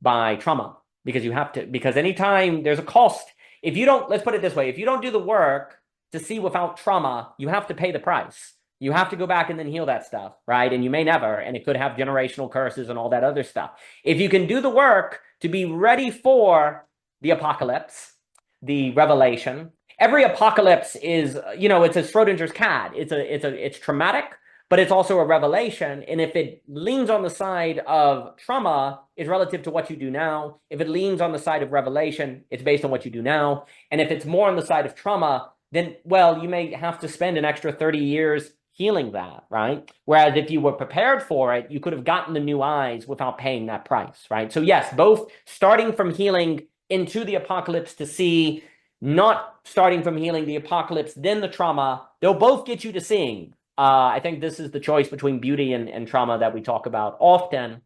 by trauma. Because anytime there's a cost, if you don't, let's put it this way, if you don't do the work to see without trauma, you have to pay the price. You have to go back and then heal that stuff, right? And you may never, and it could have generational curses and all that other stuff. If you can do the work to be ready for the apocalypse, the revelation, every apocalypse is, it's a Schrodinger's cat. It's traumatic, but it's also a revelation. And if it leans on the side of trauma, it's relative to what you do now. If it leans on the side of revelation, it's based on what you do now. And if it's more on the side of trauma, then, well, you may have to spend an extra 30 years healing that, right? Whereas if you were prepared for it, you could have gotten the new eyes without paying that price, right? So yes, both starting from healing into the apocalypse to see, not starting from healing the apocalypse, then the trauma, they'll both get you to seeing. I think this is the choice between beauty and trauma that we talk about often,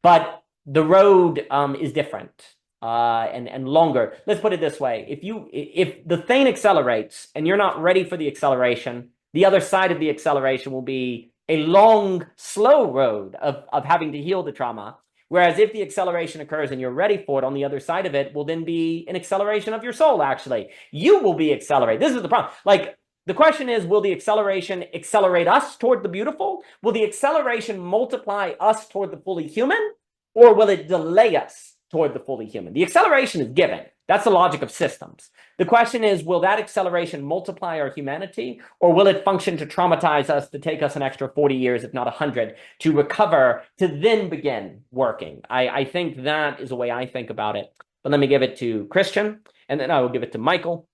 but the road is different and longer. Let's put it this way. If the thing accelerates and you're not ready for the acceleration, the other side of the acceleration will be a long, slow road of having to heal the trauma. Whereas if the acceleration occurs and you're ready for it, on the other side of it will then be an acceleration of your soul, actually. You will be accelerated. This is the problem. Like, the question is, will the acceleration accelerate us toward the beautiful? Will the acceleration multiply us toward the fully human? Or will it delay us toward the fully human? The acceleration is given. That's the logic of systems. The question is, will that acceleration multiply our humanity, or will it function to traumatize us, to take us an extra 40 years, if not 100, to recover, to then begin working? I think that is the way I think about it. But let me give it to Christian, and then I will give it to Michael,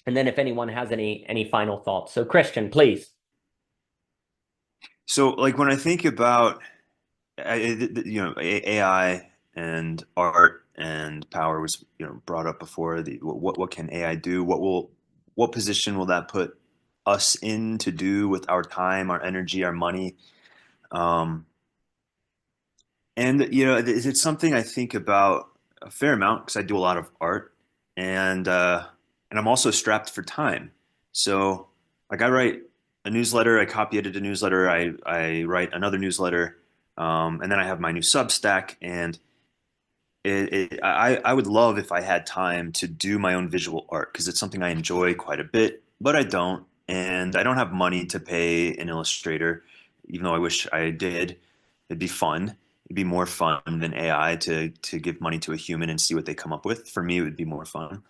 and then if anyone has any final thoughts. So Christian, please. So like when I think about, AI and art and power was, brought up before. What can AI do? What position will that put us in to do with our time, our energy, our money? And it's something I think about a fair amount because I do a lot of art, and I'm also strapped for time. So like I write a newsletter, I copy edit a newsletter, I write another newsletter, and then I have my new Substack, and I would love if I had time to do my own visual art because it's something I enjoy quite a bit, but I don't. And I don't have money to pay an illustrator, even though I wish I did. It'd be fun. It'd be more fun than AI to give money to a human and see what they come up with. For me, it would be more fun.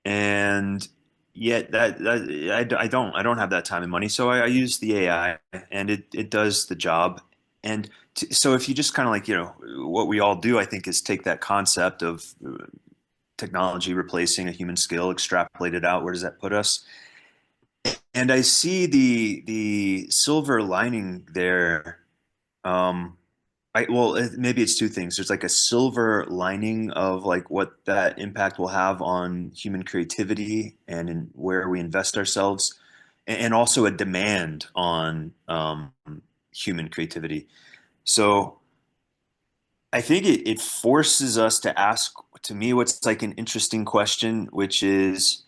And yet I don't have that time and money. So I use the AI and it does the job. And so if you just kind of like, what we all do, I think, is take that concept of technology replacing a human skill, extrapolate it out. Where does that put us? And I see the silver lining there. Maybe it's two things. There's like a silver lining of like what that impact will have on human creativity and in where we invest ourselves, and also a demand on human creativity. So I think it forces us to ask, to me, what's like an interesting question, which is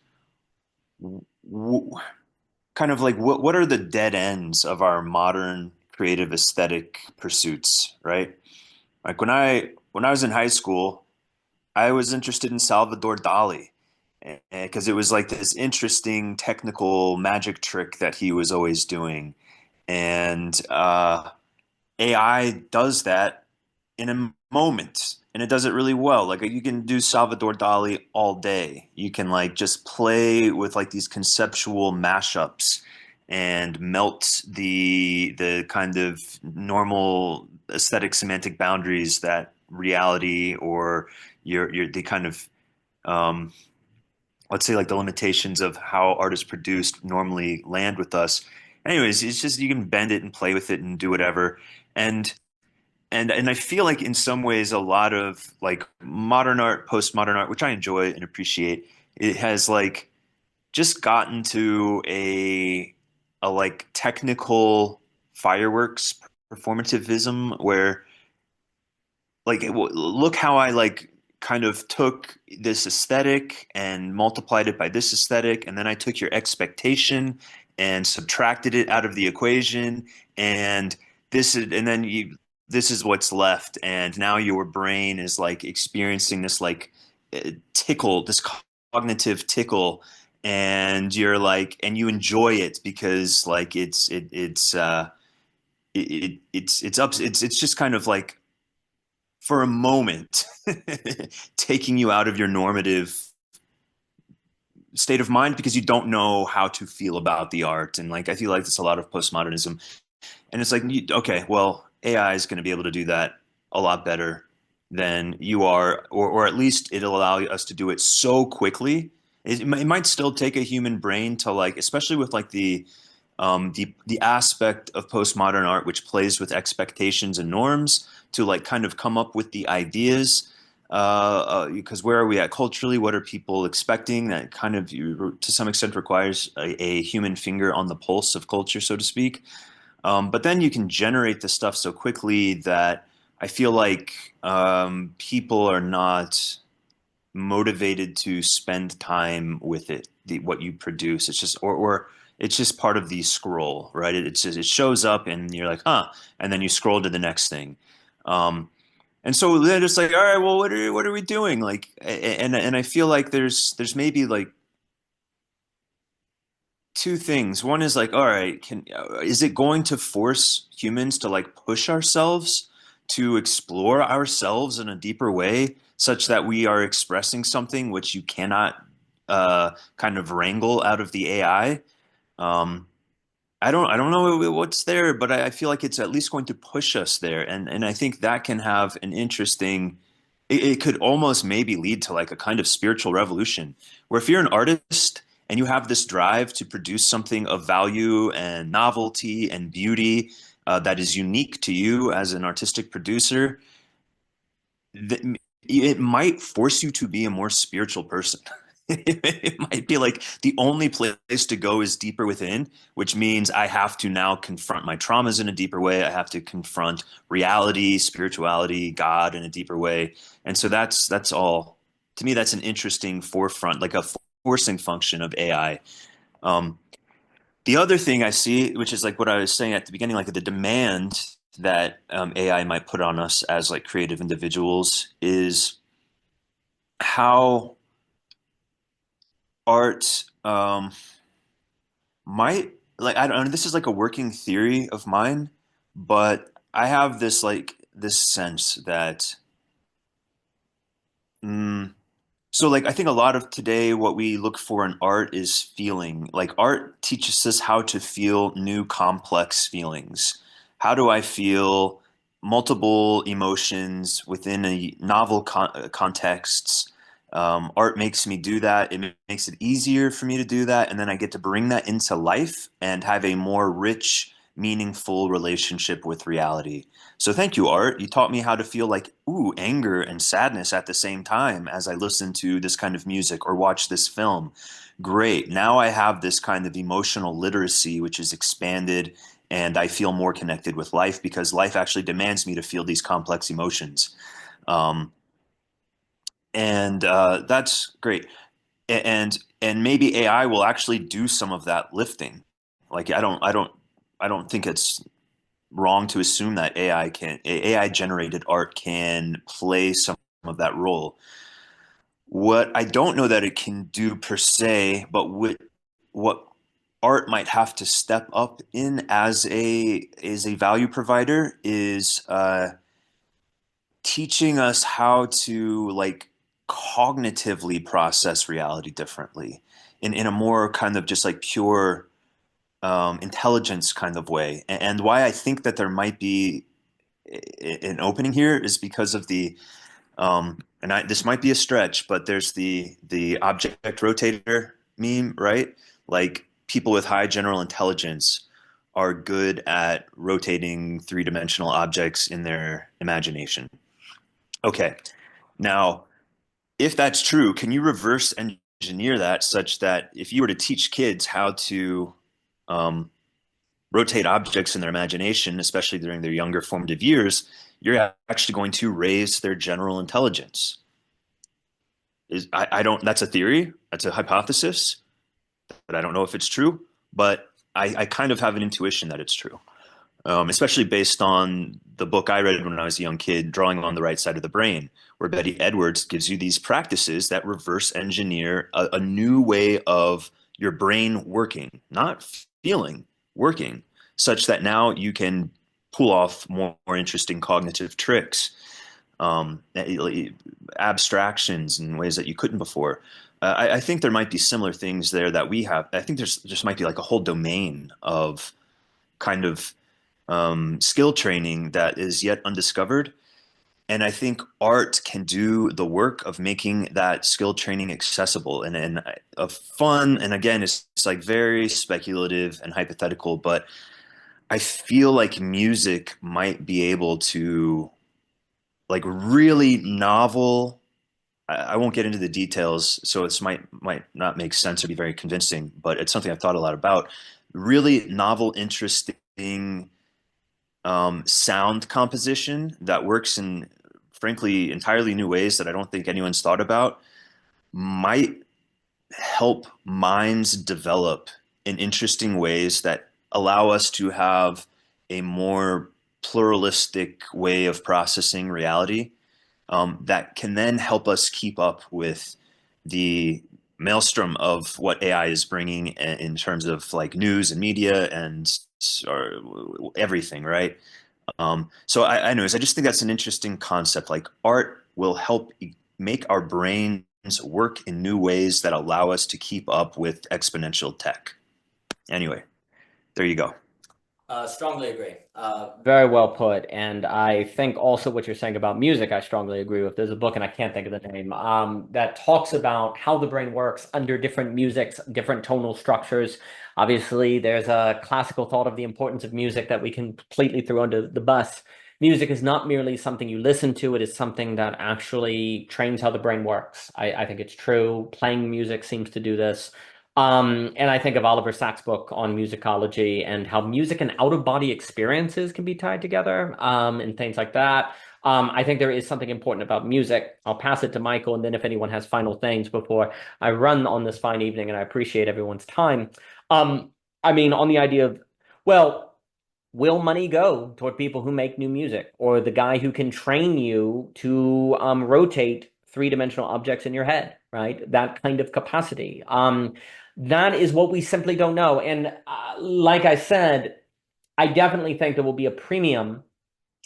kind of like what are the dead ends of our modern creative aesthetic pursuits, right? Like when I was in high school, I was interested in Salvador Dall-E because it was like this interesting technical magic trick that he was always doing. And AI does that in a moment, and it does it really well. Like you can do Salvador Dall-E all day. You can like just play with like these conceptual mashups and melt the kind of normal aesthetic semantic boundaries that reality or the kind of let's say like the limitations of how art is produced normally land with us. Anyways, it's just you can bend it and play with it and do whatever. And I feel like in some ways a lot of like modern art, postmodern art, which I enjoy and appreciate, it has like just gotten to a like technical fireworks performativism where like look how I like kind of took this aesthetic and multiplied it by this aesthetic, and then I took your expectation and subtracted it out of the equation, and this is what's left, and now your brain is like experiencing this like tickle, this cognitive tickle, and you're like, and you enjoy it because like it's just kind of like for a moment taking you out of your normative state of mind because you don't know how to feel about the art. And like I feel like it's a lot of postmodernism, and it's like, okay, well, AI is going to be able to do that a lot better than you are, or at least it'll allow us to do it so quickly. It might still take a human brain to like, especially with like the aspect of postmodern art which plays with expectations and norms to like kind of come up with the ideas. Because where are we at culturally? What are people expecting? That kind of, to some extent, requires a human finger on the pulse of culture, so to speak. But then you can generate the stuff so quickly that I feel like people are not motivated to spend time with it, what you produce. It's just, or it's just part of the scroll, right? It's just, it shows up and you're like, huh, and then you scroll to the next thing. And so they're just like, all right, well, what are we doing? Like, and I feel like there's maybe like two things. One is like, all right, is it going to force humans to like push ourselves to explore ourselves in a deeper way, such that we are expressing something which you cannot kind of wrangle out of the AI? Um, I don't know what's there, but I feel like it's at least going to push us there, and I think that can have an interesting. It could almost maybe lead to like a kind of spiritual revolution, where if you're an artist and you have this drive to produce something of value and novelty and beauty that is unique to you as an artistic producer, it might force you to be a more spiritual person. It might be like the only place to go is deeper within, which means I have to now confront my traumas in a deeper way. I have to confront reality, spirituality, God in a deeper way. And so that's all, to me, that's an interesting forefront, like a forcing function of AI. Um, the other thing I see, which is like what I was saying at the beginning, like the demand that AI might put on us as like creative individuals, is how art might, like, I don't know, this is like a working theory of mine, but I have this like this sense that so like I think a lot of today what we look for in art is feeling. Like art teaches us how to feel new complex feelings. How do I feel multiple emotions within a novel contexts? Art makes me do that. It makes it easier for me to do that, and then I get to bring that into life and have a more rich, meaningful relationship with reality. So thank you, art. You taught me how to feel like, ooh, anger and sadness at the same time as I listen to this kind of music or watch this film. Great. Now I have this kind of emotional literacy, which is expanded, and I feel more connected with life because life actually demands me to feel these complex emotions. Um, and that's great. And maybe AI will actually do some of that lifting. Like I don't think it's wrong to assume that AI generated art can play some of that role. What I don't know that it can do per se, but what art might have to step up in as a value provider is teaching us how to like cognitively process reality differently in a more kind of just like pure intelligence kind of way. And why I think that there might be an opening here is because of the this might be a stretch, but there's the object rotator meme, right? Like people with high general intelligence are good at rotating three-dimensional objects in their imagination. Okay, now if that's true, can you reverse engineer that such that if you were to teach kids how to um, rotate objects in their imagination, especially during their younger formative years, you're actually going to raise their general intelligence? I don't, that's a theory, that's a hypothesis, but I don't know if it's true, but I kind of have an intuition that it's true. especially based on the book I read when I was a young kid, Drawing on the Right Side of the Brain, where Betty Edwards gives you these practices that reverse engineer a new way of your brain working, not feeling, working, such that now you can pull off more interesting cognitive tricks, abstractions in ways that you couldn't before. I think there might be similar things there that we have. I think there's just might be like a whole domain of kind of skill training that is yet undiscovered. And I think art can do the work of making that skill training accessible and of fun. And again, it's like very speculative and hypothetical, but I feel like music might be able to like really novel. I won't get into the details, so it might not make sense or be very convincing, but it's something I've thought a lot about. Really novel, interesting sound composition that works in, frankly, entirely new ways that I don't think anyone's thought about might help minds develop in interesting ways that allow us to have a more pluralistic way of processing reality, that can then help us keep up with the maelstrom of what AI is bringing in terms of like news and media and or everything, right? So anyways, I just think that's an interesting concept. Like art will help make our brains work in new ways that allow us to keep up with exponential tech. Anyway, there you go. Strongly agree. Very well put. And I think also what you're saying about music, I strongly agree with. There's a book, and I can't think of the name, that talks about how the brain works under different musics, different tonal structures. Obviously, there's a classical thought of the importance of music that we can completely throw under the bus. Music is not merely something you listen to, it is something that actually trains how the brain works. I think it's true. Playing music seems to do this. And I think of Oliver Sacks' book on musicology and how music and out-of-body experiences can be tied together, and things like that. I think there is something important about music. I'll pass it to Michael, and then if anyone has final things before I run on this fine evening, and I appreciate everyone's time. I mean, on the idea of, well, will money go toward people who make new music, or the guy who can train you to rotate three-dimensional objects in your head, right? That kind of capacity. That is what we simply don't know. And like I said, I definitely think there will be a premium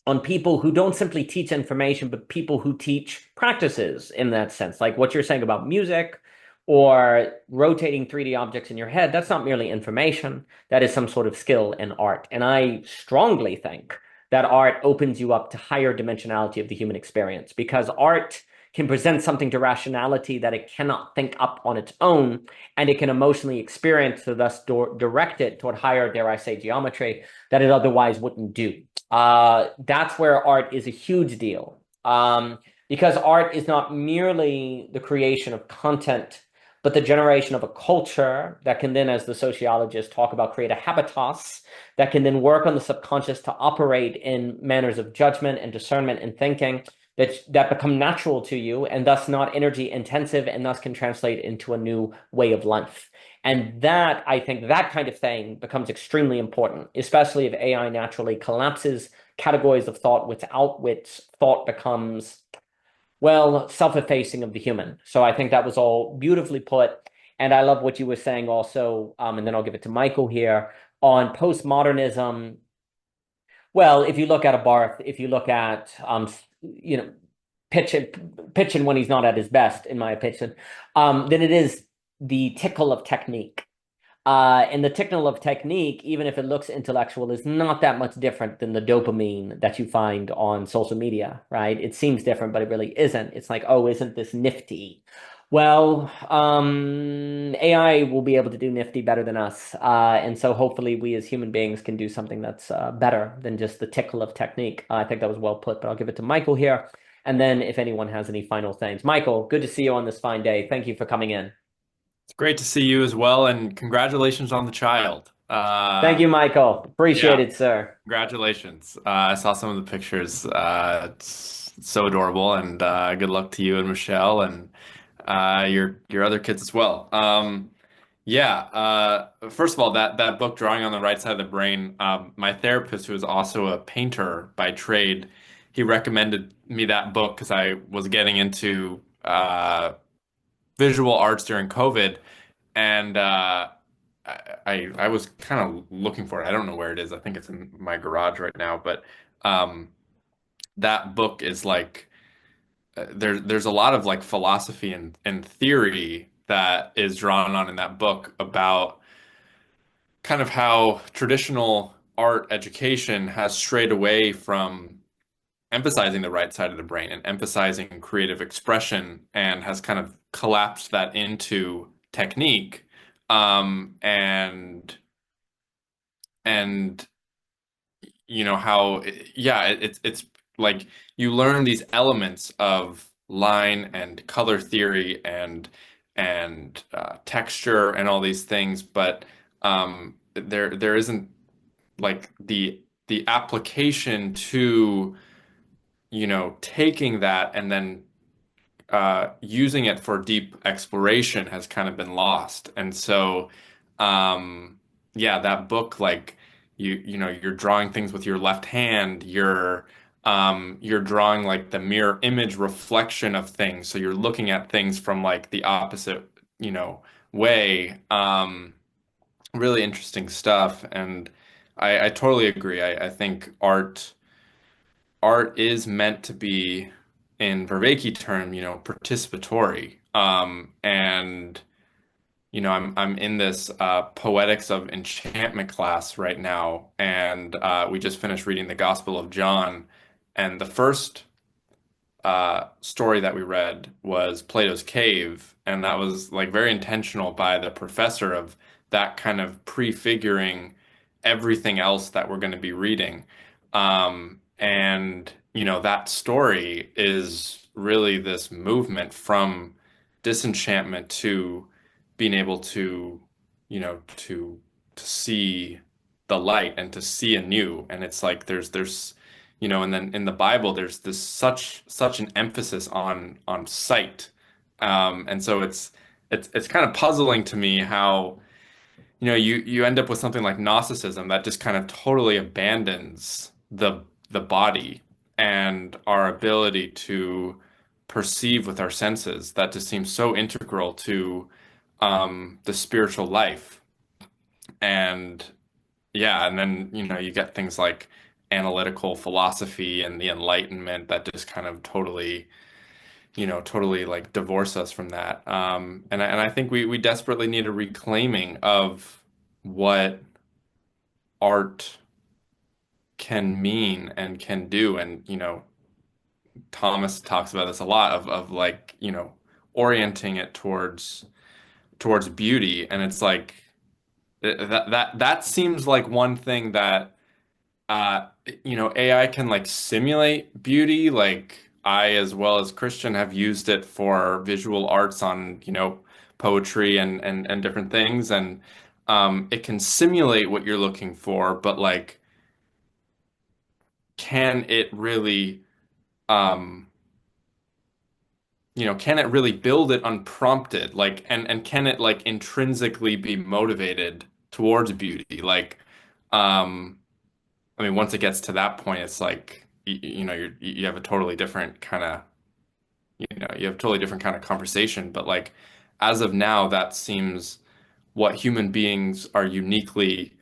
on people who don't simply teach information, but people who teach practices in that sense. Like what you're saying about music or rotating 3D objects in your head, that's not merely information. That is some sort of skill in art. And I strongly think that art opens you up to higher dimensionality of the human experience, because art can present something to rationality that it cannot think up on its own, and it can emotionally experience, so thus direct it toward higher, dare I say, geometry that it otherwise wouldn't do. That's where art is a huge deal, because art is not merely the creation of content, but the generation of a culture that can then, as the sociologists talk about, create a habitus that can then work on the subconscious to operate in manners of judgment and discernment and thinking that become natural to you, and thus not energy intensive, and thus can translate into a new way of life. And that, I think, that kind of thing becomes extremely important, especially if AI naturally collapses categories of thought without which thought becomes, well, self-effacing of the human. So I think that was all beautifully put. And I love what you were saying also, and then I'll give it to Michael here, on postmodernism. Well, if you look at a Barth, if you look at pitching when he's not at his best, in my opinion, then it is the tickle of technique. And the tickle of technique, even if it looks intellectual, is not that much different than the dopamine that you find on social media, right? It seems different, but it really isn't. It's like, oh, isn't this nifty? Well, AI will be able to do nifty better than us. And so hopefully we as human beings can do something that's better than just the tickle of technique. I think that was well put, but I'll give it to Michael here. And then if anyone has any final things. Michael, good to see you on this fine day. Thank you for coming in. It's great to see you as well, and congratulations on the child. Thank you, Michael. Appreciate it, sir. Congratulations. I saw some of the pictures. It's so adorable, and good luck to you and Michelle and your other kids as well. Yeah. First of all, that book, Drawing on the Right Side of the Brain, my therapist, who is also a painter by trade, he recommended me that book because I was getting into visual arts during COVID, and I was kind of looking for it. I don't know where it is. I think it's in my garage right now, but um, that book is like there's a lot of like philosophy and theory that is drawn on in that book about kind of how traditional art education has strayed away from emphasizing the right side of the brain and emphasizing creative expression and has kind of collapsed that into technique. And you know how yeah, it's like you learn these elements of line and color theory and texture and all these things, but there isn't like the application to, you know, taking that and then using it for deep exploration has kind of been lost. And so, yeah, that book, like you know, you're drawing things with your left hand, you're drawing like the mirror image reflection of things. So you're looking at things from like the opposite, you know, way. Really interesting stuff. And I totally agree. I think art is meant to be, in Vervaeke term, you know, participatory. And you know, I'm in this poetics of enchantment class right now, and we just finished reading the Gospel of John, and the first story that we read was Plato's Cave, and that was like very intentional by the professor of that kind of prefiguring everything else that we're going to be reading. And you know, that story is really this movement from disenchantment to being able to, you know, to see the light and to see anew. And it's like there's you know, and then in the Bible, there's this such an emphasis on sight, and so it's kind of puzzling to me how, you know, you end up with something like Gnosticism that just kind of totally abandons the body and our ability to perceive with our senses. That just seems so integral to the spiritual life. And yeah, and then, you know, you get things like analytical philosophy and the Enlightenment that just kind of totally, you know, totally like divorce us from that. And I think we desperately need a reclaiming of what art can mean and can do. And, you know, Thomas talks about this a lot of like, you know, orienting it towards beauty. And it's like that seems like one thing that uh you know, AI can like simulate beauty. Like I, as well as Christian, have used it for visual arts on, you know, poetry and different things. And it can simulate what you're looking for, but like can it really um you know, can it really build it unprompted? Like and can it like intrinsically be motivated towards beauty? Like um I mean, once it gets to that point, it's like you know, you have a totally different kind of, you know, you have a totally different kind of conversation. But like as of now, that seems what human beings are uniquely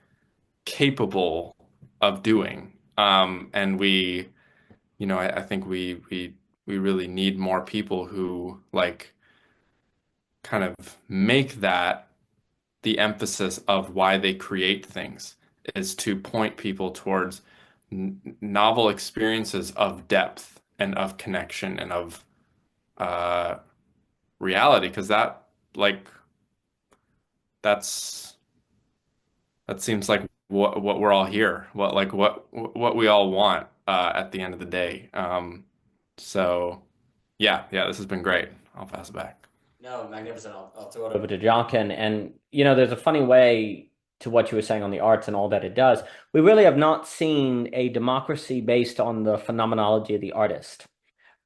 capable of doing. And we, you know, I think we really need more people who like kind of make that the emphasis of why they create things, is to point people towards novel experiences of depth and of connection and of uh, reality, because that like that's that seems like what we're all here, what we all want at the end of the day. So yeah, this has been great. I'll pass it back. No, magnificent. I'll throw it over to Jockin. And, you know, there's a funny way to what you were saying on the arts and all that it does. We really have not seen a democracy based on the phenomenology of the artist.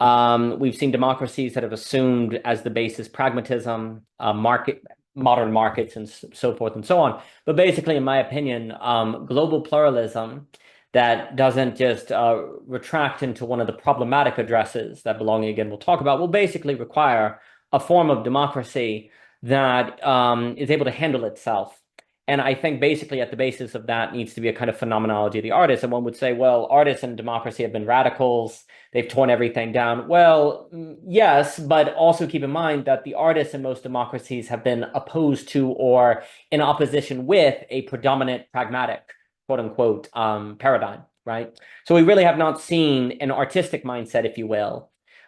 We've seen democracies that have assumed as the basis pragmatism, market modern markets and so forth and so on. But basically, in my opinion, global pluralism that doesn't just retract into one of the problematic addresses that belonging again we'll talk about will basically require a form of democracy that is able to handle itself. And I think basically at the basis of that needs to be a kind of phenomenology of the artist. And one would say, well, artists and democracy have been radicals. They've torn everything down. Well, yes, but also keep in mind that the artists in most democracies have been opposed to or in opposition with a predominant pragmatic, quote unquote, paradigm, right? So we really have not seen an artistic mindset, if you will,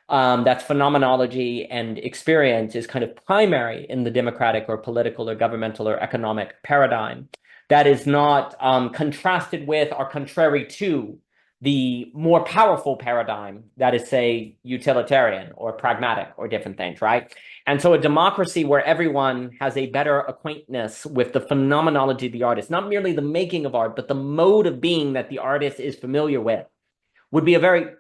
that phenomenology and experience is kind of primary in the democratic or political or governmental or economic paradigm. That is not contrasted with or contrary to the more powerful paradigm that is, say, utilitarian or pragmatic or different things, right? And so a democracy where everyone has a better acquaintance with the phenomenology of the artist, not merely the making of art, but the mode of being that the artist is familiar with, would be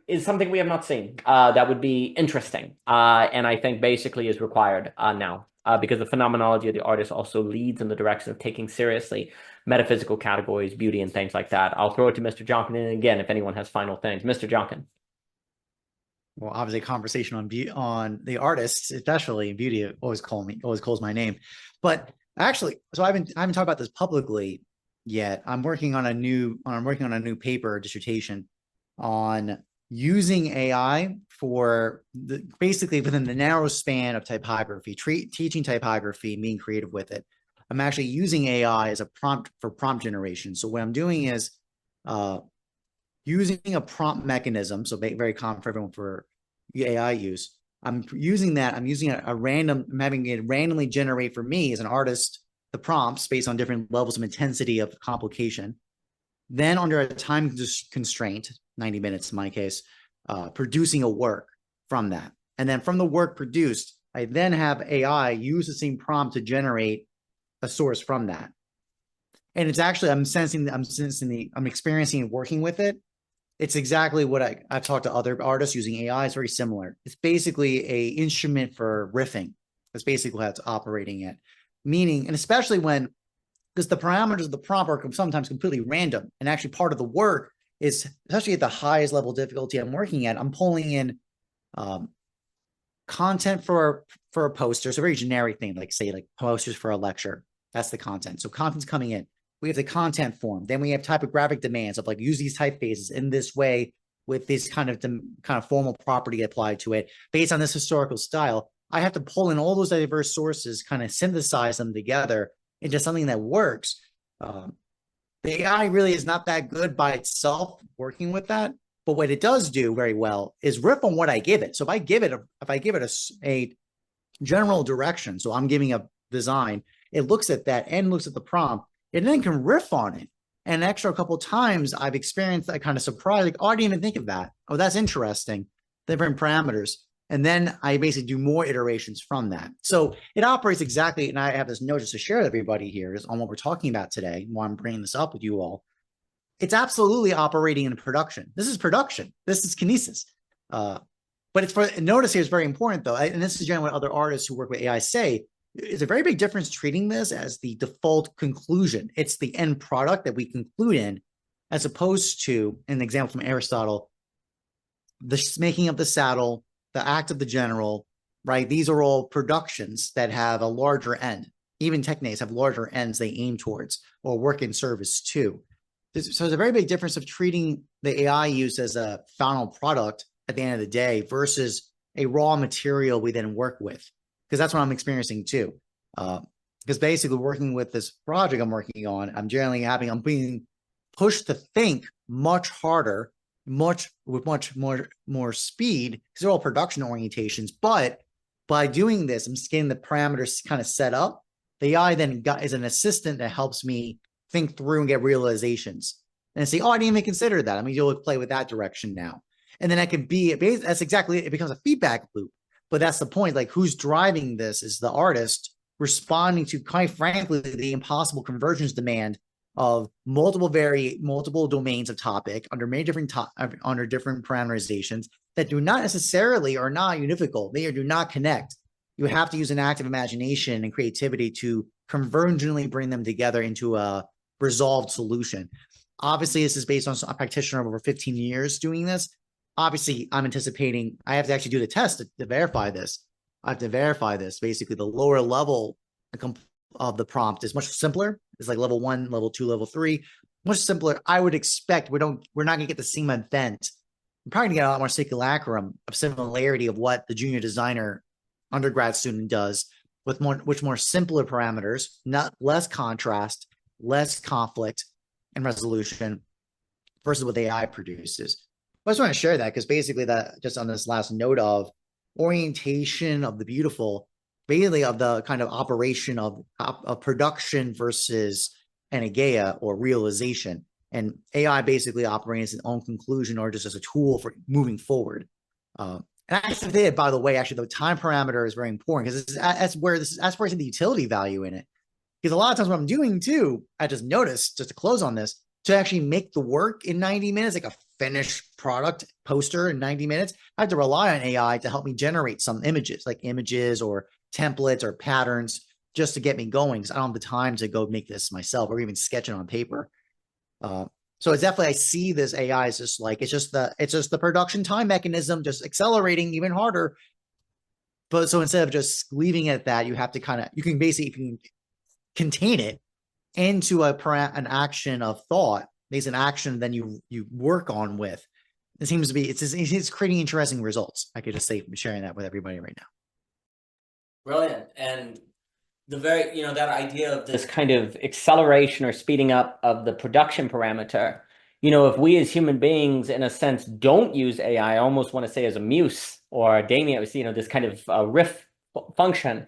is something we have not seen. That would be interesting. And I think basically is required now because the phenomenology of the artist also leads in the direction of taking seriously metaphysical categories, beauty, and things like that. I'll throw it to Mr. Jockin, and again, if anyone has final things. Mr. Jockin. Well, obviously, conversation on the artists, especially beauty, always calls my name. But actually, so I haven't talked about this publicly yet. I'm working on a new paper dissertation on using AI for basically within the narrow span of typography, teaching typography, being creative with it. I'm actually using AI as a prompt for prompt generation. So what I'm doing is using a prompt mechanism. So very common for everyone for AI use. I'm using I'm having it randomly generate for me as an artist, the prompts based on different levels of intensity of complication. Then under a time constraint, 90 minutes in my case, producing a work from that. And then from the work produced, I then have AI use the same prompt to generate a source from that. And it's actually, I'm experiencing and working with it. It's exactly what I've talked to other artists using AI. It's very similar. It's basically a instrument for riffing. That's basically how it's operating at. Meaning, and especially because the parameters of the prompt are sometimes completely random. And actually part of the work is, especially at the highest level of difficulty I'm working at, I'm pulling in content for a poster. So a very generic thing, like say like posters for a lecture. That's the content. So content's coming in. We have the content form. Then we have typographic demands of like use these typefaces in this way with this kind of formal property applied to it based on this historical style. I have to pull in all those diverse sources, kind of synthesize them together into something that works. The AI really is not that good by itself working with that, but what it does do very well is riff on what I give it. So if I give it a general direction, so I'm giving a design, it looks at that and looks at the prompt, and then can riff on it. And an extra couple of times I've experienced that kind of surprise, like, oh, I didn't even think of that. Oh, that's interesting. Different parameters. And then I basically do more iterations from that. So it operates exactly, and I have this note just to share with everybody here is on what we're talking about today, why I'm bringing this up with you all. It's absolutely operating in production. This is production. This is kinesis. But it's notice here is very important though, and this is generally what other artists who work with AI say, is a very big difference treating this as the default conclusion. It's the end product that we conclude in, as opposed to an example from Aristotle, the making of the saddle, the act of the general, right? These are all productions that have a larger end. Even techniques have larger ends they aim towards or work in service to. So there's a very big difference of treating the AI use as a final product at the end of the day versus a raw material we then work with. Because that's what I'm experiencing too. Because basically working with this project I'm working on, I'm being pushed to think much harder, with much more speed, because they're all production orientations. But by doing this, I'm just getting the parameters kind of set up. The AI then is an assistant that helps me think through and get realizations and say, oh, I didn't even consider that. I mean, you'll play with that direction now. And then that's exactly it. It becomes a feedback loop. But that's the point. Like, who's driving this is the artist responding to, quite frankly, the impossible convergence demand of multiple domains of topic under many different parameterizations that do not necessarily are not univocal. They do not connect. you have to use an active imagination and creativity to convergently bring them together into a resolved solution. Obviously, this is based on a practitioner of over 15 years doing this. Obviously, I'm anticipating I have to actually do the test to verify this. I have to verify this. Basically, the lower level of the prompt is much simpler. It's like level 1, level 2, level 3, much simpler. I would expect we're not going to get the same event. We're probably going to get a lot more simulacrum of similarity of what the junior designer undergrad student does with more simpler parameters, not less contrast, less conflict and resolution versus what AI produces. I just want to share that because basically that just on this last note of orientation of the beautiful, basically of the kind of operation of production versus anageia or realization. And AI basically operates its own conclusion or just as a tool for moving forward. And actually, by the way, actually the time parameter is very important because that's where the utility value in it. Because a lot of times what I'm doing too, I just noticed, just to close on this, to actually make the work in 90 minutes, like a finished product poster in 90 minutes, I have to rely on AI to help me generate some images, like images or templates or patterns, just to get me going. Because I don't have the time to go make this myself or even sketch it on paper. So it's definitely, I see this AI as just like, it's just the production time mechanism, just accelerating even harder. But so instead of just leaving it at that, you have to you can basically contain it into an action of thought. There's an action then you work on with. It seems to be, it's creating interesting results. I could just say, I'm sharing that with everybody right now. Brilliant. And the very, that idea of this kind of acceleration or speeding up of the production parameter, if we as human beings, in a sense, don't use AI, I almost want to say as a muse or a daemon, this kind of riff function,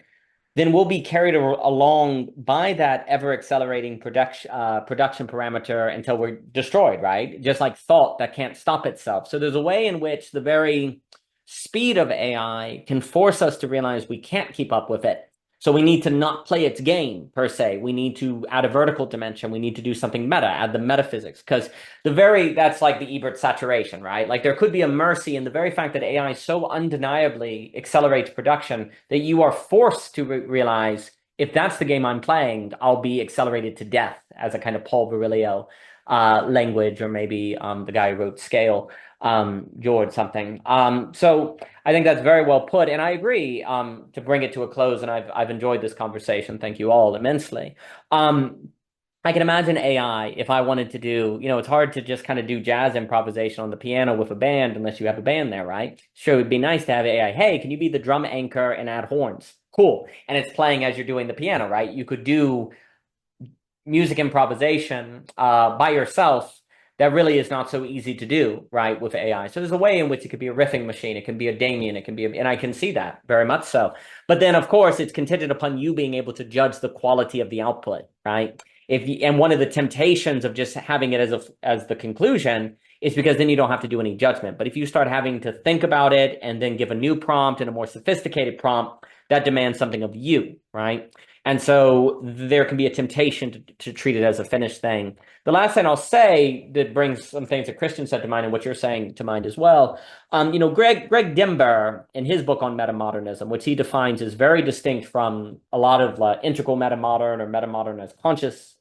then we'll be carried along by that ever-accelerating production parameter until we're destroyed, right? Just like thought that can't stop itself. So there's a way in which the very speed of AI can force us to realize we can't keep up with it. So we need to not play its game, per se. We need to add a vertical dimension. We need to do something meta, add the metaphysics. Because that's like the Ebert saturation, right? Like there could be a mercy in the very fact that AI so undeniably accelerates production that you are forced to realize, if that's the game I'm playing, I'll be accelerated to death, as a kind of Paul Virilio language, or maybe the guy who wrote Scale, George something. So I think that's very well put, and I agree. To bring it to a close, and I've enjoyed this conversation. Thank you all immensely. I can imagine AI, if I wanted to do, it's hard to just kind of do jazz improvisation on the piano with a band unless you have a band there, right? Sure, it'd be nice to have AI. Hey, can you be the drum anchor and add horns? Cool. And it's playing as you're doing the piano, right? You could do music improvisation by yourself. That really is not so easy to do, right, with AI. So there's a way in which it could be a riffing machine. It can be a Damien. It can be, and I can see that very much so. But then, of course, it's contingent upon you being able to judge the quality of the output, right? And one of the temptations of just having it as the conclusion is because then you don't have to do any judgment. But if you start having to think about it and then give a new prompt and a more sophisticated prompt, that demands something of you, right? And so there can be a temptation to treat it as a finished thing. The last thing I'll say that brings some things that Christian said to mind and what you're saying to mind as well. Greg Dimber, in his book on metamodernism, which he defines as very distinct from a lot of integral metamodern or metamodern as conscious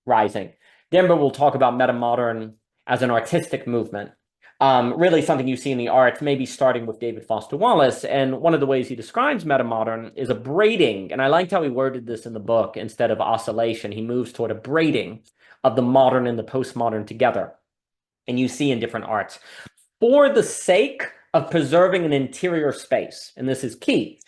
rising. Dimber will talk about metamodern as an artistic movement. Really something you see in the arts, maybe starting with David Foster Wallace. And one of the ways he describes metamodern is a braiding. And I liked how he worded this in the book. Instead of oscillation, he moves toward a braiding of the modern and the postmodern together. And you see in different arts. For the sake of preserving an interior space, and this is key.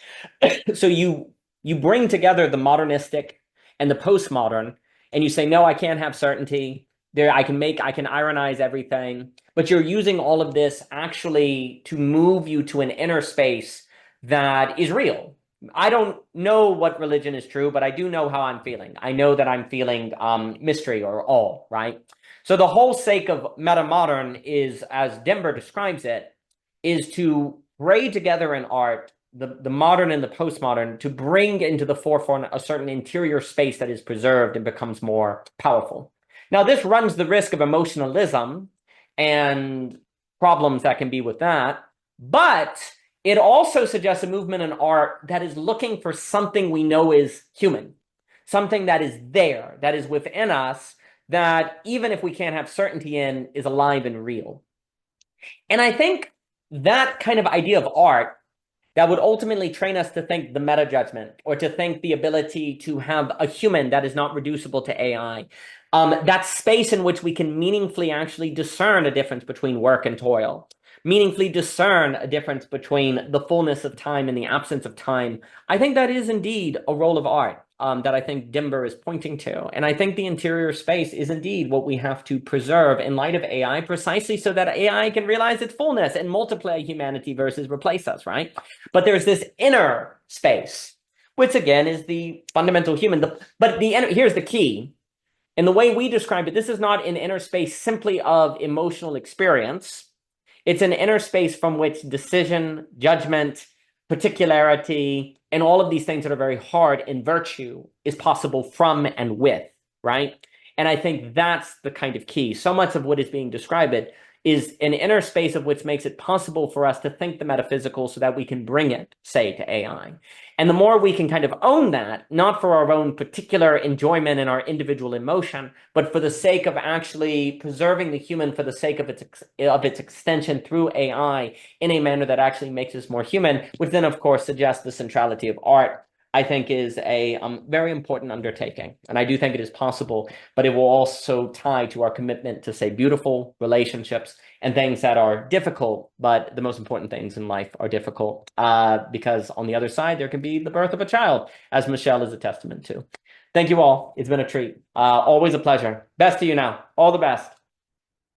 So you bring together the modernistic and the postmodern, and you say, no, I can't have certainty. I can ironize everything, but you're using all of this actually to move you to an inner space that is real. I don't know what religion is true, but I do know how I'm feeling. I know that I'm feeling mystery or awe, right? So the whole sake of metamodern is, as Dimber describes it, is to braid together in art the modern and the postmodern to bring into the forefront a certain interior space that is preserved and becomes more powerful. Now, this runs the risk of emotionalism and problems that can be with that, but it also suggests a movement in art that is looking for something we know is human, something that is there, that is within us, that even if we can't have certainty in, is alive and real. And I think that kind of idea of art that would ultimately train us to think the meta judgment, or to think the ability to have a human that is not reducible to AI, that space in which we can meaningfully actually discern a difference between work and toil, meaningfully discern a difference between the fullness of time and the absence of time. I think that is indeed a role of art that I think Dimber is pointing to. And I think the interior space is indeed what we have to preserve in light of AI, precisely so that AI can realize its fullness and multiply humanity versus replace us, right? But there's this inner space, which again is the fundamental human. Here's the key. In the way we describe it, this is not an inner space simply of emotional experience. It's an inner space from which decision, judgment, particularity, and all of these things that are very hard in virtue is possible from and with, right? And I think that's the kind of key. So much of what is being described is an inner space of which makes it possible for us to think the metaphysical so that we can bring it, say, to AI. And the more we can kind of own that, not for our own particular enjoyment and our individual emotion, but for the sake of actually preserving the human for the sake of its extension through AI in a manner that actually makes us more human, which then, of course, suggests the centrality of art, I think is a very important undertaking. And I do think it is possible, but it will also tie to our commitment to, say, beautiful relationships and things that are difficult, but the most important things in life are difficult because on the other side, there can be the birth of a child, as Michelle is a testament to. Thank you all. It's been a treat. Always a pleasure. Best to you now. All the best.